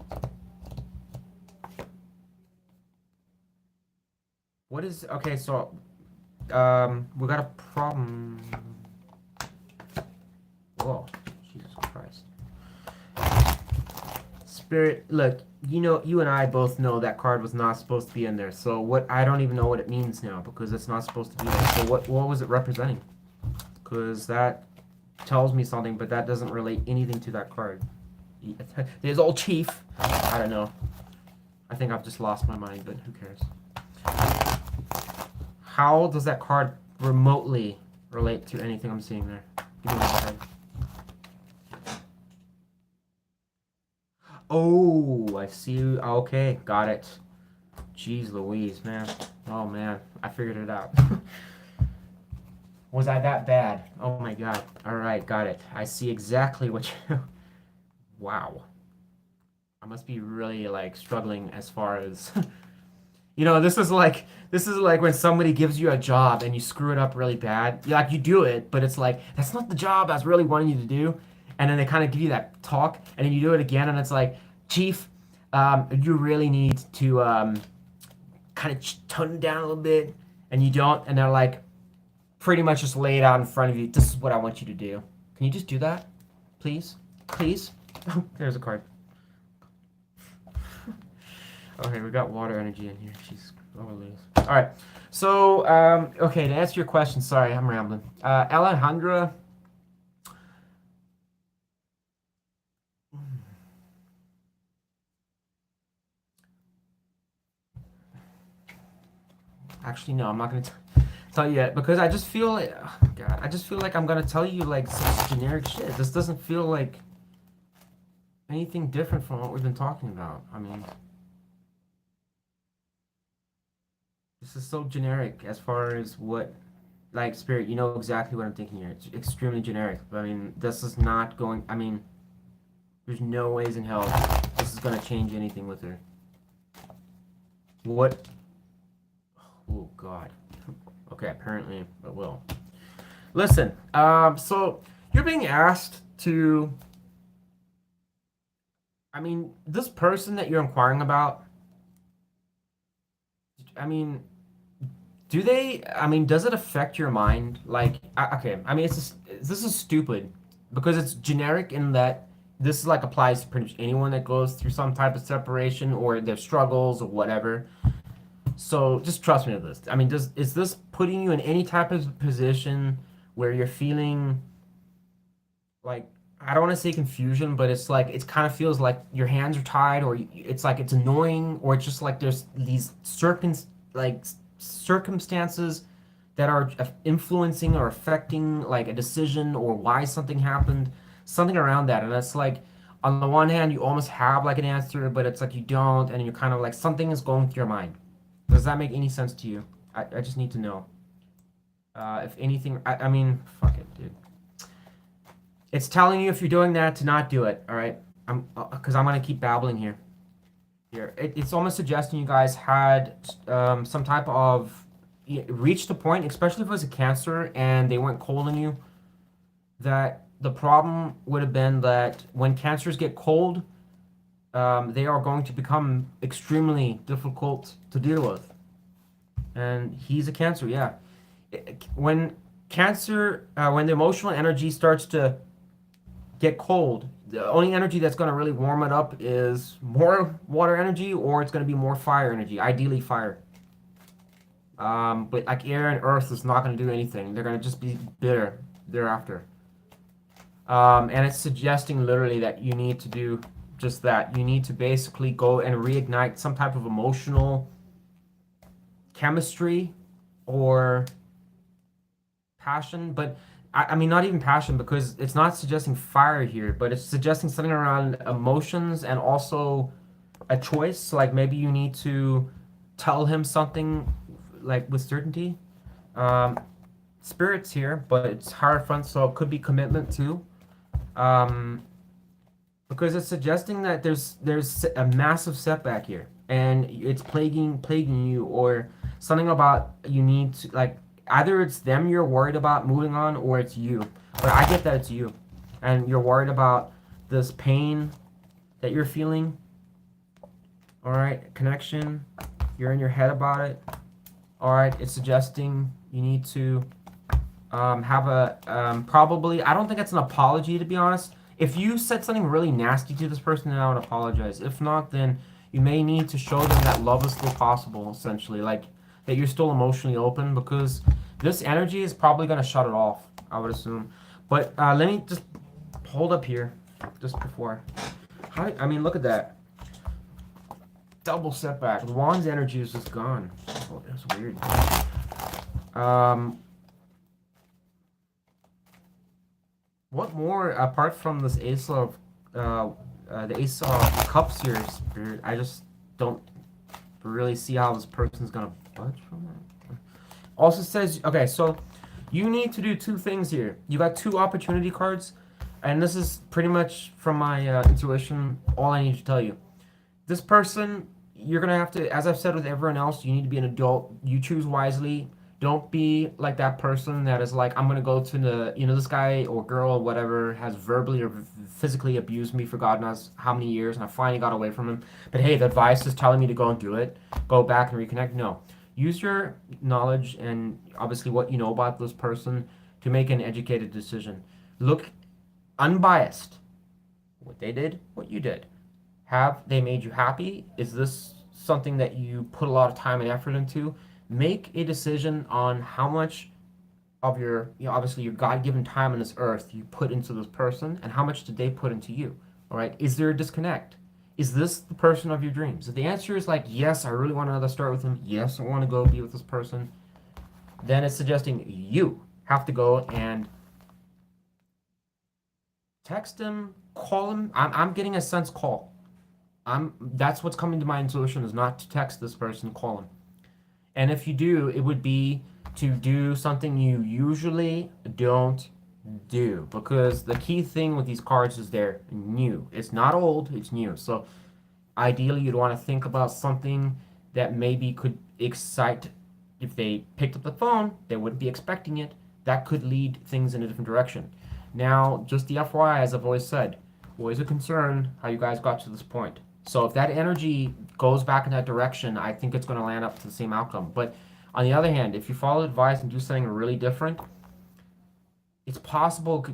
[SPEAKER 1] What is... Okay, so... we got a problem. Whoa. Jesus Christ. Spirit, look, you know, you and I both know that card was not supposed to be in there. So what... I don't even know what it means now because it's not supposed to be there. So what was it representing? Because that tells me something, but that doesn't relate anything to that card. There's old Chief. I don't know. I think I've just lost my mind, but who cares? How does that card remotely relate to anything I'm seeing there? Give me that card. Oh, I see. Okay, got it. Jeez Louise, man. Oh, man. I figured it out. Was I that bad? Oh, my God. All right, got it. I see exactly what you... Wow. I must be really, like, struggling as far as... You know, this is like when somebody gives you a job and you screw it up really bad. Like you do it, but it's like that's not the job I was really wanting you to do. And then they kind of give you that talk, and then you do it again, and it's like, Chief, you really need to kind of tone it down a little bit, and you don't, and they're like, pretty much just lay it out in front of you. This is what I want you to do. Can you just do that, please, please? There's a card. Okay, we got water energy in here. She's overly. All right. So, okay, to answer your question, sorry, I'm rambling. Alejandra. Actually, no, I'm not gonna tell you yet because I just feel like, oh, God, I just feel like I'm gonna tell you like such generic shit. This doesn't feel like anything different from what we've been talking about. I mean. This is so generic as far as what, like, Spirit, you know exactly what I'm thinking here. It's extremely generic. I mean, this is not going, I mean, there's no ways in hell this is going to change anything with her. What? Oh, God. Okay, apparently it will. Listen, so you're being asked to, I mean, this person that you're inquiring about, I mean, Do they? I mean, does it affect your mind? Like, okay, I mean, this is stupid because it's generic in that this like applies to pretty much anyone that goes through some type of separation or their struggles or whatever. So just trust me with this. I mean, does is this putting you in any type of position where you're feeling like I don't want to say confusion, but it's like it kind of feels like your hands are tied, or it's like it's annoying, or it's just like there's these circumstances that are influencing or affecting like a decision or why something happened, something around that, and it's like on the one hand you almost have like an answer, but it's like you don't, and you're kind of like something is going through your mind. Does that make any sense to you? I just need to know. If anything, I mean, fuck it, dude. It's telling you if you're doing that to not do it. All right, because I'm gonna keep babbling here. It's almost suggesting you guys had some type of reached a point, especially if it was a cancer and they went cold on you. That the problem would have been that when cancers get cold, they are going to become extremely difficult to deal with. And he's a cancer, yeah. When cancer, when the emotional energy starts to get cold, the only energy that's going to really warm it up is more water energy, or it's going to be more fire energy, ideally fire. But like air and earth is not going to do anything. They're going to just be bitter thereafter. And it's suggesting literally that you need to do just that. You need to basically go and reignite some type of emotional chemistry or passion, but I mean, not even passion because it's not suggesting fire here, but it's suggesting something around emotions and also a choice. So, like maybe you need to tell him something like with certainty. Um, Spirits here, but it's Hierophant, so it could be commitment too. Um, because it's suggesting that there's a massive setback here, and it's plaguing you, or something about you need to like either it's them you're worried about moving on, or it's you. But I get that it's you, and you're worried about this pain that you're feeling. All right, connection. You're in your head about it. All right, it's suggesting you need to have a probably. I don't think it's an apology to be honest. If you said something really nasty to this person, then I would apologize. If not, then you may need to show them that love is still possible. Essentially, like that you're still emotionally open because this energy is probably gonna shut it off. I would assume. But let me just hold up here, just before. I mean, look at that. Double setback. Juan's energy is just gone. Oh, that's weird. Um, what more apart from this the Ace of Cups here, Spirit? I just don't really see how this person's gonna budge from that. Also says, okay, so you need to do two things here. You got two opportunity cards, and this is pretty much from my intuition. All I need to tell you. This person, you're gonna have to, as I've said with everyone else, you need to be an adult. You choose wisely. Don't be like that person that is like, I'm gonna go to the, this guy or girl or whatever has verbally or physically abused me for God knows how many years, and I finally got away from him. But hey, the advice is telling me to go and do it. Go back and reconnect. No, use your knowledge and obviously what you know about this person to make an educated decision. Look unbiased. What they did, what you did. Have they made you happy? Is this something that you put a lot of time and effort into? Make a decision on how much of your, obviously your God-given time on this earth you put into this person, and how much did they put into you? All right. Is there a disconnect? Is this the person of your dreams? If the answer is like, yes, I really want to start with him. Yes, I want to go be with this person. Then it's suggesting you have to go and text him, call him. I'm getting a sense call. That's what's coming to my intuition is not to text this person, call him. And if you do, it would be to do something you usually don't do, because the key thing with these cards is they're new. It's not old, it's new. So ideally you'd want to think about something that maybe could excite. If they picked up the phone, they wouldn't be expecting it. That could lead things in a different direction. Now, just the FYI, as I've always said, always a concern how you guys got to this point. So if that energy goes back in that direction, I think it's going to land up to the same outcome. But On the other hand, if you follow advice and do something really different, it's possible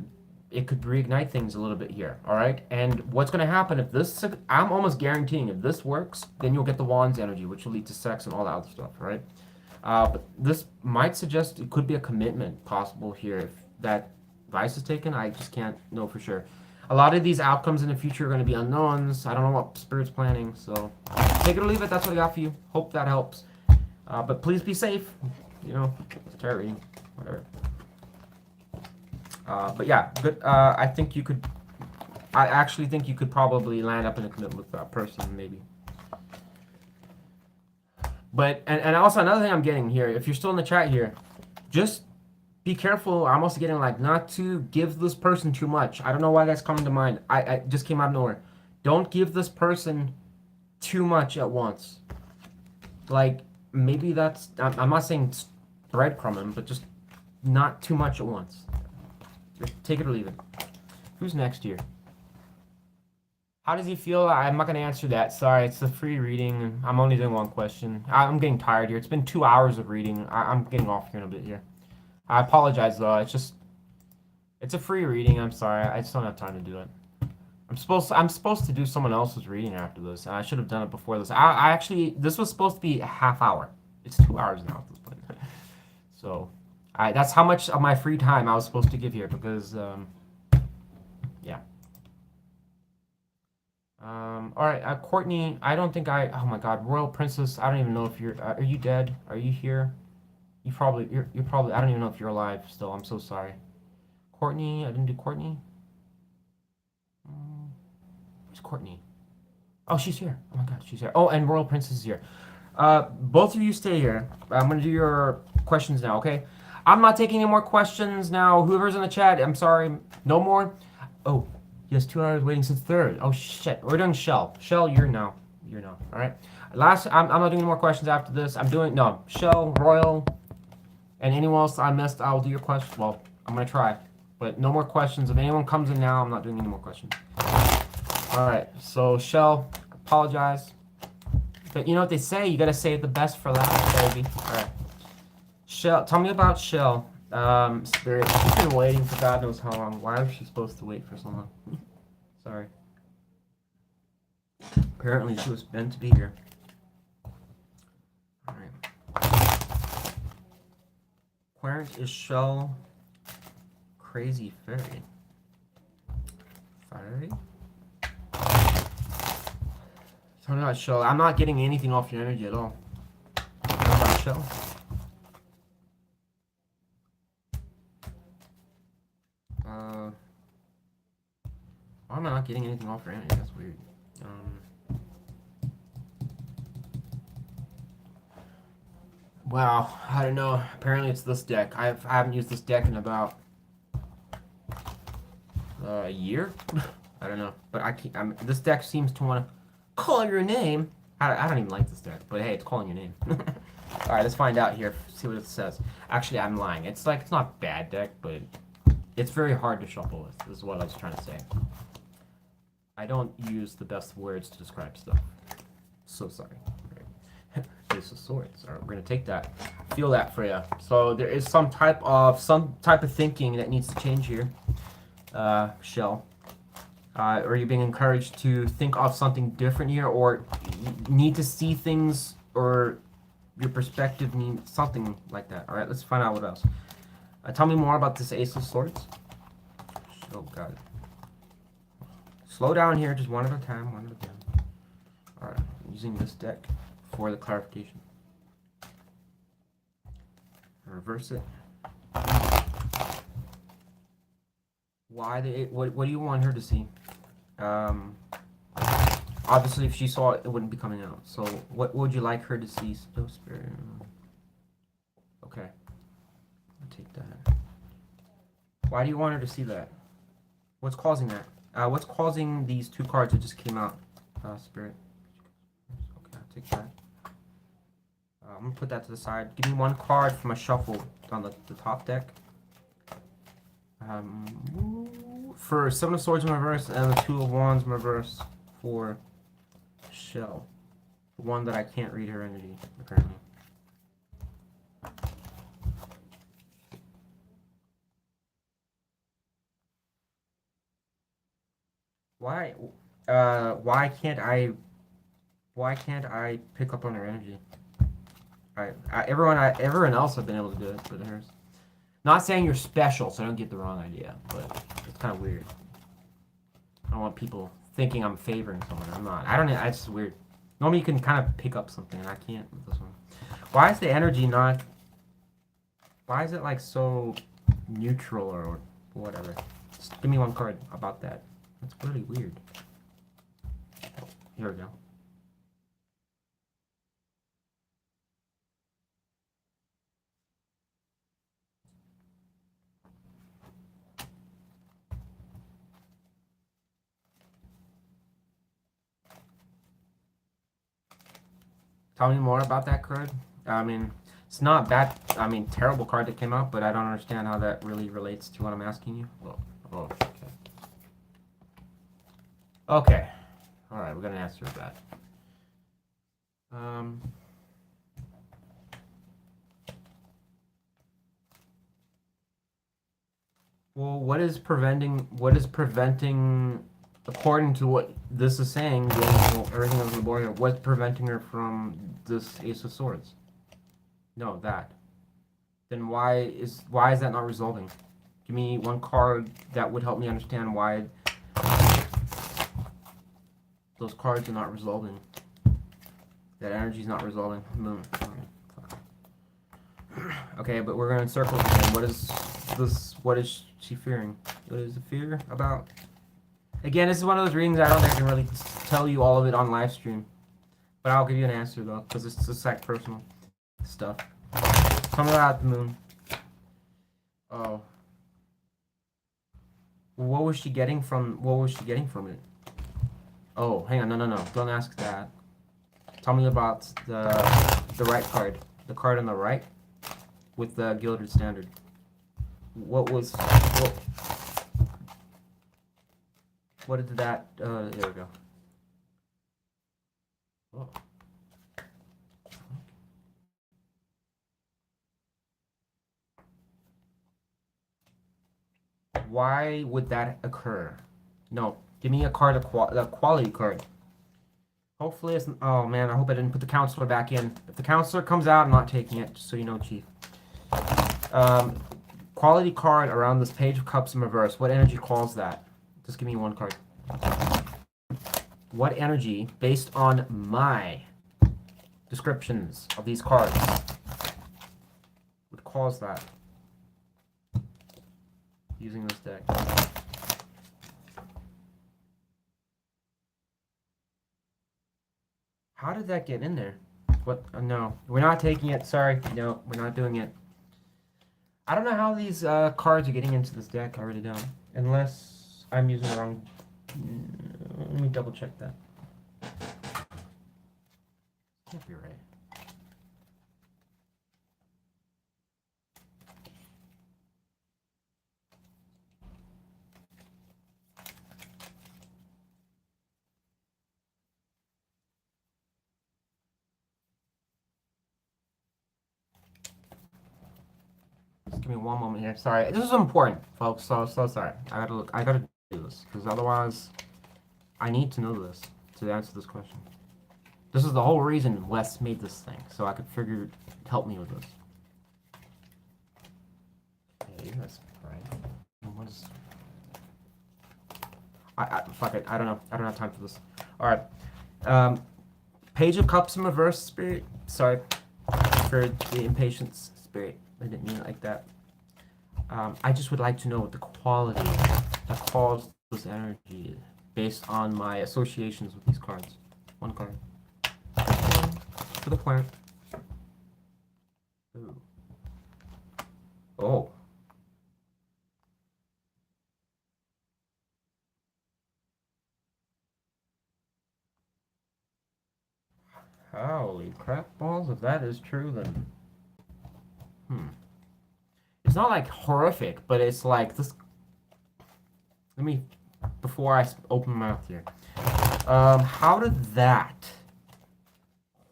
[SPEAKER 1] it could reignite things a little bit here, all right? And what's going to happen if this, I'm almost guaranteeing if this works, then you'll get the wand's energy, which will lead to sex and all that other stuff, right? But this might suggest it could be a commitment possible here if that advice is taken. I just can't know for sure. A lot of these outcomes in the future are going to be unknowns. I don't know what Spirit's planning, so take it or leave it. That's what I got for you. Hope that helps. But please be safe. You know, it's tarot reading, whatever. But yeah, good. I think you could. I actually think you could probably land up in a commitment with that person, maybe. But and also another thing I'm getting here, if you're still in the chat here, just be careful. I'm also getting like not to give this person too much. I don't know why that's coming to mind. I just came out of nowhere. Don't give this person too much at once. Like maybe that's. I'm not saying breadcrumbing, but just not too much at once. Just take it or leave it. Who's next here? How does he feel? I'm not going to answer that. Sorry, it's a free reading. I'm only doing one question. I'm getting tired here. It's been 2 hours of reading. I'm getting off here in a bit here. I apologize, though. It's a free reading. I'm sorry. I just don't have time to do it. I'm supposed to do someone else's reading after this. I should have done it before this. I actually, this was supposed to be a half hour. It's 2 hours now at this point. So, that's how much of my free time I was supposed to give here because, yeah. All right, Courtney, I don't think oh my God, Royal Princess, I don't even know if are you dead? Are you here? You're probably, I don't even know if you're alive still. I'm so sorry. Courtney, I didn't do Courtney. Where's Courtney? Oh, she's here. Oh my God, she's here. Oh, and Royal Princess is here. Both of you stay here. I'm gonna do your questions now, okay? I'm not taking any more questions now. Whoever's in the chat, I'm sorry. No more. Oh. Yes, 2 hours waiting since 3rd. Oh shit. We're doing Shell. Shell, you're no. You're no. Alright. I'm not doing any more questions after this. No. Shell, Royal, and anyone else I missed, I'll do your questions. Well, I'm gonna try. But no more questions. If anyone comes in now, I'm not doing any more questions. Alright, so Shell, apologize. But you know what they say, you gotta save the best for last, baby. Alright. Shell, tell me about Shell. Spirit, she's been waiting for God knows how long. Why was she supposed to wait for so long? Sorry. Apparently she was meant to be here. Alright. Querent is Shell Crazy Fairy. Fairy? Tell me about Shell. I'm not getting anything off your energy at all. Tell me about Shell. Why am I not getting anything off her energy? That's weird. Wow, I don't know. Apparently it's this deck. I haven't used this deck in about a year. I don't know, but this deck seems to want to call your name. I don't even like this deck, but hey, it's calling your name. All right, let's find out here. See what it says. Actually, I'm lying. It's not a bad deck, but it's very hard to shuffle with. This is what I was trying to say. I don't use the best words to describe stuff. So sorry. Ace of Swords. All right, we're gonna take that. Feel that for you. So there is some type of thinking that needs to change here, Shell. Or you're being encouraged to think of something different here, or need to see things, or your perspective needs something like that. All right, let's find out what else. Tell me more about this Ace of Swords. Oh, got it. Slow down here, just one at a time, one at a time. Alright, I'm using this deck for the clarification. Reverse it. Why what do you want her to see? Obviously if she saw it, it wouldn't be coming out. So what would you like her to see? Oh, Spirit. Okay. I'll take that. Why do you want her to see that? What's causing that? What's causing these 2 cards that just came out? Spirit. Okay, I'll take that. I'm gonna put that to the side. Give me 1 card from a shuffle on the top deck. For 7 of Swords in reverse and the 2 of Wands in reverse for Shell. The one that I can't read her energy, apparently. Why? Why can't I pick up on her energy? Everyone else have been able to do it, but hers. Not saying you're special, so don't get the wrong idea, but it's kind of weird. I don't want people thinking I'm favoring someone. I'm not. I don't. It's just weird. Normally you can kind of pick up something, and I can't with this one. Why is the energy not? Why is it like so neutral or whatever? Just give me one card about that. That's really weird. Here we go. Tell me more about that card. I mean, it's not that, I mean, terrible card that came out, but I don't understand how that really relates to what I'm asking you. Oh, okay. Okay. Alright, we're gonna answer that. Well, what is preventing, according to what this is saying, everything on the board here, what's preventing her from this Ace of Swords? No, that. Then why is that not resolving? Give me one card that would help me understand why those cards are not resolving. That energy's not resolving. Moon. Okay, but we're going in circles again. What is this? What is she fearing? What is the fear about? Again, this is one of those readings I don't think I can really tell you all of it on live stream. But I'll give you an answer though, because it's just like personal stuff. Tell me about the moon. Oh. What was she getting from it? Oh, hang on, no. Don't ask that. Tell me about the right card. The card on the right with the Gilded Standard. What did that there we go. Oh. Why would that occur? No, give me a card, a quality card. Hopefully it's... Oh, man, I hope I didn't put the counselor back in. If the counselor comes out, I'm not taking it, just so you know, Chief. Quality card around this Page of Cups in reverse. What energy calls that? Just give me one card. What energy, based on my descriptions of these cards, would cause that? Using this deck. How did that get in there? What? No, we're not taking it. Sorry. No, we're not doing it. I don't know how these cards are getting into this deck. I really don't. Unless I'm using the wrong... Let me double check that. Can't be right. Just give me one moment here. Sorry, this is important, folks. So sorry. I gotta do this because otherwise, I need to know this to answer this question. This is the whole reason Wes made this thing, so I could help me with this. Okay, that's right. What is? Fuck it. I don't know. I don't have time for this. All right. Page of Cups in reverse, Spirit. Sorry for the impatience, Spirit. I didn't mean it like that. I just would like to know what the quality that caused this energy based on my associations with these cards. One card. For the plant. Ooh. Oh. Holy crap balls, if that is true, then... It's not like horrific, but it's like this... Let me... Before I open my mouth here. How did that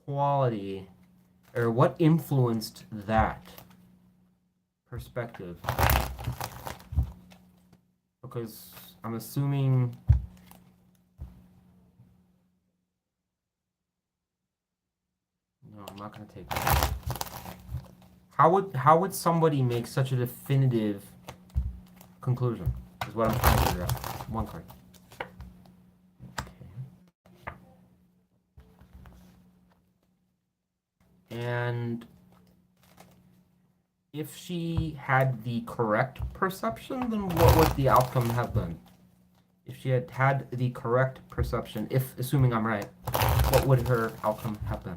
[SPEAKER 1] quality... Or what influenced that perspective? Because I'm assuming No, I'm not gonna take that. How would somebody make such a definitive conclusion? Is what I'm trying to figure out. One card. Okay. And if she had the correct perception, then what would the outcome have been? If she had had the correct perception, if assuming I'm right, what would her outcome have been?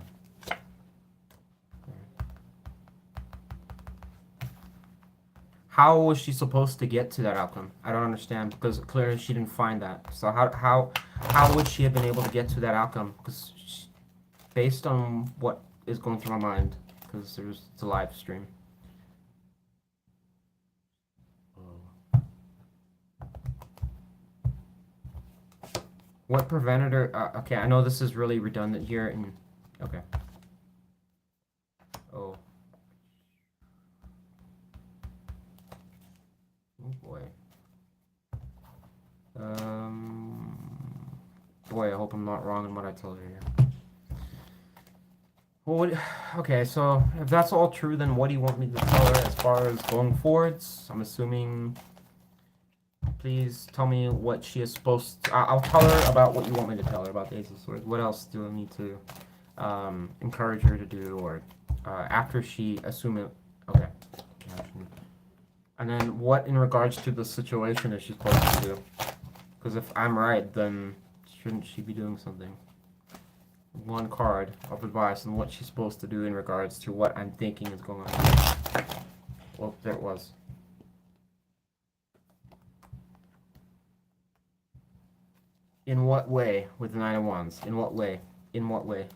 [SPEAKER 1] How was she supposed to get to that outcome? I don't understand because clearly she didn't find that. So how would she have been able to get to that outcome? Because based on what is going through my mind, because it's a live stream. What prevented her? Okay, I know this is really redundant here. And okay. Oh. Oh boy. Boy, I hope I'm not wrong in what I told her here. Well, okay, so if that's all true, then what do you want me to tell her as far as going forwards? I'm assuming. Please tell me what she is supposed to. I'll tell her about what you want me to tell her about the Ace of Swords. What else do I need to encourage her to do, or after she assume it? Okay. And then what in regards to the situation is she supposed to do? Because if I'm right, then shouldn't she be doing something? One card of advice on what she's supposed to do in regards to what I'm thinking is going on. Well, there it was. In what way with the Nine of Wands? In what way? In what way?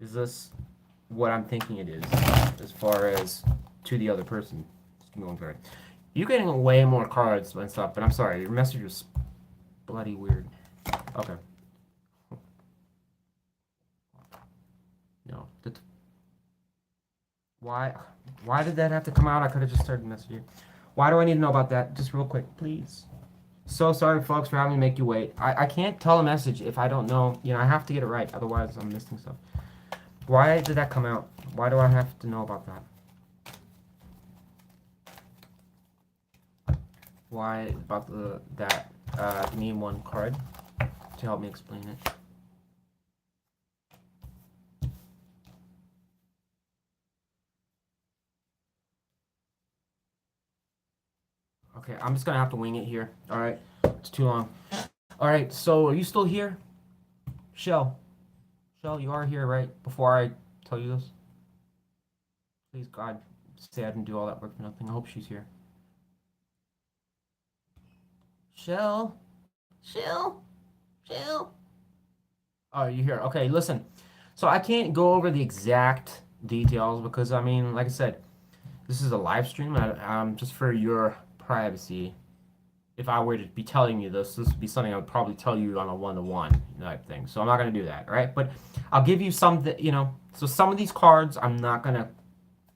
[SPEAKER 1] Is this what I'm thinking it is as far as to the other person? You're getting way more cards and stuff, but I'm sorry, your message was bloody weird. Okay. No. Why did that have to come out? I could have just started messaging. Why do I need to know about that? Just real quick, please. So sorry, folks, for having to make you wait. I can't tell a message if I don't know. You know, I have to get it right. Otherwise, I'm missing stuff. Why did that come out? Why do I have to know about that? Why about that? Give me one card to help me explain it. Okay, I'm just gonna have to wing it here. All right, it's too long. All right, so are you still here, Shell? Shell, you are here, right? Before I tell you this, please God, say I didn't do all that work for nothing. I hope she's here. Shell, Shell, Shell. Oh, you're here. Okay, listen. So I can't go over the exact details because I mean, like I said, this is a live stream. Just for your privacy. If I were to be telling you this would be something I would probably tell you on a one-to-one type thing. So I'm not going to do that, right? But I'll give you some, so some of these cards, I'm not going to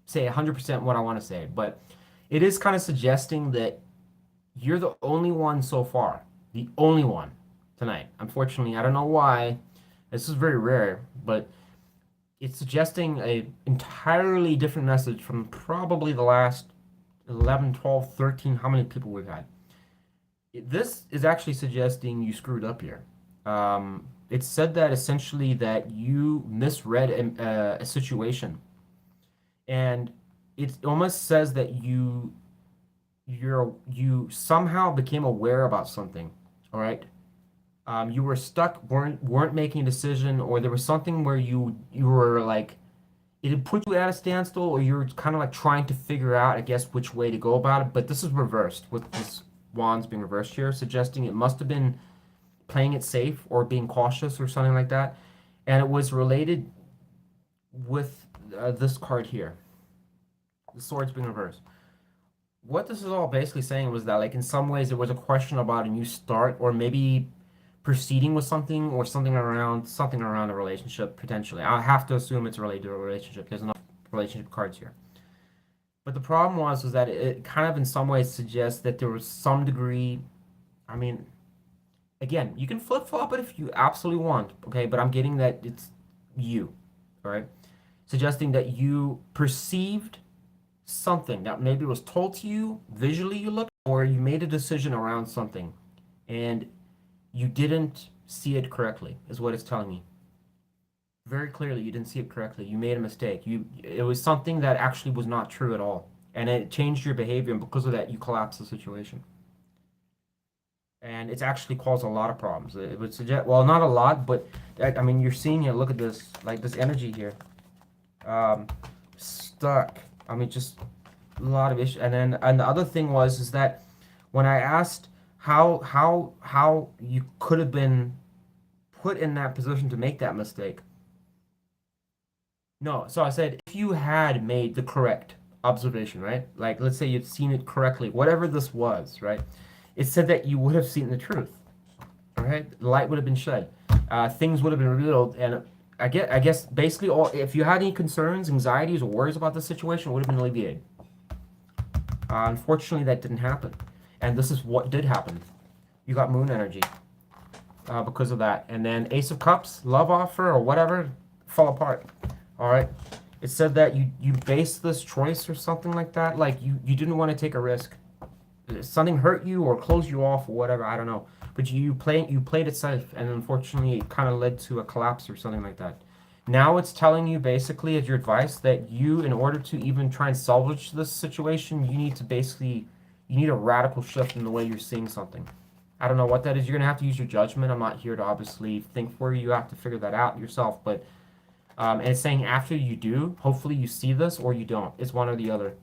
[SPEAKER 1] say 100% what I want to say, but it is kind of suggesting that you're the only one so far, the only one tonight. Unfortunately, I don't know why. This is very rare, but it's suggesting a entirely different message from probably the last 11, 12, 13, how many people we've had. This is actually suggesting you screwed up here. It said that essentially that you misread a situation, and it almost says that you somehow became aware about something. All right, you were stuck, weren't making a decision, or there was something where you were like it had put you at a standstill, or you were kind of like trying to figure out, I guess, which way to go about it. But this is reversed with this wands being reversed here, suggesting it must have been playing it safe or being cautious or something like that. And it was related with this card here, the swords being reversed. What this is all basically saying was that, like, in some ways, it was a question about a new start, or maybe proceeding with something, or something around a relationship potentially. I have to assume it's related to a relationship. There's enough relationship cards here. But the problem was that it kind of in some ways suggests that there was some degree. I mean, again, you can flip flop it if you absolutely want, okay? But I'm getting that it's you, all right? Suggesting that you perceived something that maybe was told to you, visually you looked, or you made a decision around something and you didn't see it correctly, is what it's telling me. Very clearly, you didn't see it correctly. You made a mistake. It was something that actually was not true at all. And it changed your behavior, and because of that, you collapsed the situation. And it's actually caused a lot of problems. It would suggest, well, not a lot, but I mean, you're seeing here, look at this, like this energy here. Stuck. I mean, just a lot of issues. And the other thing was is that when I asked how you could have been put in that position to make that mistake. No, so I said if you had made the correct observation, right? Like let's say you'd seen it correctly, whatever this was, right? It said that you would have seen the truth, all right? Light would have been shed, things would have been revealed, and I guess basically all if you had any concerns, anxieties, or worries about the situation, it would have been alleviated. Unfortunately, that didn't happen, and this is what did happen. You got moon energy because of that, and then Ace of Cups, love offer or whatever, fall apart. All right. It said that you based this choice or something like that. Like you didn't want to take a risk. Something hurt you or closed you off or whatever. I don't know. But you played it safe, and unfortunately, it kind of led to a collapse or something like that. Now it's telling you basically as your advice that you, in order to even try and salvage this situation, you need to basically you need a radical shift in the way you're seeing something. I don't know what that is. You're gonna have to use your judgment. I'm not here to obviously think for you. You have to figure that out yourself. But and it's saying after you do, hopefully you see this or you don't. It's one or the other.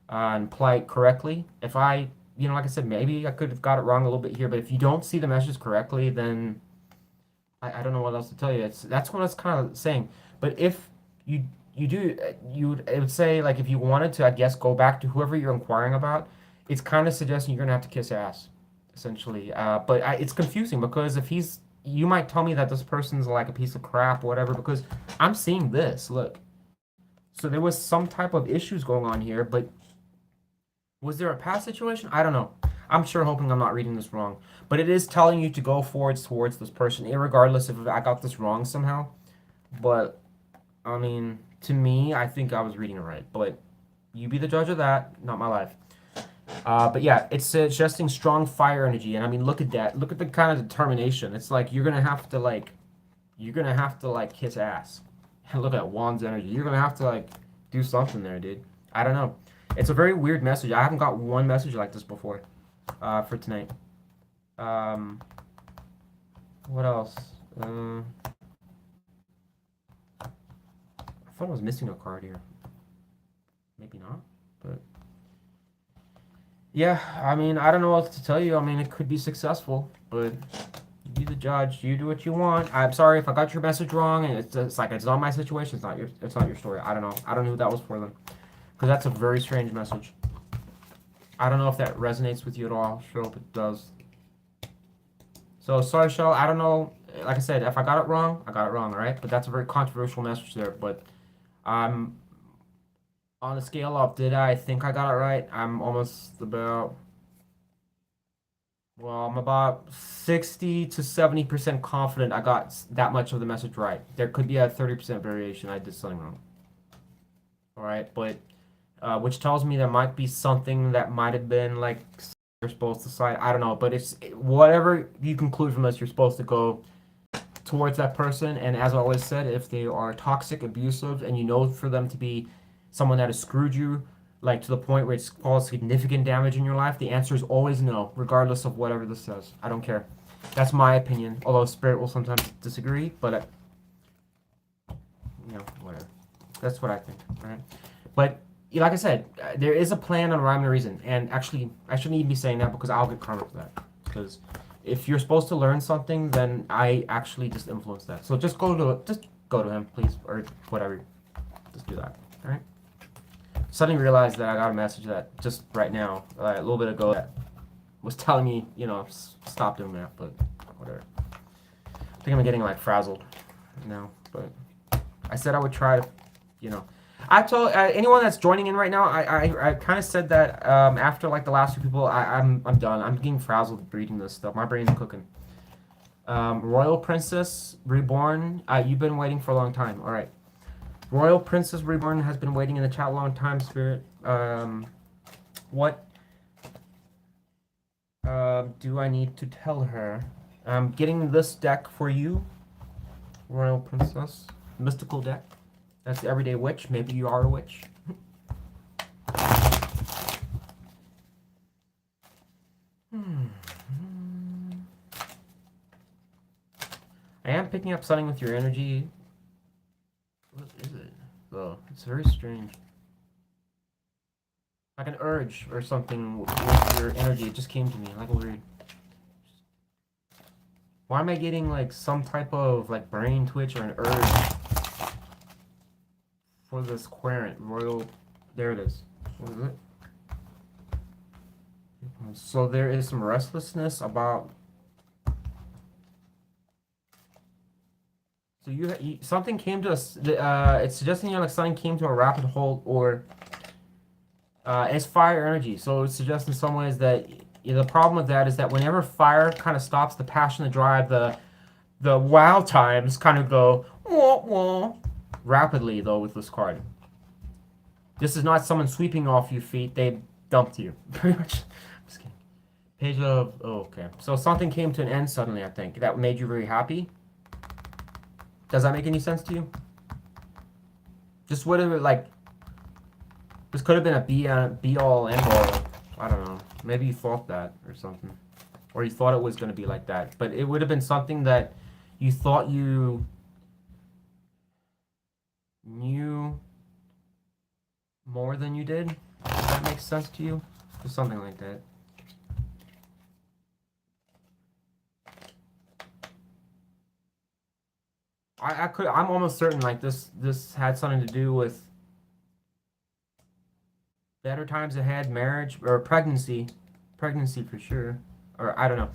[SPEAKER 1] And apply it correctly. If I, like I said, maybe I could have got it wrong a little bit here, but if you don't see the message correctly, then I don't know what else to tell you. That's what it's kind of saying. But if you do, it would say like if you wanted to, I guess, go back to whoever you're inquiring about, it's kind of suggesting you're gonna have to kiss ass, essentially. But it's confusing because if you might tell me that this person's like a piece of crap or whatever because I'm seeing this. Look, so there was some type of issues going on here, but was there a past situation? I don't know. I'm sure hoping I'm not reading this wrong, but it is telling you to go forwards towards this person, irregardless if I got this wrong somehow. But I mean, to me, I think I was reading it right. But you be the judge of that, not my life. But yeah, it's suggesting strong fire energy, and I mean, look at that. Look at the kind of determination. It's like you're gonna have to kiss ass. And look at Wands energy. You're gonna have to like do something there, dude. I don't know. It's a very weird message. I haven't got one message like this before, for tonight. Um, what else? I thought I was missing a card here. Maybe not, but. Yeah, I mean, I don't know what to tell you. I mean, it could be successful, but you be the judge. You do what you want. I'm sorry if I got your message wrong, and it's like it's not my situation. It's not your story. I don't know. I don't know who that was for them, because that's a very strange message. I don't know if that resonates with you at all. Sure hope it does. So sorry, Shell. I don't know. Like I said, if I got it wrong, I got it wrong. All right, but that's a very controversial message there. But I'm on the scale of did I think I got it right? I'm almost about, well, I'm about 60 to 70% confident I got that much of the message right. There could be a 30% variation. I did something wrong. All right, but which tells me there might be something that might have been like you're supposed to sign. I don't know, but it's whatever you conclude from this, you're supposed to go towards that person. And as I always said, if they are toxic, abusive, and you know for them to be someone that has screwed you, like to the point where it's caused significant damage in your life, the answer is always no, regardless of whatever this says. I don't care. That's my opinion. Although Spirit will sometimes disagree, but whatever. That's what I think. All right, but like I said, there is a plan and a rhyme and a reason. And actually, I shouldn't even be saying that because I'll get karma for that. Because if you're supposed to learn something, then I actually just influence that. So just go to him, please, or whatever. Just do that. All right. Suddenly realized that I got a message that just right now, a little bit ago, that was telling me, stop doing that. But whatever. I think I'm getting like frazzled now. But I said I would try to, I told anyone that's joining in right now. I kind of said that after like the last few people, I'm done. I'm getting frazzled reading this stuff. My brain's cooking. Royal Princess Reborn. You've been waiting for a long time. All right. Royal Princess Reborn has been waiting in the chat a long time, Spirit. What do I need to tell her? I'm getting this deck for you, Royal Princess. Mystical deck. That's the Everyday Witch. Maybe you are a witch. I am picking up something with your energy. What is it? Oh, it's very strange. Like an urge or something with your energy. It just came to me. Like weird. Why am I getting like some type of like brain twitch or an urge for this Querent Royal? There it is. What is it? So there is some restlessness about. So you something came to us. It's suggesting like something came to a rapid halt, or it's fire energy. So it's suggesting in some ways that the problem with that is that whenever fire kind of stops the passion, the drive, the wow times kind of go wah, wah, rapidly though with this card. This is not someone sweeping off your feet. They dumped you pretty much. I'm just kidding. Page of okay. So something came to an end suddenly. I think that made you very happy. Does that make any sense to you? Just whatever, like, this could have been a be all end all. I don't know. Maybe you thought that or something, or you thought it was going to be like that. But it would have been something that you thought you knew more than you did. Does that make sense to you? Just something like that. I'm almost certain like this had something to do with better times ahead, marriage or pregnancy for sure, or I don't know.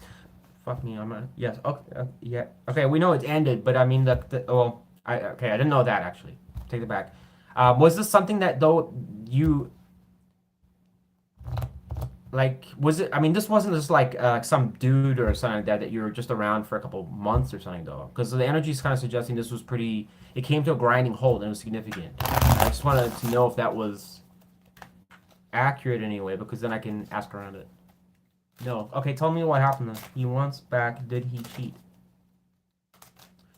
[SPEAKER 1] Fuck me, yes. Okay, yeah. Okay, we know it's ended, but I mean I didn't know that actually. Take it back. Was this something that though you like? Was it? I mean, this wasn't just like some dude or something like that you were just around for a couple months or something though, because the energy is kind of suggesting this was pretty. It came to a grinding halt and it was significant. I just wanted to know if that was accurate anyway, because then I can ask around it. No. Okay, tell me what happened then. He wants back. Did he cheat?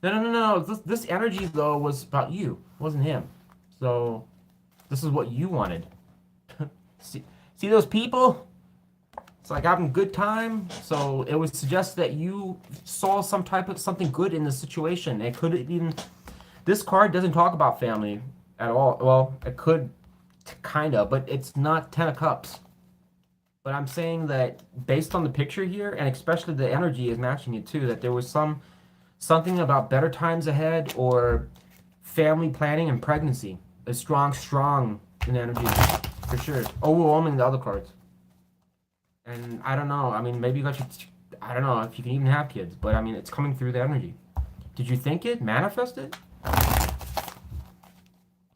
[SPEAKER 1] No. This energy though was about you. It wasn't him. So this is what you wanted. See those people? It's like having a good time. So it would suggest that you saw some type of something good in the situation. It could even. This card doesn't talk about family at all. Well, it could, kind of, but it's not Ten of Cups. But I'm saying that based on the picture here, and especially the energy is matching it too, that there was something about better times ahead or family planning and pregnancy. A strong in energy for sure. Overwhelming the other cards. And I don't know. I mean, maybe you got your. I don't know if you can even have kids, but I mean, it's coming through the energy. Did you think it? Manifest it?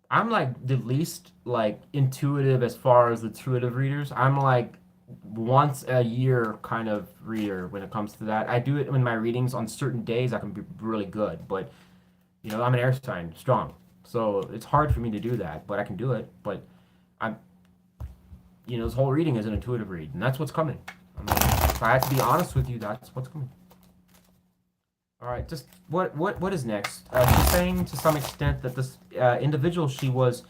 [SPEAKER 1] I'm like the least like intuitive as far as intuitive readers. I'm like once a year kind of reader when it comes to that. I do it in my readings on certain days. I can be really good, but I'm an air sign, strong, so it's hard for me to do that. But I can do it. But I'm, this whole reading is an intuitive read, and that's what's coming. I mean, if I have to be honest with you, that's what's coming. All right, just what is next? She's saying to some extent that this individual she's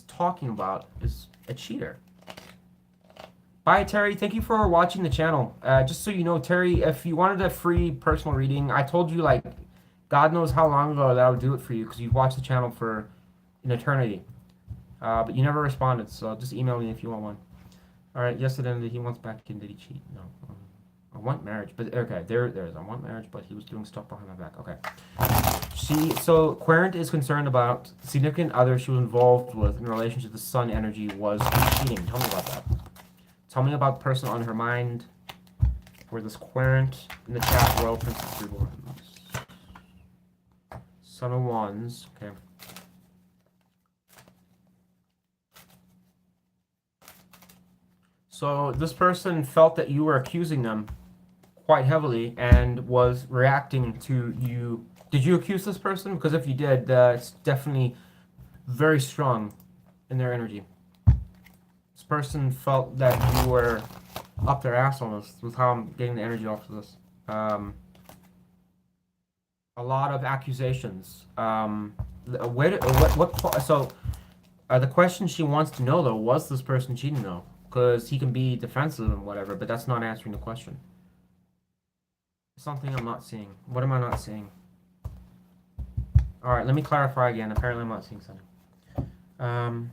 [SPEAKER 1] talking about is a cheater. Bye, Terry. Thank you for watching the channel. Just so you know, Terry, if you wanted a free personal reading, I told you like God knows how long ago that I would do it for you because you've watched the channel for an eternity. But you never responded, so just email me if you want one. All right, yes, it ended. He wants back in. Did he cheat? No. I want marriage, but okay, there it is. I want marriage, but he was doing stuff behind my back. Okay. So Querent is concerned about significant other she was involved with in relationship to the sun energy was cheating. Tell me about that. Tell me about the person on her mind for this Querent in the chat. Royal Princess Reborn. Son of Wands. Okay. So this person felt that you were accusing them quite heavily and was reacting to you. Did you accuse this person? Because if you did, it's definitely very strong in their energy. This person felt that you were up their ass almost with how I'm getting the energy off of this. A lot of accusations. So the question she wants to know though, was this person cheating though? Because he can be defensive and whatever, but that's not answering the question. Something I'm not seeing. What am I not seeing? All right, let me clarify again. Apparently, I'm not seeing something.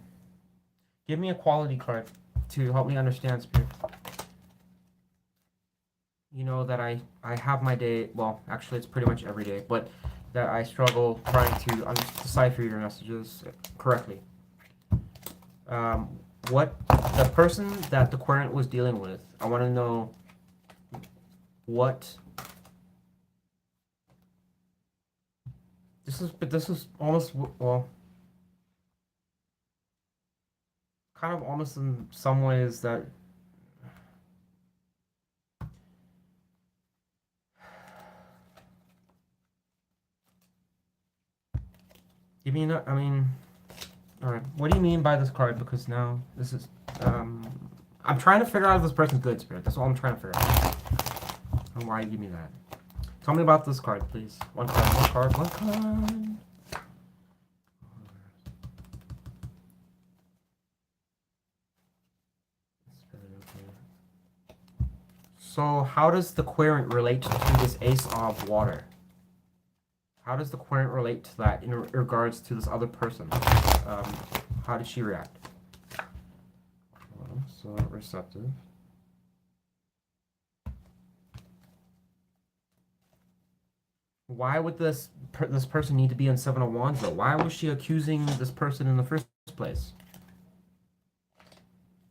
[SPEAKER 1] Give me a quality card to help me understand, Spirit. You know that I have my day. Well, actually, it's pretty much every day, but that I struggle trying to decipher your messages correctly. What the person that the querent was dealing with, I want to know what. This is almost, well, kind of almost in some ways that you mean, I mean, all right, what do you mean by this card? Because now this is, I'm trying to figure out if this person's good, Spirit. That's all I'm trying to figure out. And why you give me that? Tell me about this card, please. One card. So how does the querent relate to this Ace of Water? How does the querent relate to that in regards to this other person? How did she react? So receptive. Why would this person need to be in Seven of Wands though? Why was she accusing this person in the first place?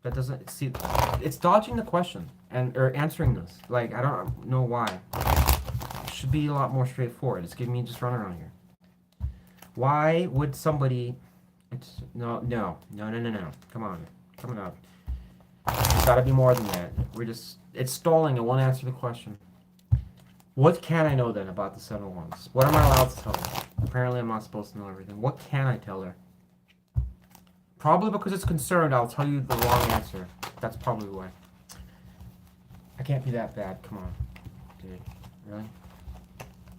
[SPEAKER 1] That doesn't see. It's dodging the question or answering this. Like I don't know why. It should be a lot more straightforward. It's giving me just running around here. Why would somebody? No. Come on, coming up. It's got to be more than that. It's stalling. It won't answer the question. What can I know then about the Seven of Wands? What am I allowed to tell her? Apparently I'm not supposed to know everything. What can I tell her? Probably because it's concerned, I'll tell you the wrong answer. That's probably why. I can't be that bad. Come on. Dude. Really?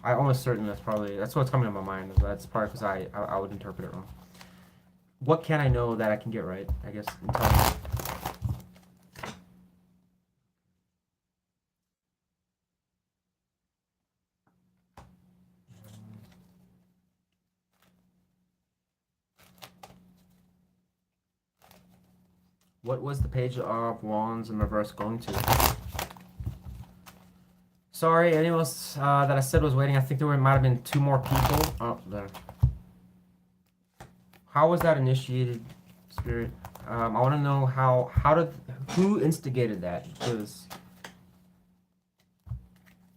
[SPEAKER 1] I'm almost certain that's what's coming to my mind. That's probably because I would interpret it wrong. What can I know that I can get right, I guess? What was the Page of Wands in reverse going to? Sorry, anyone else that I said was waiting. I think there might have been 2 more people. Oh, there. How was that initiated, Spirit? I want to know who instigated that? Because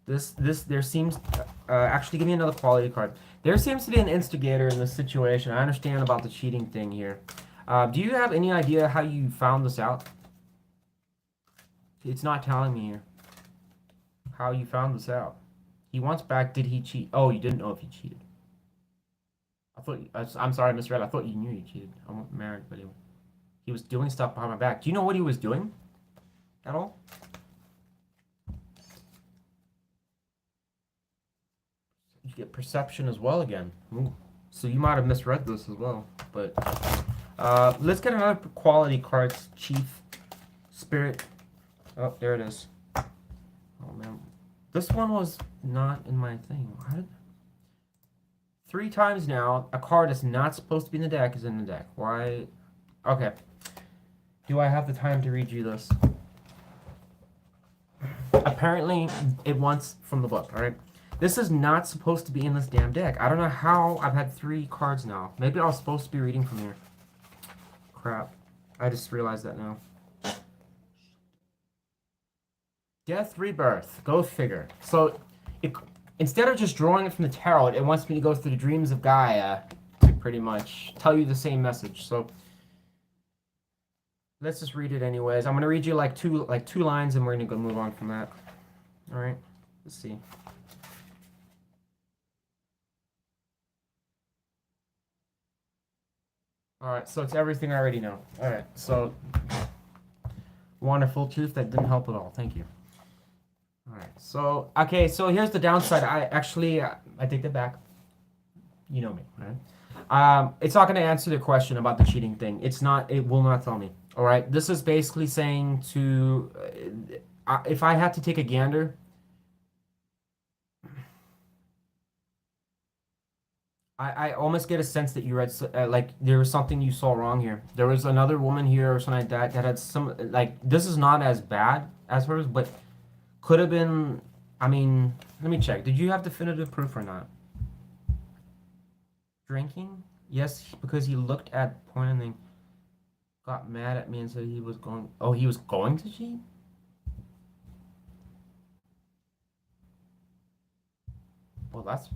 [SPEAKER 1] there seems, actually give me another quality card. There seems to be an instigator in this situation. I understand about the cheating thing here. Do you have any idea how you found this out? It's not telling me here. How you found this out. He wants back, did he cheat? Oh, you didn't know if he cheated. I'm sorry, I misread. I thought you knew he cheated. I'm married, but he was doing stuff behind my back. Do you know what he was doing? At all? You get perception as well again. Ooh. So you might have misread this as well. But let's get another quality cards, Chief. Spirit. Oh, there it is. Oh man. This one was not in my thing. What? 3 times now, a card that's not supposed to be in the deck is in the deck. Why? Okay. Do I have the time to read you this? Apparently, it wants from the book, alright? This is not supposed to be in this damn deck. I don't know how I've had 3 cards now. Maybe I was supposed to be reading from here. Crap. I just realized that now. Death, Rebirth. Go figure. So, instead of just drawing it from the tarot, it wants me to go through the dreams of Gaia to pretty much tell you the same message. So, let's just read it anyways. I'm going to read you like two lines and we're going to go move on from that. All right. Let's see. All right, so it's everything I already know. All right, so wonderful truth that didn't help at all. Thank you. All right, so okay, so here's the downside. I actually I take that back. You know me, right? It's not going to answer the question about the cheating thing. It's not. It will not tell me. All right. This is basically saying to, if I had to take a gander, I almost get a sense that you read like there was something you saw wrong here. There was another woman here or something like that that had some like this is not as bad as hers, but could have been. I mean, let me check. Did you have definitive proof or not? Drinking? Yes, because he looked at porn and then got mad at me and said he was going. Oh, he was going to cheat? Well, that's.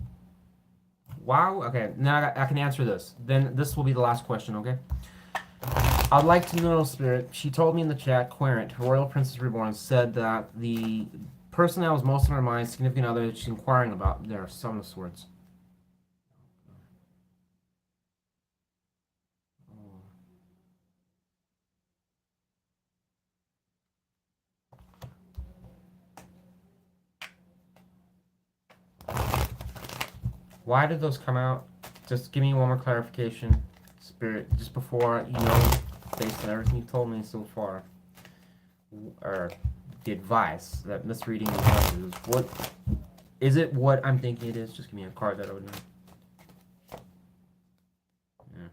[SPEAKER 1] Wow. Okay, now I can answer this. Then this will be the last question, okay? I'd like to know, Spirit. She told me in the chat, Querent, Royal Princess Reborn, said that the person that was most on her mind, significant other that she's inquiring about, there, Seven of Swords. Why did those come out? Just give me one more clarification, Spirit, just before, based on everything you told me so far, or the advice, that misreading the messages, what, is it what I'm thinking it is? Just give me a card that I would know. Yeah.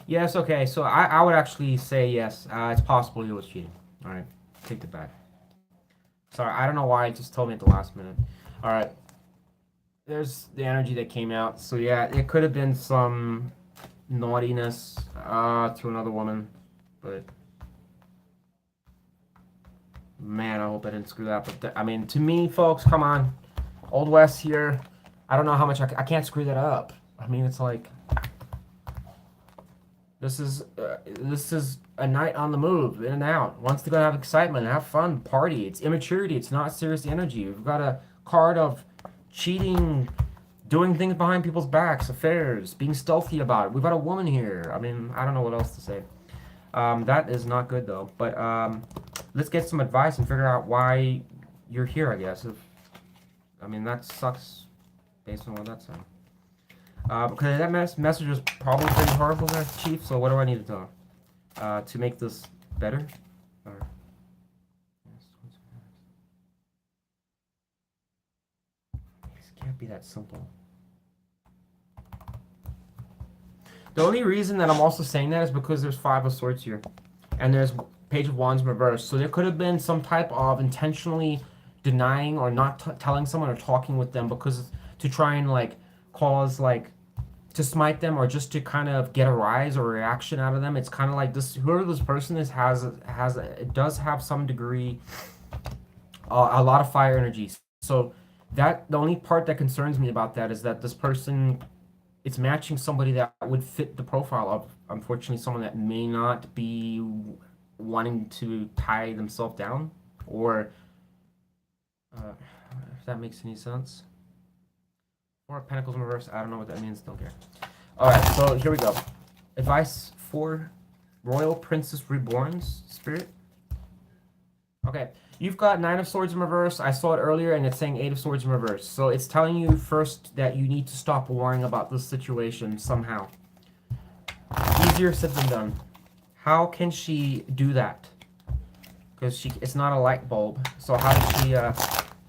[SPEAKER 1] Yes, okay, so I would actually say yes, it's possible he was cheating. Alright, take it back. Sorry, I don't know why it just told me at the last minute. Alright, there's the energy that came out. So yeah, it could have been some naughtiness to another woman, but man, I hope I didn't screw that. But I mean, to me, folks, come on, Old West here. I don't know how much I can't screw that up. I mean, it's like this is a night on the move, in and out. Wants to go have excitement, have fun, party. It's immaturity. It's not serious energy. We've got a card of cheating, doing things behind people's backs, affairs, being stealthy about it. We've got a woman here. I mean, I don't know what else to say. That is not good though. But let's get some advice and figure out why you're here. I guess. I mean, that sucks based on what that's saying. Okay, that message was probably pretty horrible there, Chief. So what do I need to do to make this better? Or, this can't be that simple. The only reason that I'm also saying that is because there's Five of Swords here, and there's Page of Wands reversed. So there could have been some type of intentionally denying or not telling someone or talking with them because to try and like cause like to smite them or just to kind of get a rise or a reaction out of them. It's kind of like this. Whoever this person is it does have some degree, a lot of fire energy. So that the only part that concerns me about that is that this person, it's matching somebody that would fit the profile of, unfortunately, someone that may not be wanting to tie themselves down, or if that makes any sense. Four of Pentacles in reverse. I don't know what that means. Don't care. All right, so here we go. Advice for Royal Princess Reborn's Spirit. Okay, you've got Nine of Swords in reverse. I saw it earlier, and it's saying Eight of Swords in reverse. So it's telling you first that you need to stop worrying about this situation somehow. Easier said than done. How can she do that? Because it's not a light bulb. So how does she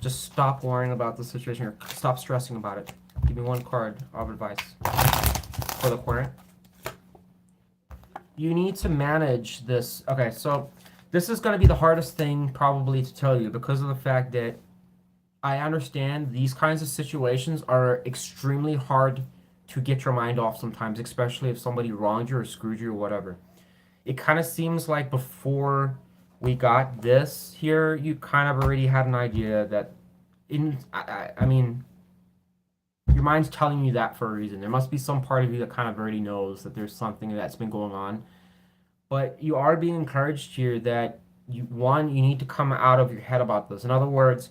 [SPEAKER 1] just stop worrying about the situation or stop stressing about it? Give me one card of advice for the Querent. You need to manage this. Okay, so this is going to be the hardest thing probably to tell you because of the fact that I understand these kinds of situations are extremely hard to get your mind off sometimes, especially if somebody wronged you or screwed you or whatever. It kind of seems like before we got this here, you kind of already had an idea that I mean, your mind's telling you that for a reason. There must be some part of you that kind of already knows that there's something that's been going on. But you are being encouraged here that you need to come out of your head about this. In other words,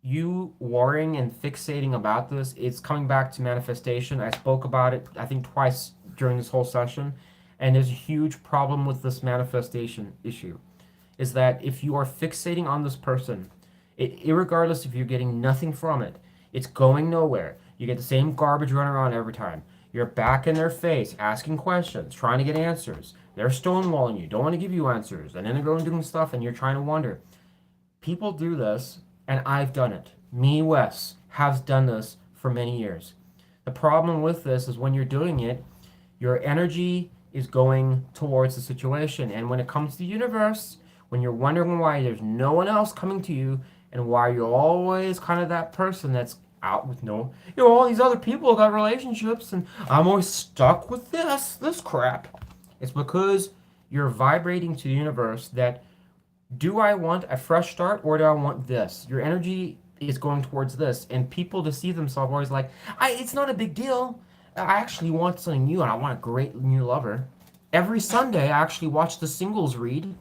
[SPEAKER 1] you worrying and fixating about this, it's coming back to manifestation. I spoke about it, I think, twice during this whole session. And there's a huge problem with this manifestation issue is that if you are fixating on this person, irregardless if you're getting nothing from it, it's going nowhere. You get the same garbage running around every time. You're back in their face, asking questions, trying to get answers. They're stonewalling you, don't want to give you answers, and then they're going doing stuff, and you're trying to wonder. People do this, and I've done it. Me, Wes, has done this for many years. The problem with this is when you're doing it, your energy is going towards the situation. And when it comes to the universe, when you're wondering why there's no one else coming to you and why you're always kind of that person that's out with no, all these other people got relationships and I'm always stuck with this crap. It's because you're vibrating to the universe that do I want a fresh start or do I want this? Your energy is going towards this, and people deceive themselves always like, it's not a big deal. I actually want something new, and I want a great new lover. Every Sunday, I actually watch the singles read.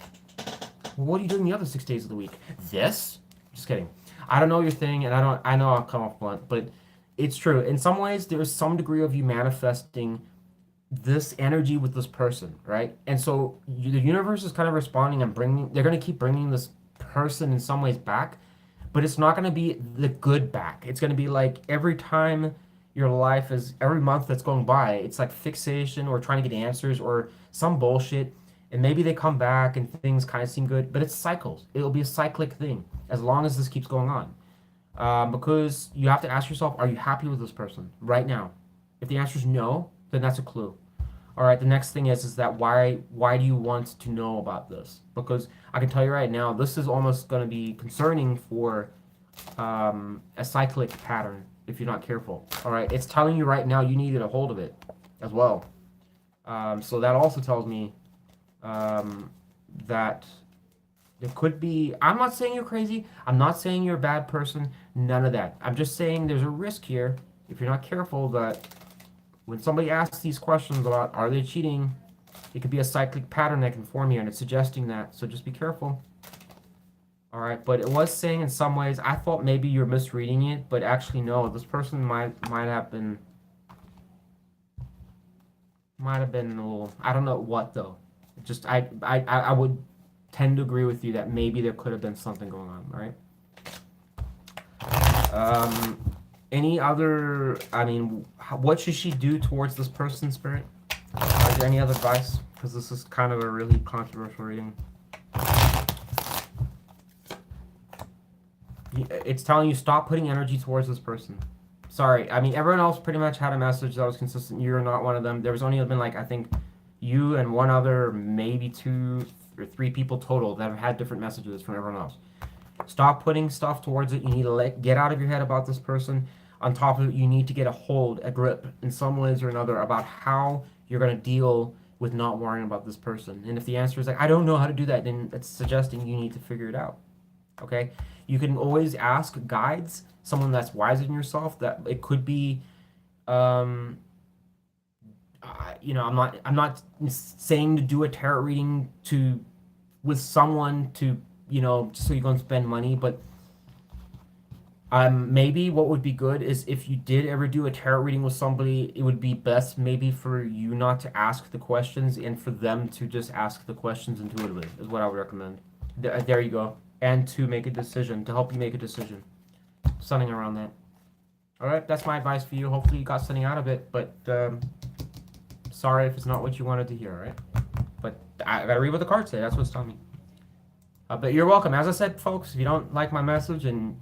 [SPEAKER 1] Well, what are you doing the other 6 days of the week? This? Just kidding. I don't know your thing, and I know I'll come off blunt, but it's true. In some ways, there's some degree of you manifesting this energy with this person, right? And so the universe is kind of responding and they're going to keep bringing this person in some ways back, but it's not going to be the good back. It's going to be like every time your life is, every month that's going by, it's like fixation or trying to get answers or some bullshit. And maybe they come back and things kind of seem good, but it's cycles. It'll be a cyclic thing as long as this keeps going on. Because you have to ask yourself, are you happy with this person right now? If the answer is no, then that's a clue. All right, the next thing is that why do you want to know about this? Because I can tell you right now, this is almost going to be concerning for a cyclic pattern if you're not careful. All right, it's telling you right now you need to get a hold of it as well. So that also tells me that there could be. I'm not saying you're crazy. I'm not saying you're a bad person. None of that. I'm just saying there's a risk here if you're not careful that when somebody asks these questions about are they cheating, it could be a cyclic pattern that can form here, and it's suggesting that. So just be careful. All right, but it was saying in some ways, I thought maybe you're misreading it, but actually no. This person might have been a little. I don't know what though. Just I would tend to agree with you that maybe there could have been something going on. Right. Any other, I mean, what should she do towards this person, Spirit? Is there any other advice? Because this is kind of a really controversial reading. It's telling you stop putting energy towards this person. Sorry, I mean, everyone else pretty much had a message that was consistent. You're not one of them. There was only been like, I think, you and one other, maybe 2 or 3 people total that have had different messages from everyone else. Stop putting stuff towards it. You need to get out of your head about this person. On top of it, you need to get a grip in some ways or another about how you're going to deal with not worrying about this person. And if the answer is like, I don't know how to do that, then it's suggesting you need to figure it out. Okay? You can always ask guides, someone that's wiser than yourself, that it could be, I'm not saying to do a tarot reading with someone to, just so you go and spend money, but maybe what would be good is if you did ever do a tarot reading with somebody, it would be best maybe for you not to ask the questions and for them to just ask the questions intuitively, is what I would recommend. There you go. And to make a decision, to help you make a decision. Something around that. All right, that's my advice for you. Hopefully you got something out of it, but sorry if it's not what you wanted to hear, all right? But I gotta read what the cards say. That's what it's telling me. But you're welcome. As I said, folks, if you don't like my message and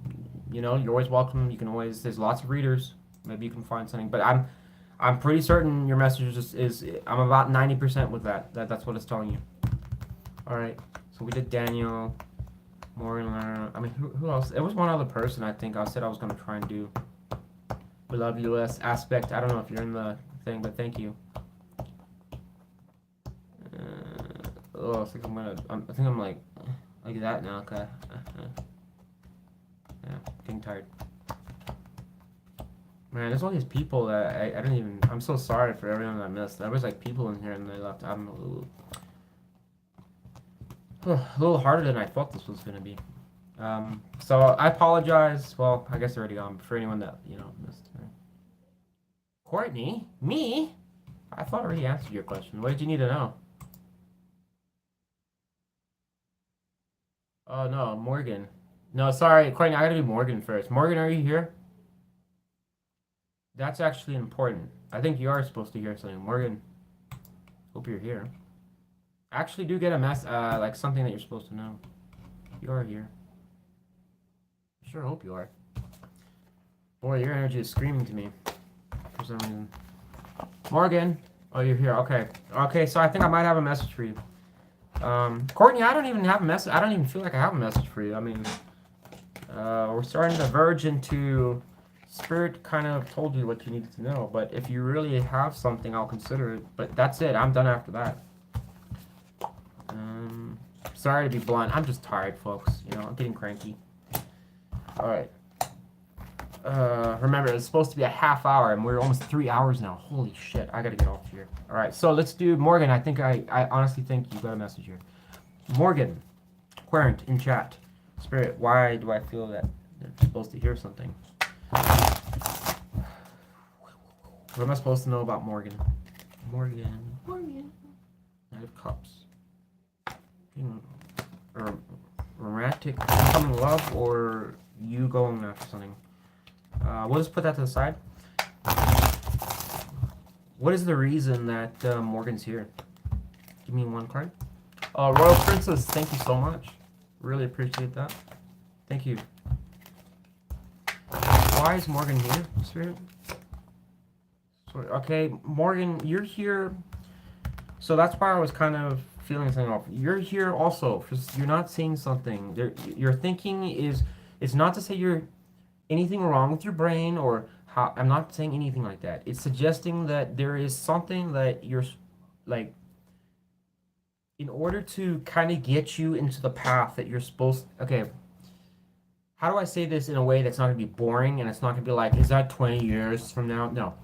[SPEAKER 1] you're always welcome. You can always, there's lots of readers. Maybe you can find something. But I'm pretty certain your message is I'm about 90% with that. That's what it's telling you. All right. So we did Daniel, Maureen. I mean, who else? It was one other person I think I said I was going to try and do. We love you, Aspect. I don't know if you're in the thing, but thank you. I think I'm like that now. Okay. Yeah, getting tired. Man, there's all these people that I didn't even. I'm so sorry for everyone that I missed. There was like people in here and they left. I'm a little harder than I thought this was gonna be. So I apologize. Well, I guess they're already gone. But for anyone that missed. Courtney, me? I thought I already answered your question. What did you need to know? Oh no, Morgan. No, sorry, Courtney. I gotta do Morgan first. Morgan, are you here? That's actually important. I think you are supposed to hear something. Morgan, hope you're here. Actually, do get a like something that you're supposed to know. You are here. I sure hope you are. Boy, your energy is screaming to me for some reason. Morgan, oh, you're here. Okay, okay. So I think I might have a message for you. Courtney, I don't even have a message. I don't even feel like I have a message for you. I mean, we're starting to verge into Spirit kind of told you what you needed to know, but if you really have something, I'll consider it. But that's it. I'm done after that. Sorry to be blunt. I'm just tired, folks. I'm getting cranky. All right. Remember, it's supposed to be a half hour, and we're almost 3 hours now. Holy shit. I gotta get off here. All right. So let's do Morgan. I honestly think you got a message here. Morgan, Querent in chat. Spirit, why do I feel that they're supposed to hear something? What am I supposed to know about Morgan? Morgan. Knight of Cups. Romantic coming love or you going after something? We'll just put that to the side. What is the reason that Morgan's here? Give me one card. Royal Princess, thank you so much. Really appreciate that. Thank you. Why is Morgan here, Spirit? Okay, Morgan, you're here. So that's why I was kind of feeling something off. You're here also. You're not seeing something. Your thinking is. It's not to say you're anything wrong with your brain or how. I'm not saying anything like that. It's suggesting that there is something that you're like. In order to kind of get you into the path that you're supposed. Okay. How do I say this in a way that's not going to be boring and it's not going to be like, is that 20 years from now? No.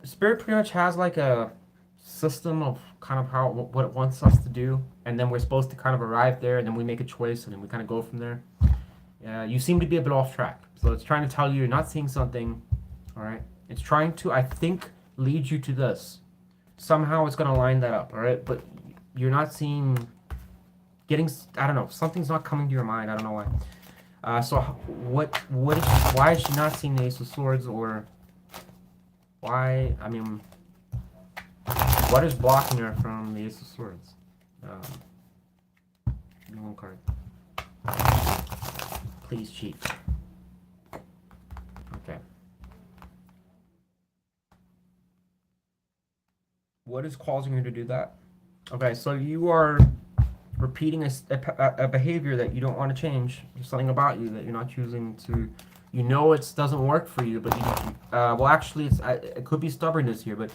[SPEAKER 1] Spirit pretty much has like a system of kind of what it wants us to do, and then we're supposed to kind of arrive there, and then we make a choice, and then we kind of go from there. You seem to be a bit off track, so it's trying to tell you you're not seeing something. All right, it's trying to, I think, lead you to this. Somehow it's going to line that up. All right, but you're not seeing. I don't know. Something's not coming to your mind. I don't know why. So why is she not seeing the Ace of Swords, or why? I mean, what is blocking her from the Ace of Swords? Give me one card. Please cheat. Okay. What is causing her to do that? Okay, so you are repeating a behavior that you don't want to change. There's something about you that you're not choosing to. You know it doesn't work for you, but well, actually, it could be stubbornness here, but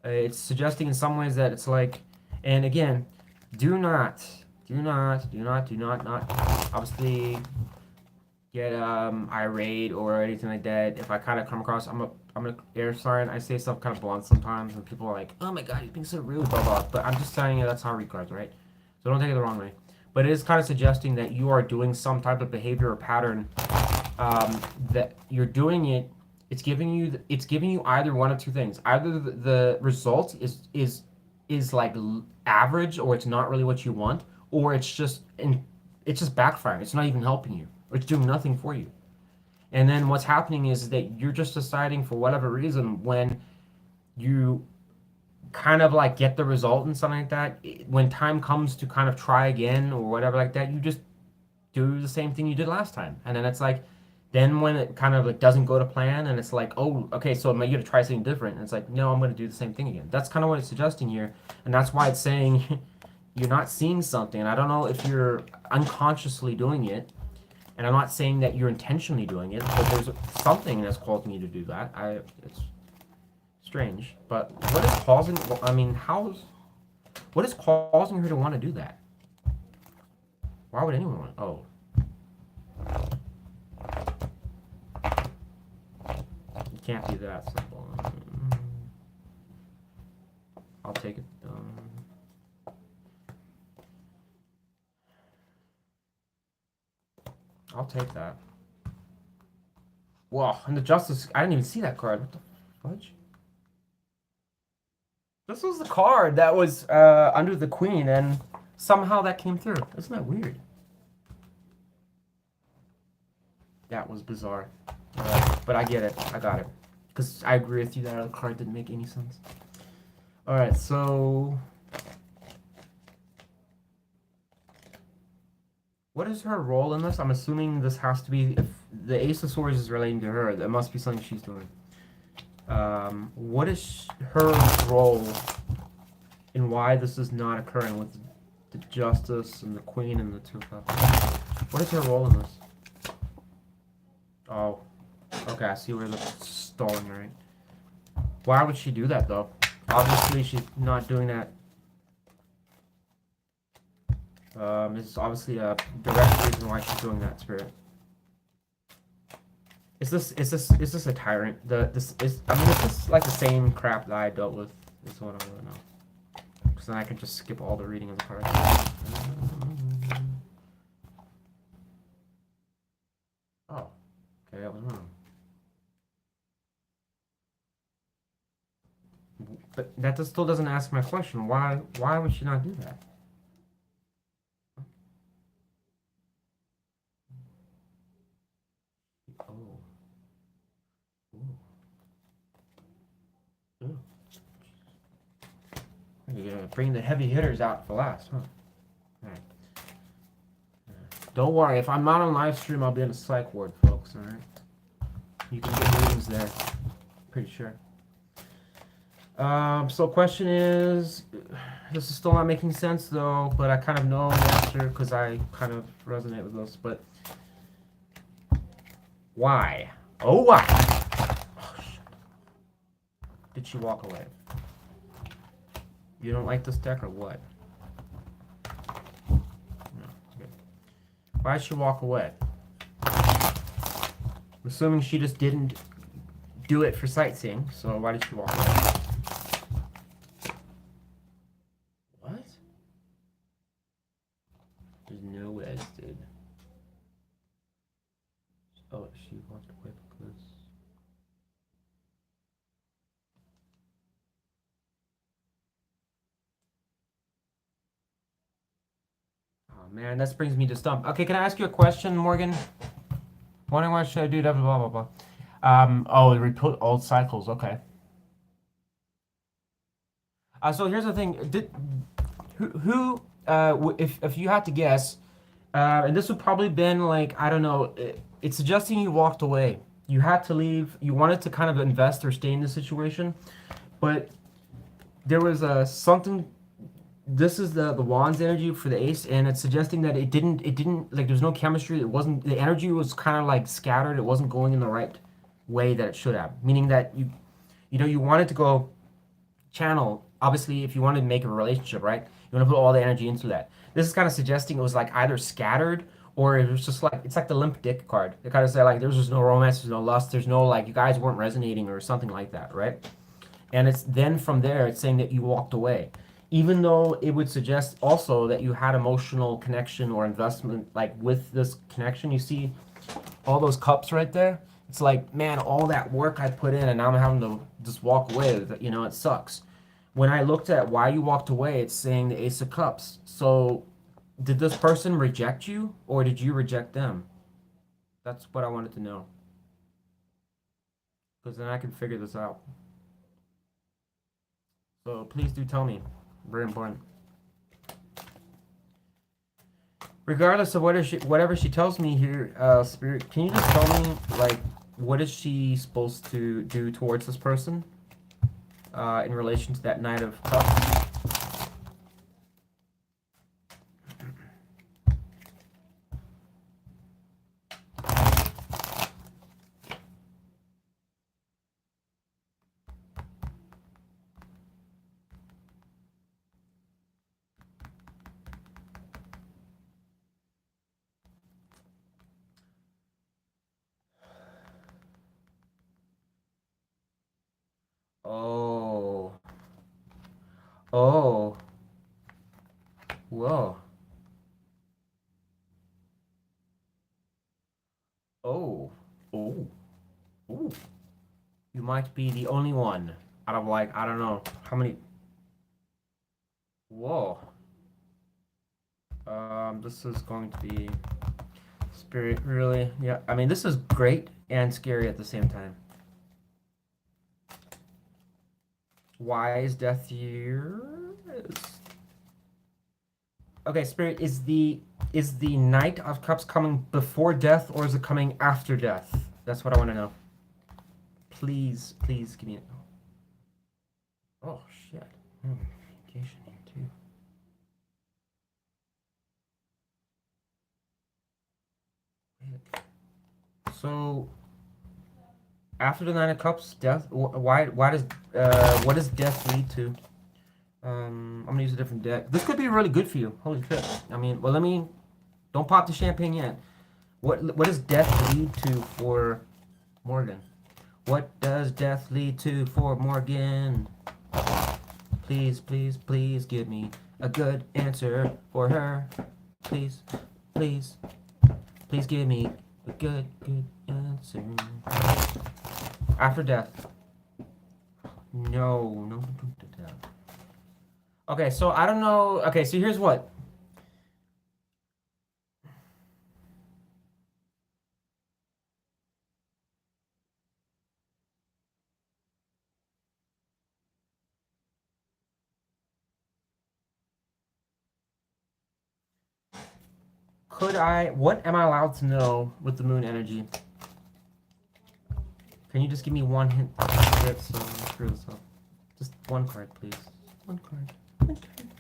[SPEAKER 1] it's suggesting in some ways that it's like, and again, do not obviously get irate or anything like that. If I kind of come across, I'm an air sign. I say stuff kind of blunt sometimes, and people are like, "Oh my god, you're being so rude," blah blah. But I'm just telling you that's how I read cards, right? So don't take it the wrong way. But it is kind of suggesting that you are doing some type of behavior or pattern that you're doing it. It's giving you either one of two things. Either the result is like average, or it's not really what you want, or it's just backfiring. It's not even helping you, or it's doing nothing for you. And then what's happening is that you're just deciding for whatever reason when you kind of like get the result and something like that, when time comes to kind of try again or whatever like that, you just do the same thing you did last time. And then it's like, then when it kind of like doesn't go to plan and it's like, oh, okay, so am I going to try something different? And it's like, no, I'm going to do the same thing again. That's kind of what it's suggesting here. And that's why it's saying you're not seeing something. And I don't know if you're unconsciously doing it. And I'm not saying that you're intentionally doing it, but there's something that's causing you to do that. It's strange. But what is causing, I mean, what is causing her to want to do that? Why would anyone want, oh. It can't be that simple. I'll take it. I'll take that. Whoa, and the Justice, I didn't even see that card. What the fudge? This was the card that was under the Queen, and somehow that came through. Isn't that weird? That was bizarre. But I get it. I got it. Because I agree with you that other card didn't make any sense. Alright, so... What is her role in this? I'm assuming this has to be... If the Ace of Swords is relating to her, that must be something she's doing. What is her role in why this is not occurring with the Justice and the Queen and the Two Cups? What is her role in this? Oh. Okay, I see where the stalling, right? Why would she do that, though? Obviously, she's not doing that. It's obviously a direct reason why she's doing that, Spirit. Is this a tyrant? Is this like the same crap that I dealt with? Is what I want to know. Because then I can just skip all the reading of the cards. Oh, okay, I was wrong. But that just still doesn't ask my question. Why would she not do that? Oh. Ooh. You're gonna bring the heavy hitters out for last, huh? Alright. Don't worry, if I'm not on live stream, I'll be in a psych ward, folks, alright? You can get readings there. Pretty sure. So question is, this is still not making sense though, but I kind of know the answer because I kind of resonate with this, but why? Oh, why? Oh, shit. Did she walk away? You don't like this deck or what? No. Okay. Why did she walk away? I'm assuming she just didn't do it for sightseeing, so why did she walk away? What? There's no way I did. Oh, she walked away because... Oh man, this brings me to stump. Okay, can I ask you a question, Morgan? Wondering what should I do? Blah blah blah blah. Oh, repeat old cycles. Okay. So here's the thing. If you had to guess, and this would probably been like, I don't know, it's suggesting you walked away. You had to leave. You wanted to kind of invest or stay in the situation, but there was something. This is the Wands energy for the Ace, and it's suggesting that it didn't like there's no chemistry. It wasn't, the energy was kind of like scattered. It wasn't going in the right way that it should have. Meaning that you wanted to go channel. Obviously, if you wanted to make a relationship, right, you want to put all the energy into that. This is kind of suggesting it was like either scattered or it was just like, it's like the limp dick card. It kind of say like there's just no romance, there's no lust, there's no like you guys weren't resonating or something like that, right? And it's then from there it's saying that you walked away, even though it would suggest also that you had emotional connection or investment like with this connection. You see all those cups right there? It's like, man, all that work I put in and now I'm having to just walk away. You know, it sucks. When I looked at why you walked away, it's saying the Ace of Cups. So did this person reject you or did you reject them? That's what I wanted to know. Because then I can figure this out. So please do tell me. Very important. Regardless of whatever she tells me here, Spirit, can you just tell me, like, what is she supposed to do towards this person in relation to that Knight of Cups? Oh. Oh. Whoa. might be the only one out of like I don't know how many. Whoa. This is going to be spirit really. Yeah, I mean this is great and scary at the same time. Why is death here? Okay, spirit is the Knight of Cups coming before death or is it coming after death? That's what I want to know. Please, please give me a. Oh shit. Vacation here too. So after the Nine of Cups, death. Why does what does death lead to? I'm gonna use a different deck. This could be really good for you. Holy shit. I mean, well, let me. Don't pop the champagne yet. What does death lead to for Morgan? What does death lead to for Morgan? Please, please, please give me a good answer for her. Please, please, please give me a good answer. After death. No, no, no, death. Okay, so I don't know. Okay, so here's what. What am I allowed to know with the moon energy? Can you just give me one hint? So screw this up. Just one card, please. One card. One card.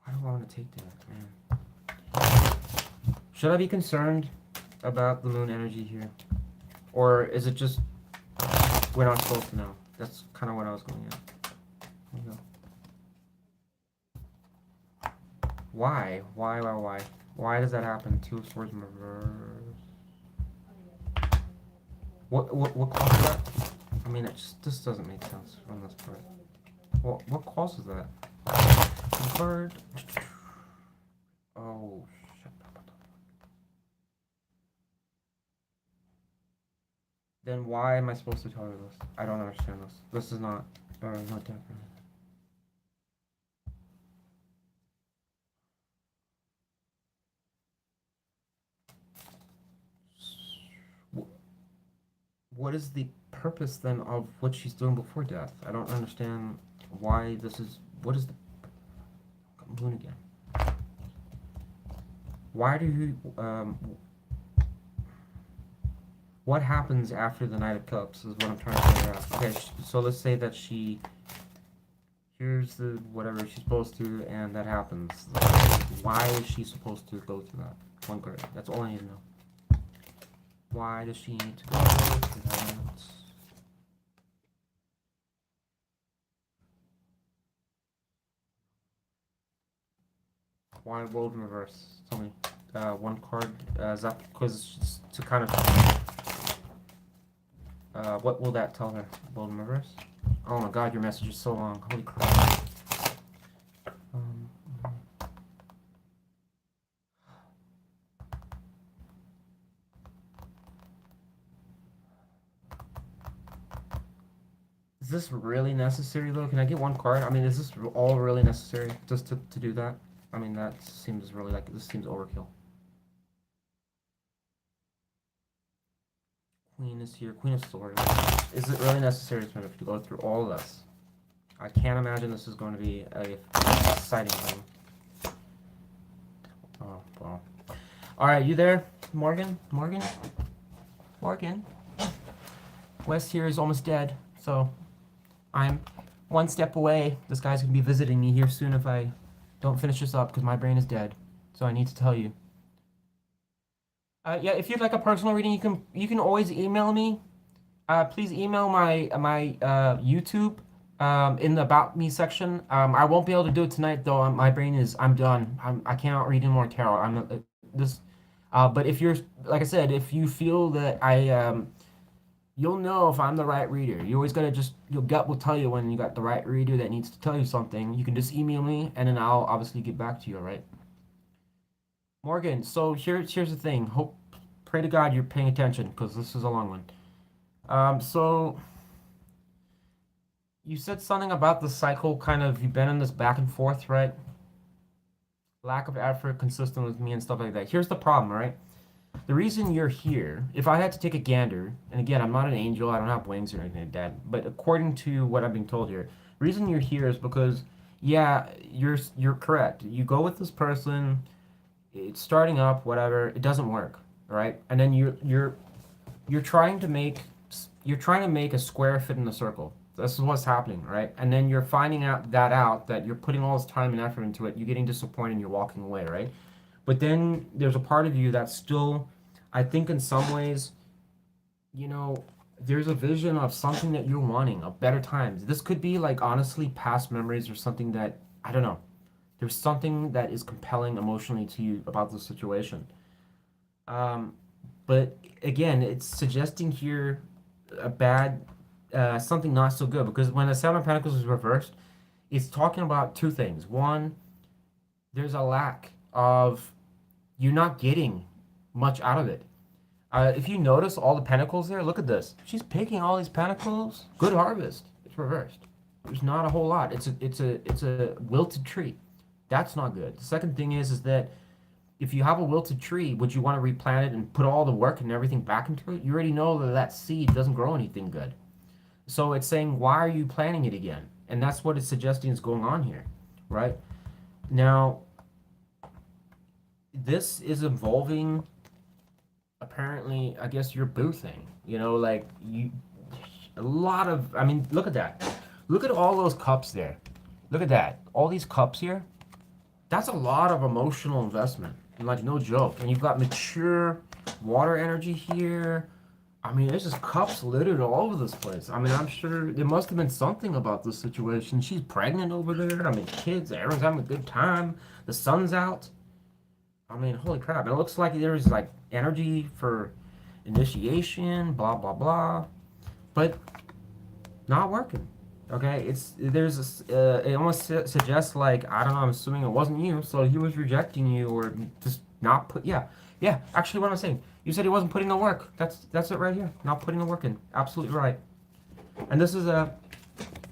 [SPEAKER 1] Why do I want to take that, man? Should I be concerned about the moon energy here? Or is it just we're not supposed to know? That's kind of what I was going at. There we go. Why? Why? Why does that happen? Two of Swords in reverse. What causes that? I mean, it just this doesn't make sense on this part. What causes that? Card. Oh shit. Then why am I supposed to tell her this? I don't understand this. This is not different. What is the purpose then of what she's doing before death? I don't understand why this is. What is the moon again? Why do you what happens after the Knight of Cups is what I'm trying to figure out. Okay, so let's say that she hears the whatever she's supposed to, and that happens. Why is she supposed to go to that? One card. That's all I need to know. Why does she need to go to that? Why World in Reverse? Tell me. One card. Is that because to kind of. What will that tell her? World in Reverse? Oh my god, your message is so long. Holy crap. Is this really necessary though? Can I get one card? I mean, is this all really necessary just to do that? I mean, that seems really like this seems overkill. Queen is here. Queen of Swords. Is it really necessary to go through all of this? I can't imagine this is going to be a exciting thing. Oh, well. Alright, you there? Morgan? Morgan? Morgan? West here is almost dead, so I'm one step away. This guy's going to be visiting me here soon if I don't finish this up because my brain is dead. So I need to tell you. Yeah, if you'd like a personal reading, you can always email me. Please email my YouTube in the About Me section. I won't be able to do it tonight though. My brain is I'm done. I cannot read any more tarot. This. But if you're like I said, if you feel that You'll know if I'm the right reader. You always gotta just, your gut will tell you when you got the right reader that needs to tell you something. You can just email me and then I'll obviously get back to you, all right? Morgan, so here's the thing. Hope, pray to God you're paying attention because this is a long one. So you said something about the cycle, kind of, you've been in this back and forth, right? Lack of effort, consistent with me and stuff like that. Here's the problem, right? The reason you're here, if I had to take a gander, and again, I'm not an angel, I don't have wings or anything like that, but according to what I'm being told here, the reason you're here is because, yeah, you're correct. You go with this person, it's starting up, whatever, it doesn't work, right? And then you're trying to make you're trying to make a square fit in the circle. This is what's happening, right? And then you're finding out that you're putting all this time and effort into it, you're getting disappointed and you're walking away, right? But then there's a part of you that's still, I think in some ways, you know, there's a vision of something that you're wanting, of better times. This could be like honestly past memories or something that, I don't know. There's something that is compelling emotionally to you about the situation. Um, but again, it's suggesting here a bad, something not so good because when the Seven of Pentacles is reversed, it's talking about two things. One, there's a lack of, you're not getting much out of it. If you notice all the pentacles there, look at this. She's picking all these pentacles. Good harvest. It's reversed. There's not a whole lot. It's a wilted tree. That's not good. The second thing is that if you have a wilted tree, would you want to replant it and put all the work and everything back into it? You already know that that seed doesn't grow anything good. So it's saying, why are you planting it again? And that's what it's suggesting is going on here, right? Now, this is involving apparently, I guess, your boo thing. You know, like you, a lot of, I mean, look at that. Look at all those cups there. Look at that. All these cups here. That's a lot of emotional investment. Like, no joke. And you've got mature water energy here. I mean, there's just cups littered all over this place. I mean, I'm sure there must have been something about this situation. She's pregnant over there. I mean, kids, everyone's having a good time. The sun's out. I mean, holy crap. It looks like there's like energy for initiation, blah, blah, blah. But not working. Okay, it almost suggests like, I don't know, I'm assuming it wasn't you, so he was rejecting you or just not put, yeah, actually what I'm saying, you said he wasn't putting the work. That's it right here, not putting the work in. Absolutely right. And this is a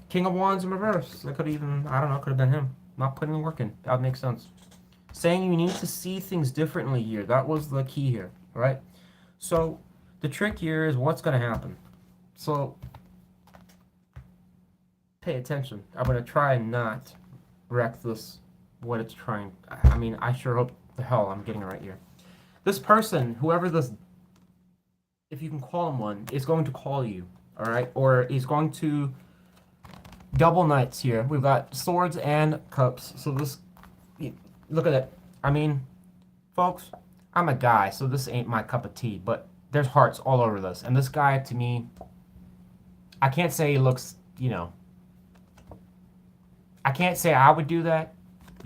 [SPEAKER 1] King of Wands in reverse. That could even, I don't know, could have been him. Not putting the work in. That would make sense. Saying you need to see things differently here. That was the key here, right? So the trick here is what's going to happen. So pay attention. I'm going to try and not wreck this, what it's trying. I mean, I sure hope the hell I'm getting it right here. This person, whoever this, if you can call him one, is going to call you, all right? Or he's going to double knights here. We've got swords and cups. So this, look at it. I mean, folks, I'm a guy, so this ain't my cup of tea, but there's hearts all over this. And this guy, to me, I can't say he looks, you know, I can't say I would do that.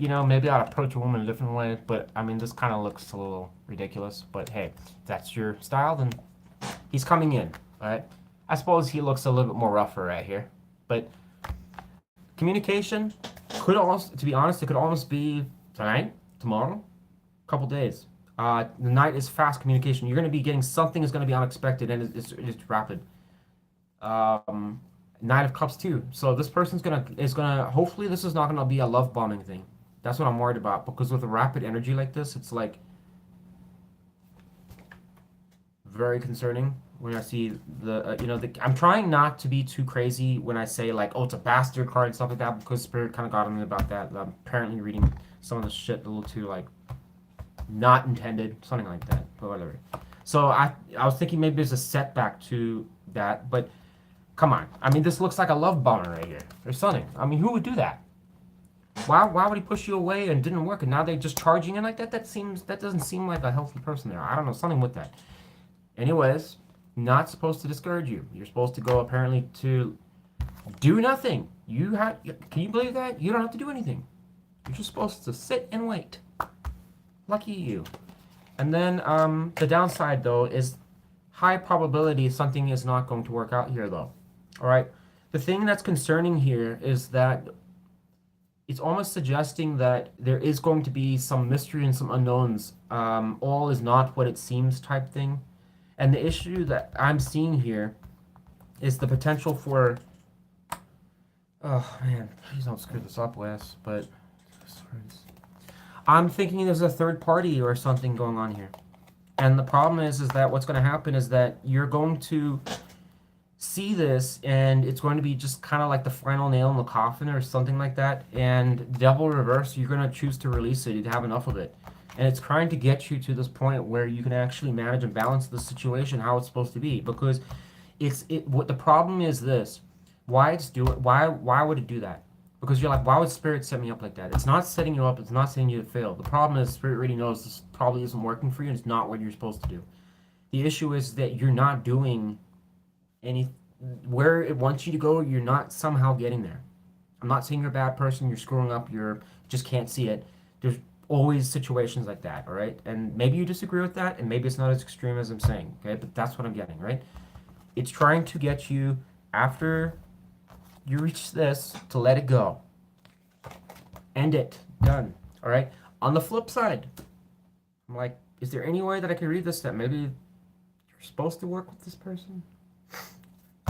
[SPEAKER 1] You know, maybe I'd approach a woman a different way, but I mean, this kind of looks a little ridiculous. But hey, if that's your style, then he's coming in, all right? I suppose he looks a little bit more rougher right here. But communication could almost, to be honest, it could almost be tonight, tomorrow, a couple days. The night is fast communication. You're going to be getting something is going to be unexpected and it's rapid. Knight of Cups too. So this person's gonna hopefully this is not gonna be a love bombing thing. That's what I'm worried about because with a rapid energy like this, it's like very concerning when I see I'm trying not to be too crazy when I say like, oh, it's a bastard card and stuff like that because Spirit kind of got on me about that. I'm apparently reading some of the shit a little too like not intended, something like that, but whatever. So I was thinking maybe there's a setback to that, but come on. I mean, this looks like a love bomber right here. Or something. I mean, who would do that? Why would he push you away and didn't work and now they're just charging in like that? That doesn't seem like a healthy person there. I don't know, something with that. Anyways, not supposed to discourage you. You're supposed to go apparently to do nothing. Can you believe that? You don't have to do anything. You're just supposed to sit and wait. Lucky you. And then the downside though is high probability something is not going to work out here, though. All right. The thing that's concerning here is that it's almost suggesting that there is going to be some mystery and some unknowns. All is not what it seems type thing. And the issue that I'm seeing here is the potential for. Oh man, please don't screw this up, Wes. But I'm thinking there's a third party or something going on here. And the problem is that what's going to happen is that you're going to see this and it's going to be just kind of like the final nail in the coffin or something like that. And double reverse, you're going to choose to release it. You have enough of it. And it's trying to get you to this point where you can actually manage and balance the situation how it's supposed to be. Because what the problem is this. Why would it do that? Because you're like, why would Spirit set me up like that? It's not setting you up, it's not setting you to fail. The problem is Spirit already knows this probably isn't working for you and it's not what you're supposed to do. The issue is that you're not doing any where it wants you to go, you're not somehow getting there. I'm not saying you're a bad person, you're screwing up, you're just can't see it. There's always situations like that, all right? And maybe you disagree with that, and maybe it's not as extreme as I'm saying, okay? But that's what I'm getting, right? It's trying to get you after you reach this to let it go. End it. Done. All right? On the flip side, I'm like, is there any way that I can read this that maybe you're supposed to work with this person?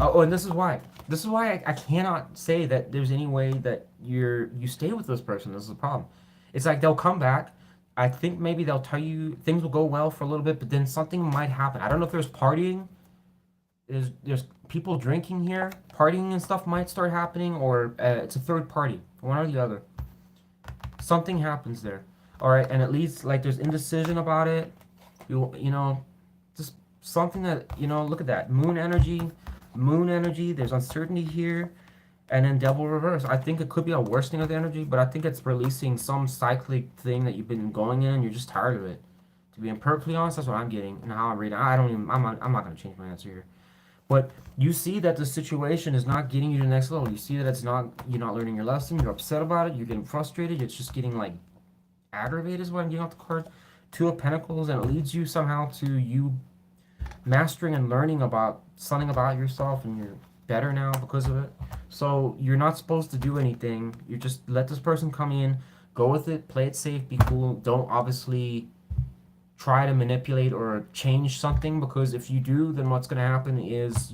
[SPEAKER 1] Oh, and this is why. This is why I cannot say that there's any way that you stay with this person. This is the problem. It's like they'll come back. I think maybe they'll tell you things will go well for a little bit, but then something might happen. I don't know if there's partying. There's people drinking here. Partying and stuff might start happening, or it's a third party. One or the other. Something happens there. All right, and at least like there's indecision about it. You know, just something that look at that moon energy. There's uncertainty here, and then double reverse. I think it could be a worsening of the energy, but I think it's releasing some cyclic thing that you've been going in and you're just tired of it. To be perfectly honest, that's what I'm getting and how I'm reading. I'm not gonna change my answer here. But you see that the situation is not getting you to the next level. You see that you're not learning your lesson, you're upset about it, you're getting frustrated, it's just getting like aggravated is what I'm getting off the card. Two of Pentacles, and it leads you somehow to you mastering and learning about something about yourself, and you're better now because of it. So you're not supposed to do anything. You just let this person come in, go with it, play it safe, be cool. Don't obviously try to manipulate or change something, because if you do, then what's going to happen is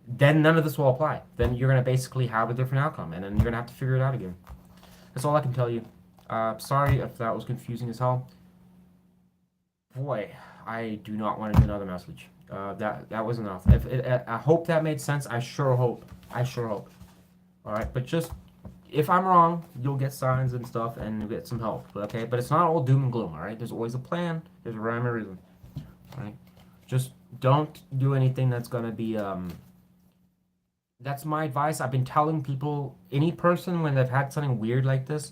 [SPEAKER 1] then none of this will apply. Then you're going to basically have a different outcome, and then you're going to have to figure it out again. That's all I can tell you. Sorry if that was confusing as hell. Boy, I do not want to do another message. That was enough. I hope that made sense. I sure hope. All right, but just if I'm wrong, you'll get signs and stuff, and you'll get some help. Okay, but it's not all doom and gloom. All right, there's always a plan. There's a rhyme or reason. All right, just don't do anything that's gonna be That's my advice. I've been telling people, any person when they've had something weird like this,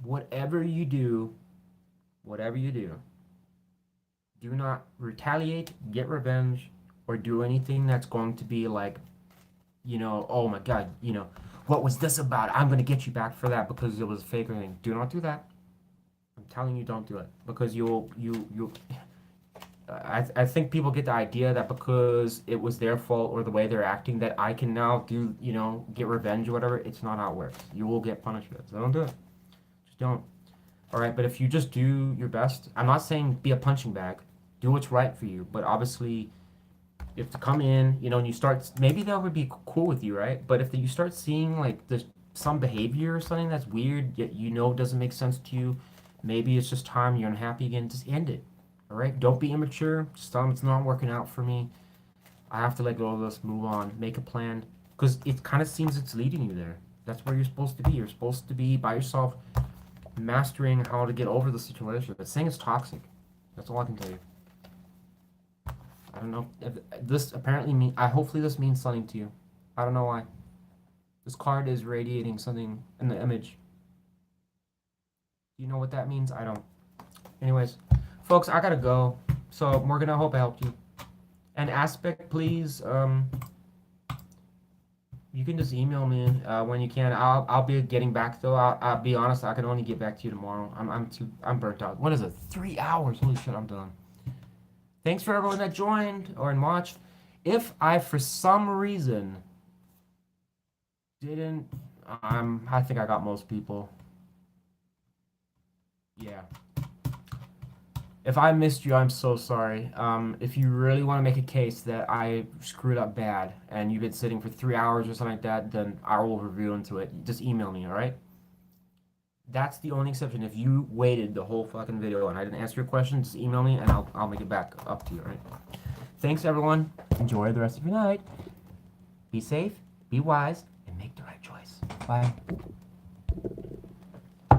[SPEAKER 1] whatever you do, do not retaliate, get revenge, or do anything that's going to be like, oh my God, what was this about? I'm going to get you back for that because it was a fake or anything. Do not do that. I'm telling you, don't do it, because I think people get the idea that because it was their fault or the way they're acting that I can now do, get revenge or whatever. It's not how it works. You will get punished for it. So don't do it. Just don't. All right, but if you just do your best, I'm not saying be a punching bag. Do what's right for you. But obviously, if to come in, and you start, maybe that would be cool with you, right? But if you start seeing like some behavior or something that's weird, yet doesn't make sense to you, maybe it's just time you're unhappy again. Just end it. All right, don't be immature. Just tell them it's not working out for me. I have to let go of this, move on, make a plan, because it kind of seems it's leading you there. That's where you're supposed to be. You're supposed to be by yourself, mastering how to get over the situation. But saying it's toxic. That's all I can tell you. I don't know if this apparently hopefully this means something to you. I don't know why. This card is radiating something in the image. Do you know what that means? I don't. Anyways. Folks, I gotta go. So, Morgan, I hope I helped you. And Aspect, please, you can just email me when you can. I'll be getting back though. I'll be honest, I can only get back to you tomorrow. I'm burnt out. What is it? 3 hours. Holy shit, I'm done. Thanks for everyone that joined or watched. If I, for some reason, didn't, I think I got most people. Yeah. If I missed you, I'm so sorry. If you really want to make a case that I screwed up bad and you've been sitting for 3 hours or something like that, then I will review into it. Just email me, all right? That's the only exception. If you waited the whole fucking video and I didn't answer your question, just email me and I'll make it back up to you, all right? Thanks, everyone. Enjoy the rest of your night. Be safe, be wise, and make the right choice. Bye.